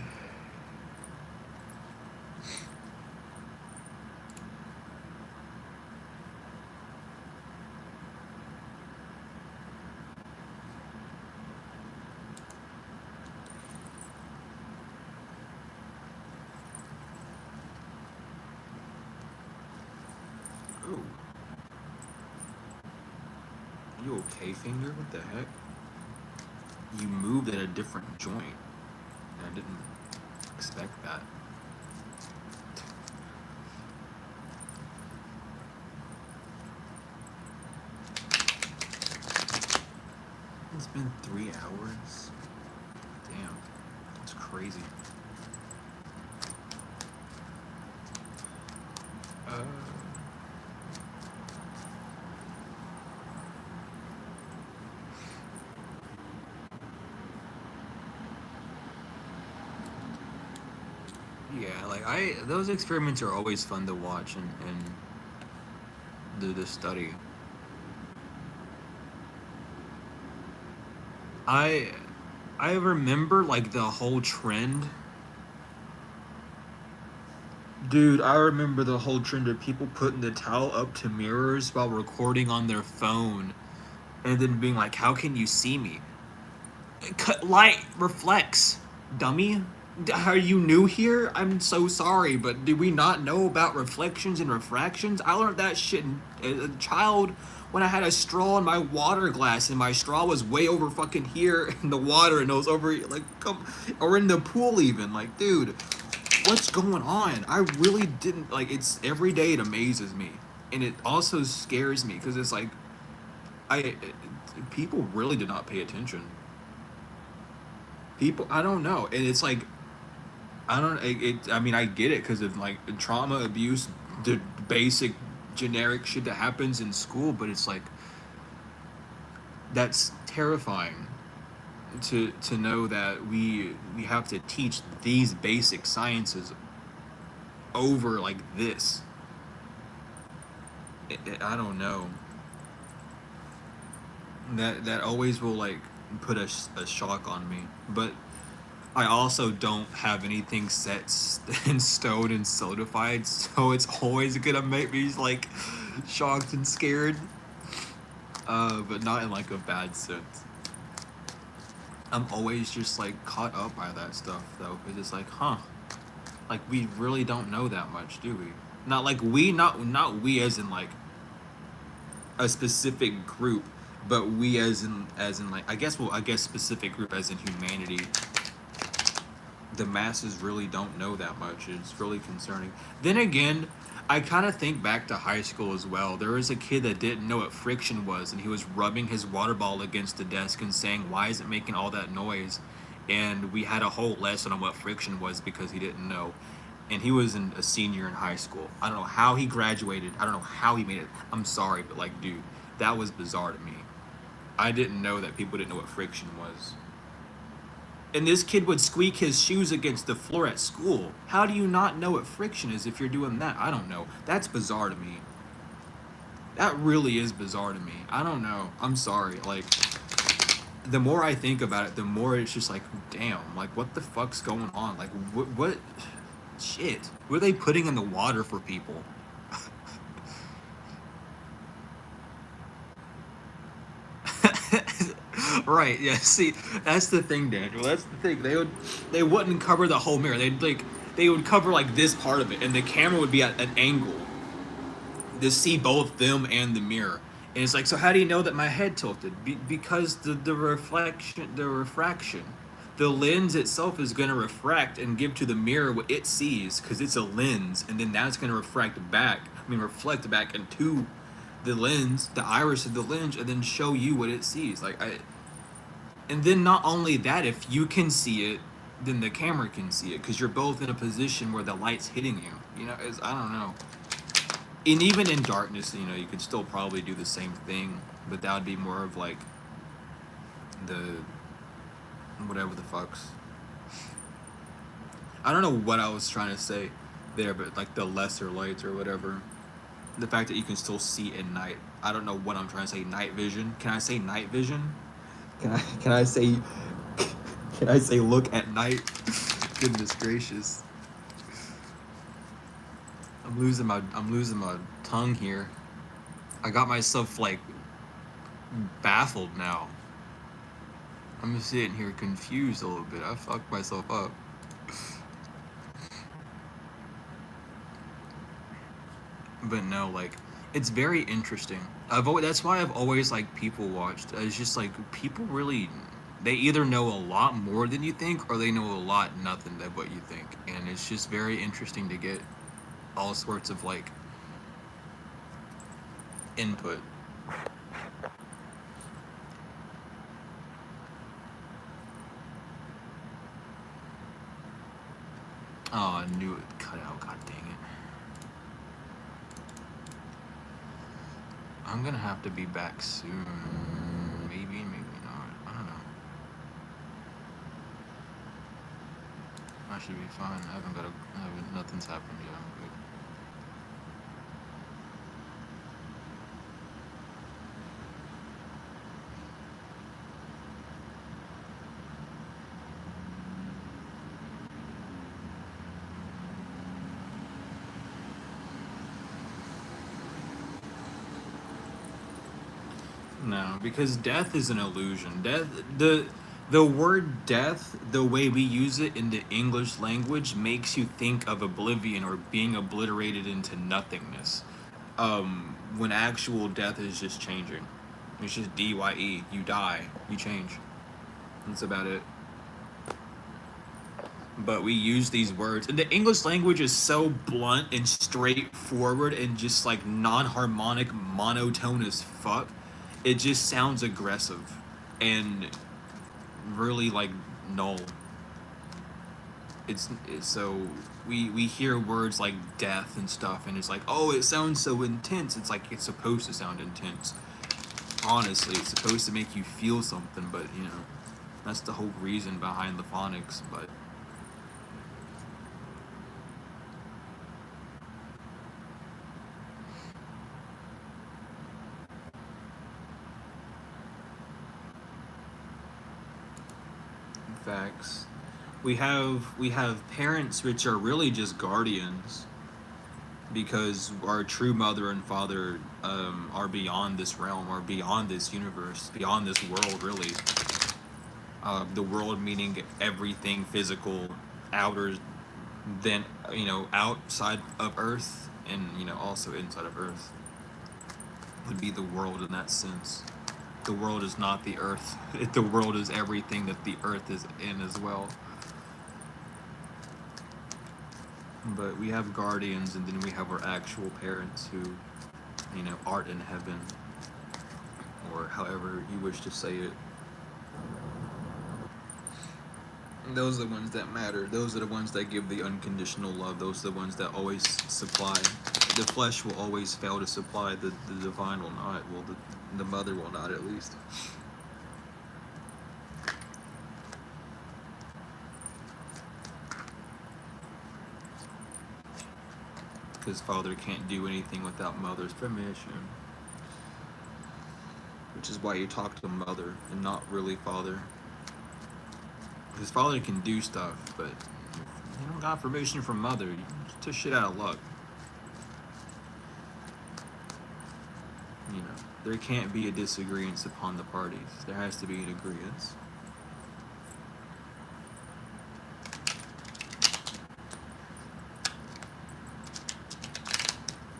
Oh. You okay, finger? What the heck? You moved at a different joint. I didn't expect that. It's been 3 hours. Damn, that's crazy. Yeah, like those experiments are always fun to watch and do the study. I remember like the whole trend. Dude, I remember the whole trend of people putting the towel up to mirrors while recording on their phone and then being like, how can you see me? Light reflects, dummy. Are you new here? I'm so sorry, but did we not know about reflections and refractions? I learned that shit as a child when I had a straw in my water glass and my straw was way over fucking here in the water and it was over like or in the pool even. Like, dude, what's going on? I really didn't like. It's every day it amazes me, and it also scares me because it's like I people really did not pay attention. People, I don't know, and it's like I don't. I mean, I get it because of like trauma, abuse, the basic generic shit that happens in school, but it's like that's terrifying to know that we have to teach these basic sciences over like this. I don't know. That always will like put a shock on me, but I also don't have anything set in stone and solidified, so it's always gonna make me like shocked and scared, but not in like a bad sense. I'm always just like caught up by that stuff though, because it's like, huh, like we really don't know that much, do we? Not like we, not we as in like a specific group, but we as in like I guess specific group as in humanity. The masses really don't know that much. It's really concerning. Then again, I kind of think back to high school as well. There was a kid that didn't know what friction was, and he was rubbing his water bottle against the desk and saying, "Why is it making all that noise?" And we had a whole lesson on what friction was because he didn't know. And he was a senior in high school. I don't know how he graduated. I don't know how he made it. I'm sorry, but like, dude, that was bizarre to me. I didn't know that people didn't know what friction was. And this kid would squeak his shoes against the floor at school. How do you not know what friction is if you're doing that? I don't know. That's bizarre to me. That really is bizarre to me. I don't know. I'm sorry. Like, the more I think about it, the more it's just like, damn, like, what the fuck's going on? Like, what shit? What are they putting in the water for people? Right, yeah, see, that's the thing, Daniel. That's the thing. They wouldn't cover the whole mirror. They would cover like this part of it, and the camera would be at an angle to see both them and the mirror. And it's like, so how do you know that my head tilted? Because the reflection, the refraction, the lens itself is going to refract and give to the mirror what it sees because it's a lens, and then that's going to refract back. I mean, reflect back into the lens, the iris of the lens, and then show you what it sees. Like and then not only that, if you can see it, then the camera can see it because you're both in a position where the light's hitting you. You know, I don't know. And even in darkness, you know, you could still probably do the same thing, but that would be more of like the whatever the fucks. I don't know what I was trying to say there, but like the lesser lights or whatever. The fact that you can still see at night. I don't know what I'm trying to say. Night vision. Can I say night vision? Can I say can I say look at night? Goodness gracious. I'm losing my tongue here. I got myself like baffled now. I'm just sitting here confused a little bit. I fucked myself up. But no, like it's very interesting. That's why I've always like people watched. It's just like people really they either know a lot more than you think or they know a lot nothing than what you think. And it's just very interesting to get all sorts of like input. Oh, I knew it cut out. God dang it. I'm gonna have to be back soon. Maybe, maybe not. I don't know. I should be fine. Nothing's happened yet. I'm good. No, because death is an illusion. The word death, the way we use it in the English language, makes you think of oblivion or being obliterated into nothingness. When actual death is just changing. It's just DYE. You die. You change. That's about it. but we use these words, and the English language is so blunt and straightforward and just like non-harmonic, monotone as fuck. It just sounds aggressive and really like null. It's so we hear words like death and stuff, and it's like, oh, it sounds so intense. It's like it's supposed to sound intense. Honestly, it's supposed to make you feel something, but you know, that's the whole reason behind the phonics. But facts. We have parents which are really just guardians because our true mother and father are beyond this realm, are beyond this universe, beyond this world. Really, the world meaning everything physical, outer than outside of Earth, and also inside of Earth would be the world in that sense. The world is not the Earth. The world is everything that the Earth is in as well. But we have guardians, and then we have our actual parents who, art in heaven, or however you wish to say it. And those are the ones that matter. Those are the ones that give the unconditional love. Those are the ones that always supply. The flesh will always fail to supply. The divine will not. Well, the mother will not, at least. Because father can't do anything without mother's permission. Which is why you talk to mother and not really father. Because father can do stuff, but you don't got permission from mother. You just shit out of luck. There can't be a disagreement upon the parties. There has to be an agreement.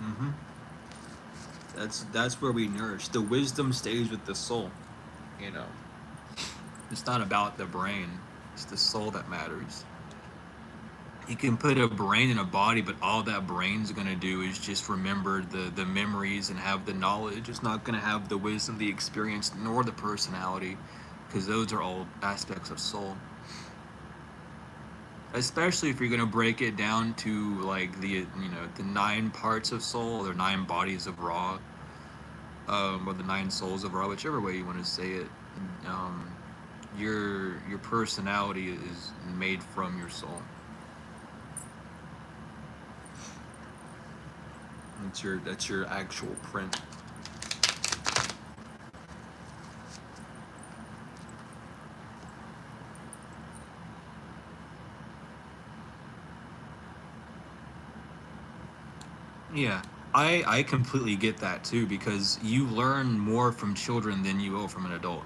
Mm-hmm. That's where we nourish. The wisdom stays with the soul. You know, it's not about the brain. It's the soul that matters. You can put a brain in a body, but all that brain's gonna do is just remember the memories and have the knowledge. It's not gonna have the wisdom, the experience, nor the personality, because those are all aspects of soul. Especially if you're gonna break it down to like the 9 parts of soul, or 9 bodies of Ra, or the 9 souls of Ra, whichever way you want to say it. Um, your personality is made from your soul. That's your actual print. Yeah, I completely get that too, because you learn more from children than you will from an adult.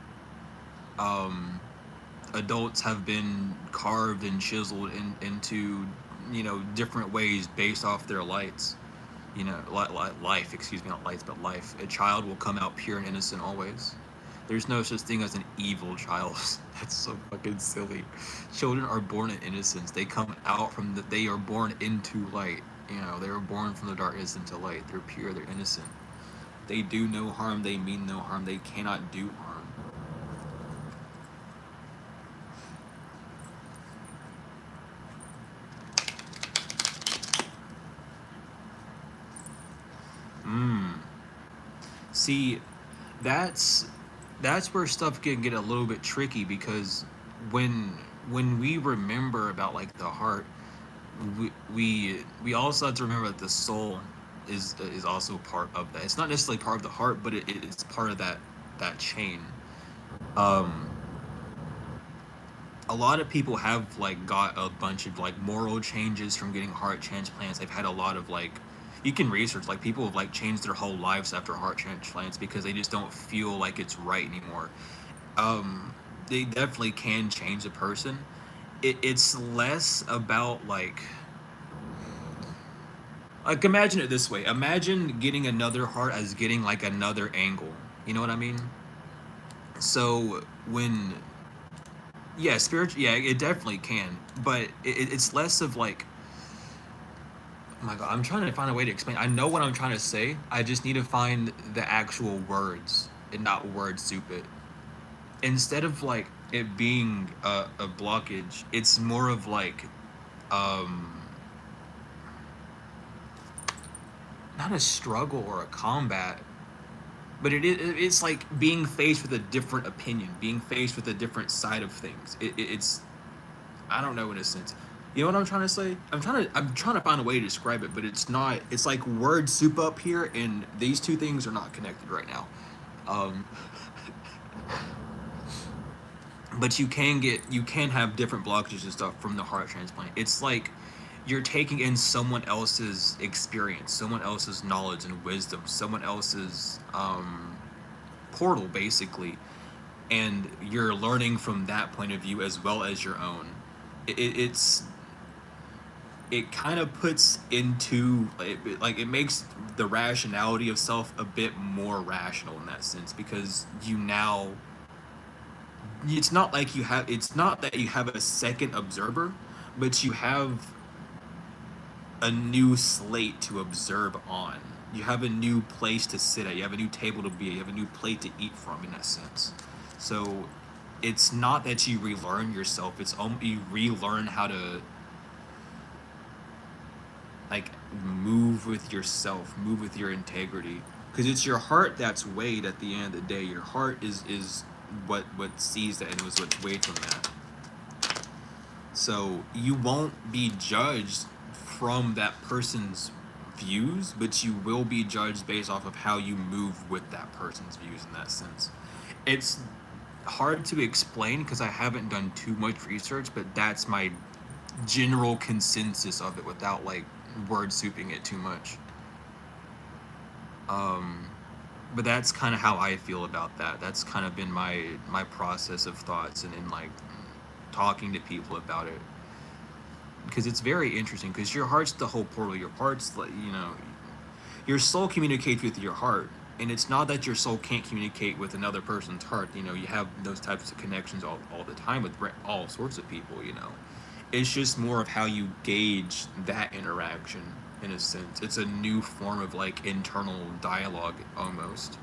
Um, Adults have been carved and chiseled into different ways based off their lights. Life, excuse me, not lights, but life. A child will come out pure and innocent always. There's no such thing as an evil child. That's so fucking silly. Children are born in innocence. They come out from they are born into light. They were born from the darkness into light. They're pure, they're innocent. They do no harm, they mean no harm, they cannot do harm. Mm. See, that's that's where stuff can get a little bit tricky, because when when we remember about like the heart, we also have to remember that the soul is also part of that. It's not necessarily part of the heart, but it's part of that chain. Um, a lot of people have like got a bunch of like moral changes from getting heart transplants. They've had a lot of like, you can research, like people have like changed their whole lives after heart transplants because they just don't feel like it's right anymore. They definitely can change a person. It's less about like imagine it this way. Imagine getting another heart as getting like another angle. You know what I mean? So when Yeah, spiritual. Yeah, it definitely can, but it's less of like. Oh my god, I'm trying to find a way to explain. I know what I'm trying to say. I just need to find the actual words and not word soup it. Instead of like it being a blockage, it's more of like um not a struggle or a combat, but it's like being faced with a different opinion, being faced with a different side of things. It's I don't know in a sense. You know what I'm trying to say? I'm trying to find a way to describe it, but it's not. It's like word soup up here, and these two things are not connected right now. Um, but you can have different blockages and stuff from the heart transplant. It's like you're taking in someone else's experience, someone else's knowledge and wisdom, someone else's portal basically, and you're learning from that point of view as well as your own. It's it kind of puts into like it makes the rationality of self a bit more rational in that sense because you now it's not that you have a second observer, but you have a new slate to observe on. You have a new place to sit at, you have a new table to be at, you have a new plate to eat from in that sense. So it's not that you relearn yourself, it's you relearn how to like move with yourself, move with your integrity, because it's your heart that's weighed at the end of the day. Your heart is what sees that and was what weighs on that. So you won't be judged from that person's views, but you will be judged based off of how you move with that person's views in that sense. It's hard to explain because I haven't done too much research, but that's my general consensus of it without like word souping it too much. Um, but that's kind of how I feel about that. That's kind of been my process of thoughts and in like talking to people about it because it's very interesting because your heart's the whole portal. Your heart's like your soul communicates with your heart, and it's not that your soul can't communicate with another person's heart. You have those types of connections all the time with all sorts of people. It's just more of how you gauge that interaction in a sense. It's a new form of like internal dialogue almost.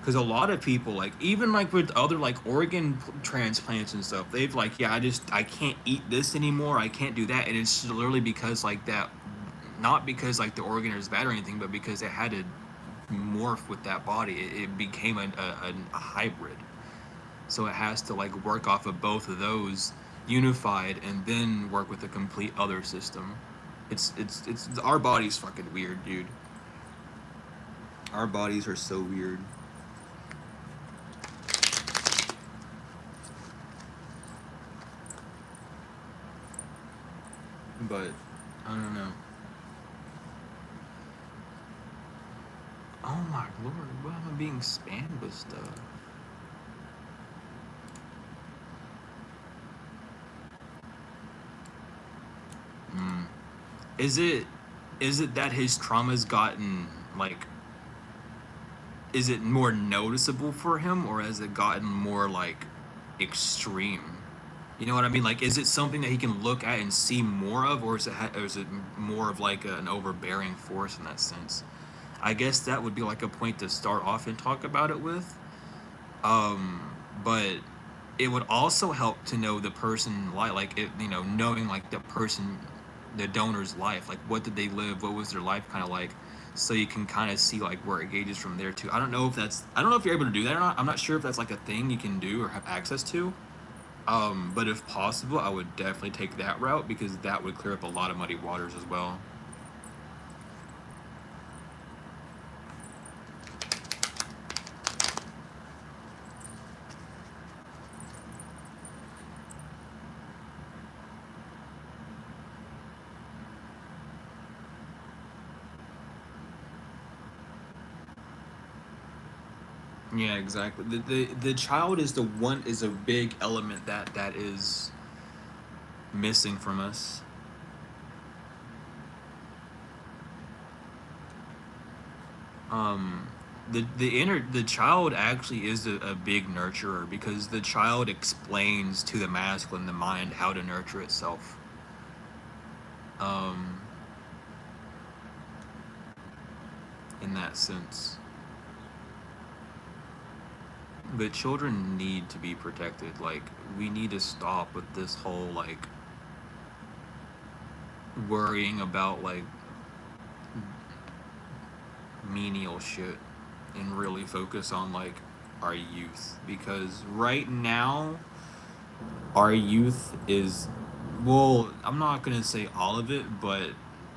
Because a lot of people, like even like with other like organ transplants and stuff, they've like, yeah, I can't eat this anymore. I can't do that, and it's literally because like that, not because like the organ is bad or anything, but because it had to morph with that body. It became a hybrid, so it has to like work off of both of those unified and then work with a complete other system. It's our body's fucking weird, dude. Our bodies are so weird. But I don't know. Oh my lord, why am I being spammed with stuff? Mm. Is it is it that his trauma's gotten like is it more noticeable for him or has it gotten more like extreme? You know what I mean? Like, is it something that he can look at and see more of, or is it more of like an overbearing force in that sense? I guess that would be like a point to start off and talk about it with. But it would also help to know the person like it, knowing like the person, the donor's life, like what did they live, what was their life kind of like, so you can kind of see like where it gauges from there too. I don't know if you're able to do that or not. I'm not sure if that's like a thing you can do or have access to. But if possible, I would definitely take that route because that would clear up a lot of muddy waters as well. Yeah, exactly. The child is a big element that is missing from us. The child actually is a big nurturer, because the child explains to the masculine, the mind, how to nurture itself. Um, in that sense. But children need to be protected. Like, we need to stop with this whole like worrying about like menial shit and really focus on like our youth, because right now our youth is, well, I'm not going to say all of it, but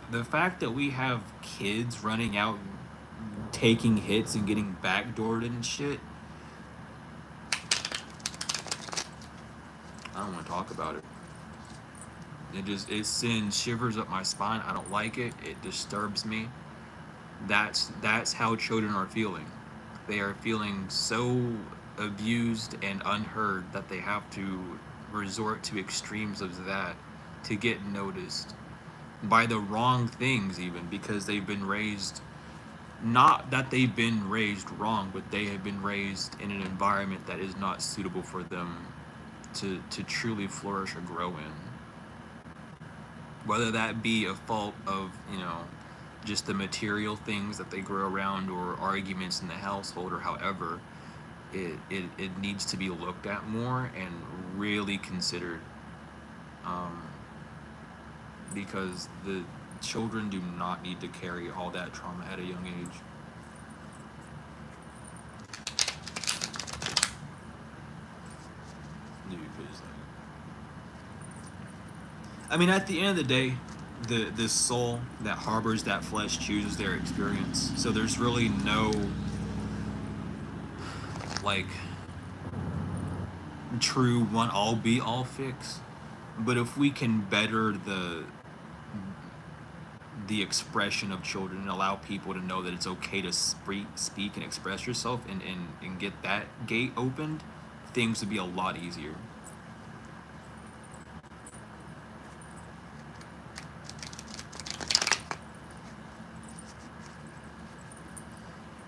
the fact that we have kids running out taking hits and getting backdoored and shit, I don't want to talk about it. It sends shivers up my spine. I don't like it. It disturbs me. That's how children are feeling. They are feeling so abused and unheard that they have to resort to extremes of that to get noticed by the wrong things, even because they've been raised, not that they've been raised wrong, but they have been raised in an environment that is not suitable for them to truly flourish or grow in. Whether that be a fault of, just the material things that they grow around, or arguments in the household, or however, it needs to be looked at more and really considered, um, because the children do not need to carry all that trauma at a young age. Because, I mean, at the end of the day, the soul that harbors that flesh chooses their experience. So there's really no like true one all be all fix. But if we can better the expression of children and allow people to know that it's okay to speak and express yourself, and get that gate opened, things would be a lot easier.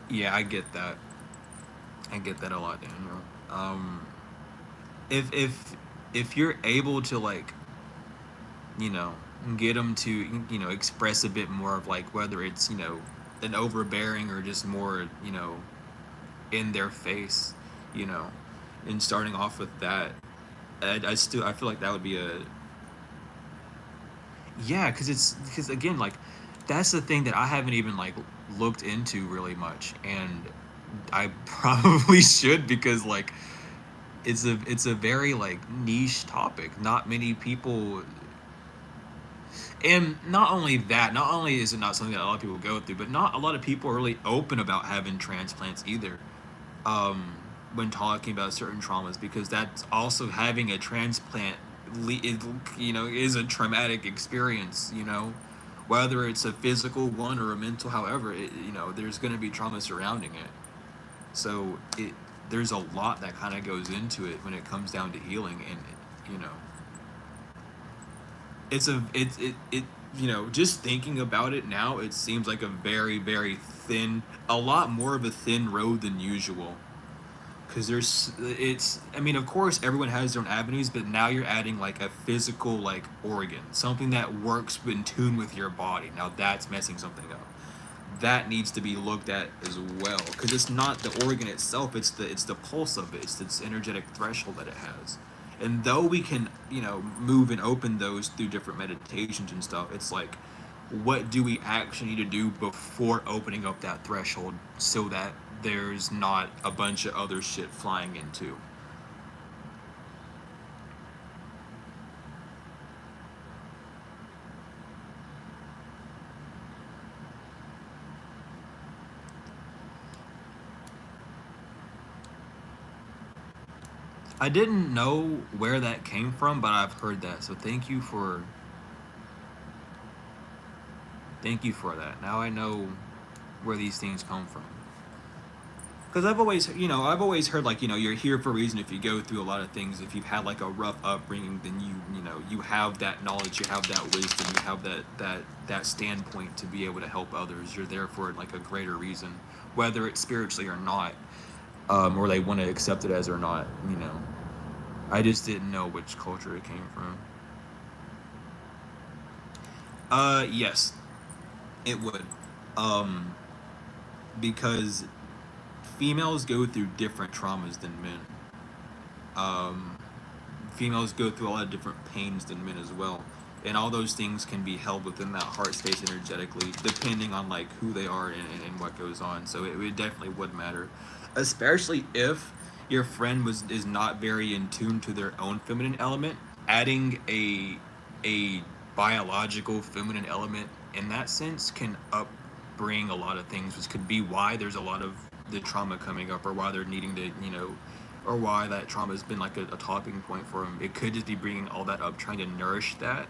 Yeah, I get that. I get that a lot, Daniel. Um, if if you're able to like, you know, get them to, express a bit more of like, whether it's, an overbearing or just more, in their face, you know, and starting off with that, I feel like that would be a, yeah, because again, like, that's the thing that I haven't even like looked into really much, and I probably should, because like it's a very like niche topic. Not many people, and not only that, not only is it not something that a lot of people go through, but not a lot of people are really open about having transplants either. Um, when talking about certain traumas, because that's also, having a transplant, is a traumatic experience. Whether it's a physical one or a mental, however, there's going to be trauma surrounding it. So there's a lot that kind of goes into it when it comes down to healing, and you know it's a it just thinking about it now, it seems like a very, very thin, a lot more of a thin road than usual, because I mean, of course everyone has their own avenues, but now you're adding like a physical like organ, something that works in tune with your body. Now that's messing something up. That needs to be looked at as well, because it's not the organ itself, it's the pulse of it, it's its energetic threshold that it has. And though we can, move and open those through different meditations and stuff, it's like, what do we actually need to do before opening up that threshold, so that there's not a bunch of other shit flying into? I didn't know where that came from, but I've heard that. So thank you for that. Now I know where these things come from. because I've always heard like, you're here for a reason. If you go through a lot of things, if you've had like a rough upbringing, then you have that knowledge, you have that wisdom, you have that standpoint to be able to help others. You're there for like a greater reason, whether it's spiritually or not, or they want to accept it as or not. I just didn't know which culture it came from. Yes, it would. Um, because females go through different traumas than men. Um, Females go through a lot of different pains than men as well. And all those things can be held within that heart space energetically, depending on like who they are and what goes on. So it definitely would matter, especially if your friend is not very in tune to their own feminine element. Adding a biological feminine element in that sense can upbring a lot of things, which could be why there's a lot of the trauma coming up, or why they're needing to, or why that trauma has been like a talking point for them. It could just be bringing all that up, trying to nourish that.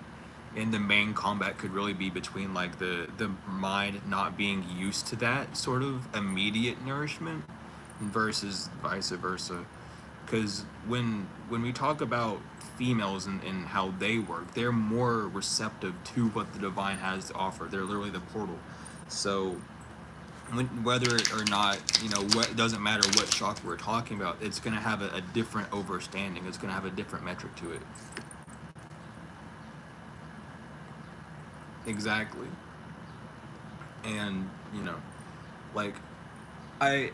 And the main combat could really be between like the mind not being used to that sort of immediate nourishment versus vice versa. Because when we talk about females and how they work, they're more receptive to what the divine has to offer. They're literally the portal. So whether or not, what, doesn't matter what chakra we're talking about, it's going to have a different overstanding. It's going to have a different metric to it. Exactly. And like I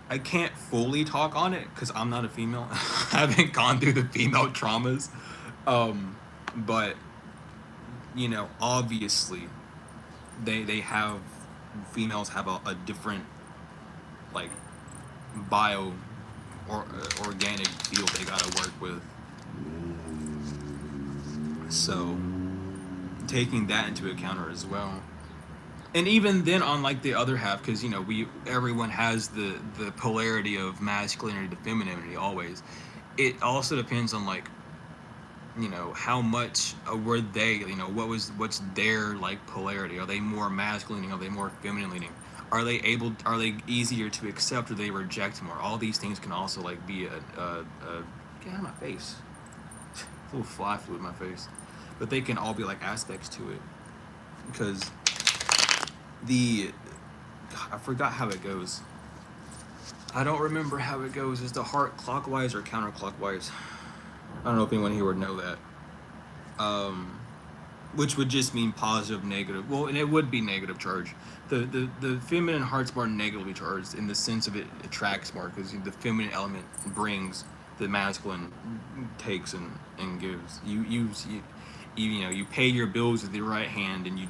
I can't fully talk on it because I'm not a female. I haven't gone through the female traumas. But obviously they have, females have a different like bio or organic field they gotta work with. So taking that into account as well. And even then, on like the other half, because everyone has the polarity of masculinity to femininity always. It also depends on like how much were they, what's their like polarity. Are they more masculine leaning? Are they more feminine leaning? Are they easier to accept, or they reject more? All these things can also like be a get out of my face. A little fly flew in my face. But they can all be like aspects to it, because I forgot how it goes. I don't remember how it goes. Is the heart clockwise or counterclockwise? I don't know if anyone here would know that. Which would just mean positive, negative. Well, and it would be negative charge. The feminine heart's more negatively charged in the sense of it attracts more, because the feminine element brings, the masculine takes and gives. You pay your bills with your right hand, and you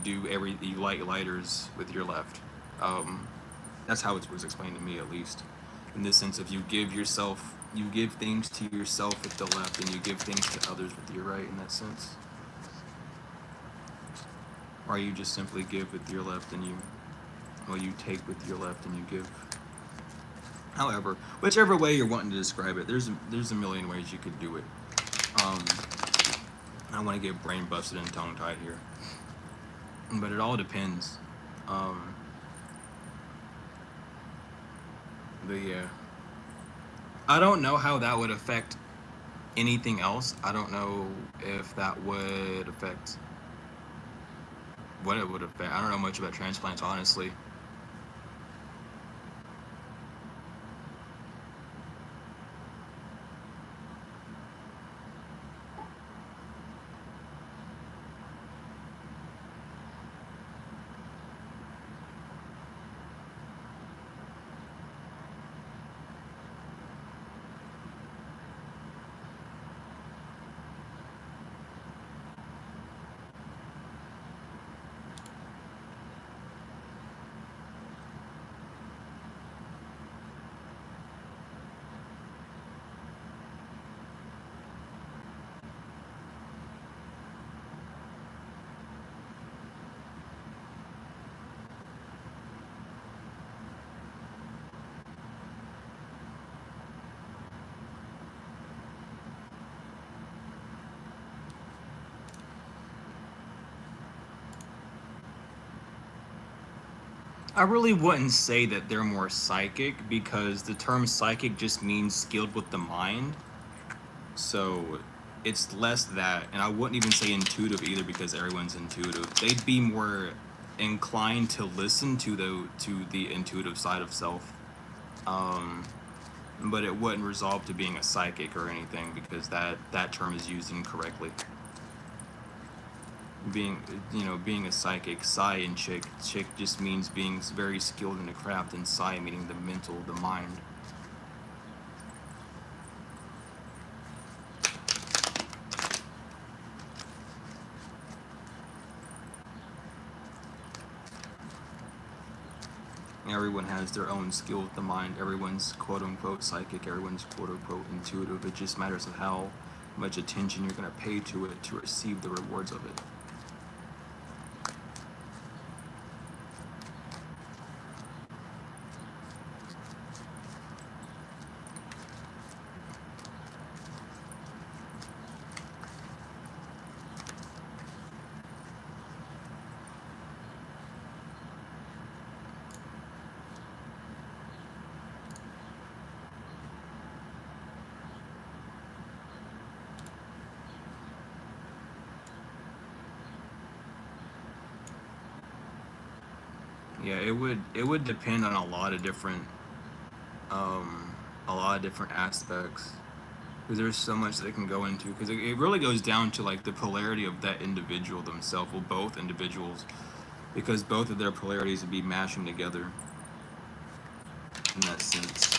light lighters with your left. That's how it was explained to me, at least, in the sense of you give things to yourself with the left, and you give things to others with your right, in that sense. Or you just simply give with your left, and you take with your left and you give. However, whichever way you're wanting to describe it, there's a million ways you could do it. I don't want to get brain busted and tongue tied here, but it all depends. But yeah, I don't know how that would affect anything else. I don't know if that would affect what it would affect. I don't know much about transplants, honestly. I really wouldn't say that they're more psychic because the term psychic just means skilled with the mind. So it's less that, and I wouldn't even say intuitive either because everyone's intuitive. They'd be more inclined to listen to the intuitive side of self. Um, but it wouldn't resolve to being a psychic or anything because that term is used incorrectly. Being being a psychic, psi and chick just means being very skilled in the craft, and psi meaning the mental, the mind. Everyone has their own skill with the mind. Everyone's quote unquote psychic, everyone's quote unquote intuitive. It just matters of how much attention you're going to pay to it to receive the rewards of it. Yeah, it would depend on um a lot of different aspects because there's so much that can go into because it really goes down to like the polarity of that individual themselves, well, both individuals, because both of their polarities would be mashing together in that sense.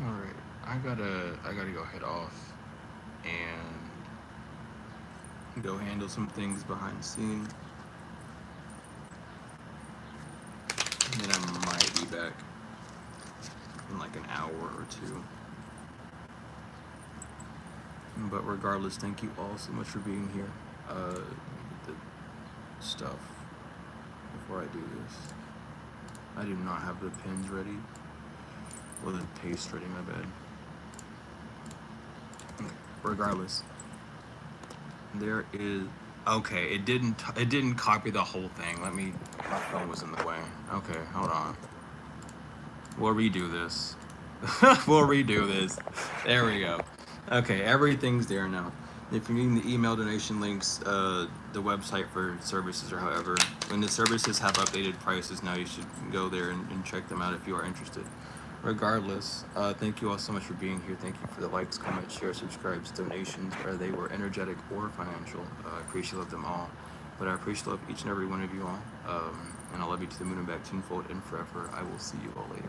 All right, I gotta go head off and go handle some things behind the scene, and then I might be back in like an hour or two. But regardless, thank you all so much for being here. Get the stuff before I do this. I do not have the pins ready, or the paste ready, my bad. Regardless, there is, okay, it didn't copy the whole thing. My phone was in the way. Okay, hold on. We'll redo this. We'll redo this. There we go. Okay, everything's there now. If you're needing the email donation links, the website for services or however, when the services have updated prices now, you should go there and check them out if you are interested. Regardless, thank you all so much for being here. Thank you for the likes, comments, shares, subscribes, donations, whether they were energetic or financial. I appreciate them all. But I appreciate each and every one of you all. And I love you to the moon and back tenfold and forever. I will see you all later.